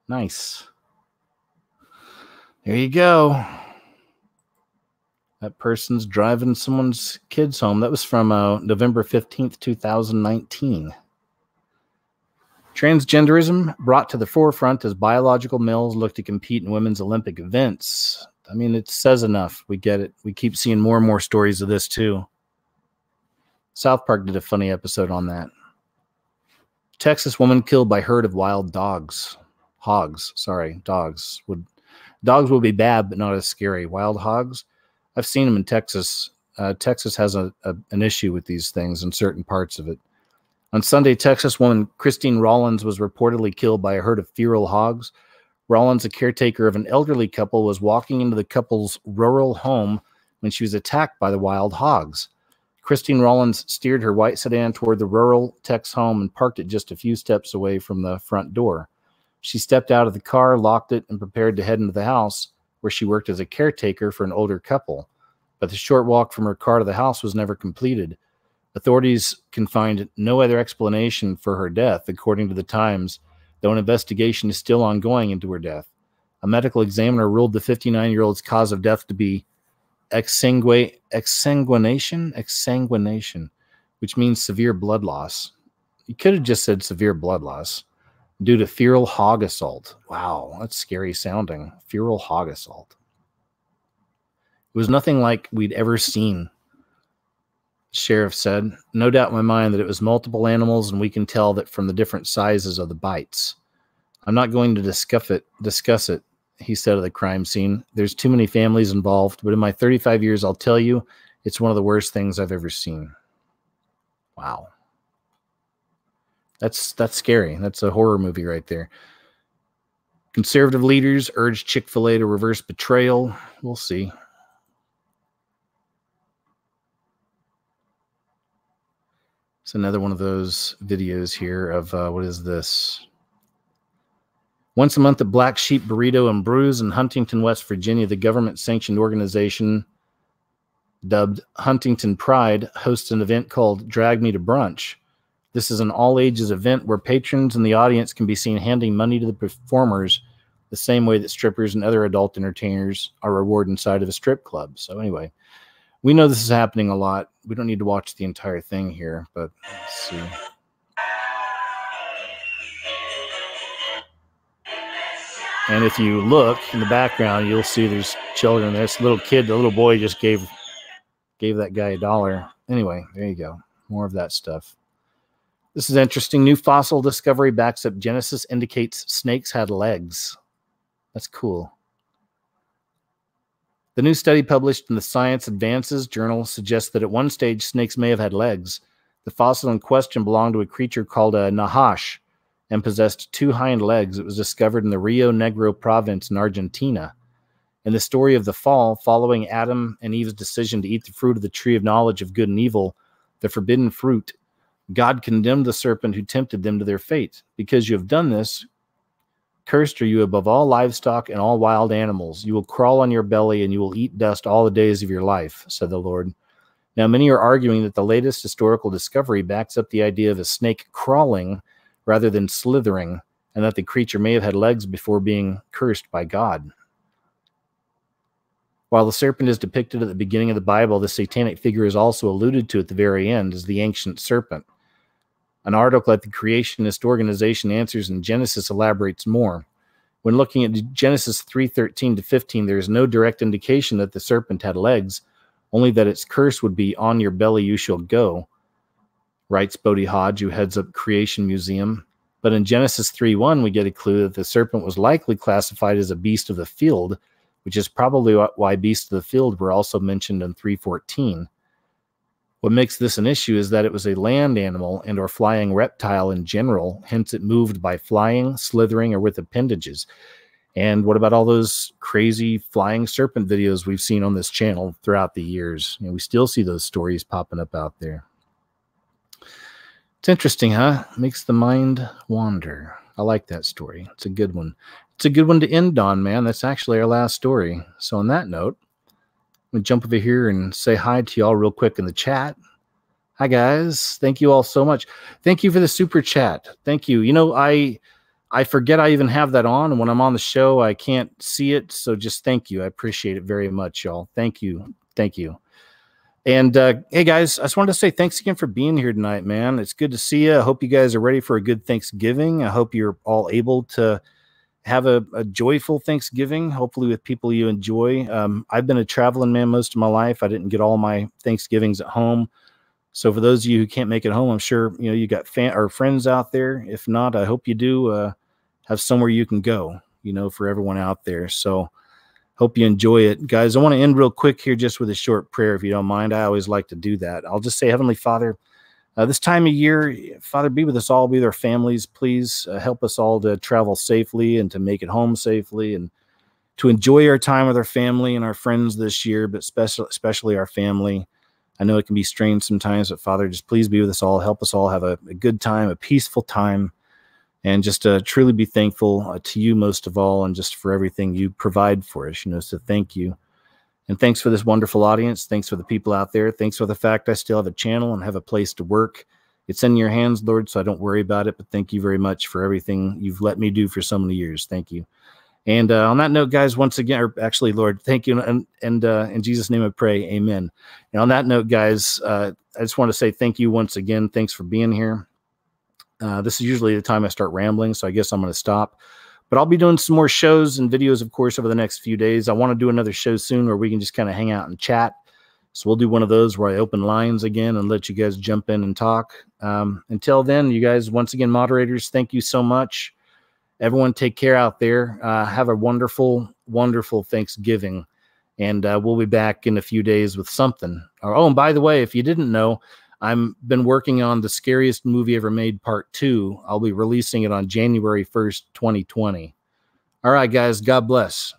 Nice. There you go. That person's driving someone's kids home. That was from November 15th, 2019. Transgenderism brought to the forefront as biological males look to compete in women's Olympic events. I mean, it says enough. We get it. We keep seeing more and more stories of this, too. South Park did a funny episode on that. Texas woman killed by herd of wild dogs. Hogs. Sorry, dogs. Dogs will be bad, but not as scary. Wild hogs? I've seen them in Texas. Texas has an issue with these things in certain parts of it. On Sunday, Texas woman Christine Rollins was reportedly killed by a herd of feral hogs. Rollins, a caretaker of an elderly couple, was walking into the couple's rural home when she was attacked by the wild hogs. Christine Rollins steered her white sedan toward the rural Tex home and parked it just a few steps away from the front door. She stepped out of the car, locked it, and prepared to head into the house, where she worked as a caretaker for an older couple. But the short walk from her car to the house was never completed. Authorities can find no other explanation for her death, according to the Times, though an investigation is still ongoing into her death. A medical examiner ruled the 59-year-old's cause of death to be exsanguination, which means severe blood loss. You could have just said severe blood loss due to feral hog assault. Wow, that's scary sounding. Feral hog assault. It was nothing like we'd ever seen, sheriff said. No doubt in my mind that it was multiple animals, and we can tell that from the different sizes of the bites. I'm not going to discuss it, he said of the crime scene. There's too many families involved, but in my 35 years, I'll tell you, it's one of the worst things I've ever seen. Wow. That's scary. That's a horror movie right there. Conservative leaders urge Chick-fil-A to reverse betrayal. We'll see. It's another one of those videos here of, what is this? Once a month at Black Sheep Burrito and Brews in Huntington, West Virginia, the government-sanctioned organization dubbed Huntington Pride hosts an event called Drag Me to Brunch. This is an all-ages event where patrons and the audience can be seen handing money to the performers the same way that strippers and other adult entertainers are rewarded inside of a strip club. So anyway, we know this is happening a lot. We don't need to watch the entire thing here, but let's see. And if you look in the background, you'll see there's children. This little kid, the little boy just gave that guy $1. Anyway, there you go. More of that stuff. This is interesting. New fossil discovery backs up Genesis indicates snakes had legs. That's cool. The new study published in the Science Advances journal suggests that at one stage snakes may have had legs. The fossil in question belonged to a creature called a nahash and possessed 2 hind legs. It was discovered in the Rio Negro province in Argentina. In the story of the fall, following Adam and Eve's decision to eat the fruit of the tree of knowledge of good and evil, the forbidden fruit, God condemned the serpent who tempted them to their fate. Because you have done this, cursed are you above all livestock and all wild animals. You will crawl on your belly and you will eat dust all the days of your life, said the Lord. Now, many are arguing that the latest historical discovery backs up the idea of a snake crawling rather than slithering, and that the creature may have had legs before being cursed by God. While the serpent is depicted at the beginning of the Bible, the satanic figure is also alluded to at the very end as the ancient serpent. An article at the Creationist Organization Answers in Genesis elaborates more. When looking at Genesis 3:13-15, there is no direct indication that the serpent had legs, only that its curse would be, "On your belly you shall go," writes Bodhi Hodge, who heads up Creation Museum. But in Genesis 3:1, we get a clue that the serpent was likely classified as a beast of the field, which is probably why beasts of the field were also mentioned in 3:14. What makes this an issue is that it was a land animal and or flying reptile in general, hence it moved by flying, slithering, or with appendages. And what about all those crazy flying serpent videos we've seen on this channel throughout the years? We still see those stories popping up out there. It's interesting, huh? Makes the mind wander. I like that story. It's a good one. It's a good one to end on, man. That's actually our last story. So on that note, I'm going to jump over here and say hi to y'all real quick in the chat. Hi, guys. Thank you all so much. Thank you for the super chat. Thank you. You know, I forget I even have that on, and when I'm on the show, I can't see it. So just thank you. I appreciate it very much, y'all. Thank you. Thank you. And hey, guys, I just wanted to say thanks again for being here tonight, man. It's good to see you. I hope you guys are ready for a good Thanksgiving. I hope you're all able to have a joyful Thanksgiving, hopefully with people you enjoy. I've been a traveling man most of my life. I didn't get all my Thanksgivings at home. So for those of you who can't make it home, I'm sure you got friends out there. If not, I hope you do have somewhere you can go, for everyone out there. So hope you enjoy it. Guys, I want to end real quick here just with a short prayer, if you don't mind. I always like to do that. I'll just say, Heavenly Father, this time of year, Father, be with us all, be with our families. Please help us all to travel safely and to make it home safely and to enjoy our time with our family and our friends this year, but especially our family. I know it can be strange sometimes, but Father, just please be with us all. Help us all have a good time, a peaceful time, and just truly be thankful to you most of all, and just for everything you provide for us, so thank you. And thanks for this wonderful audience. Thanks for the people out there. Thanks for the fact I still have a channel and have a place to work. It's in your hands, Lord, so I don't worry about it. But thank you very much for everything you've let me do for so many years. Thank you. And on that note, guys, once again, or actually, Lord, thank you. And in Jesus' name I pray, amen. And on that note, guys, I just want to say thank you once again. Thanks for being here. This is usually the time I start rambling, so I guess I'm going to stop. But I'll be doing some more shows and videos, of course, over the next few days. I want to do another show soon where we can just kind of hang out and chat. So we'll do one of those where I open lines again and let you guys jump in and talk. Until then, you guys, once again, moderators, thank you so much. Everyone take care out there. Have a wonderful, wonderful Thanksgiving. And we'll be back in a few days with something. Oh, and by the way, if you didn't know, I've been working on The Scariest Movie Ever Made Part 2. I'll be releasing it on January 1st, 2020. All right, guys. God bless.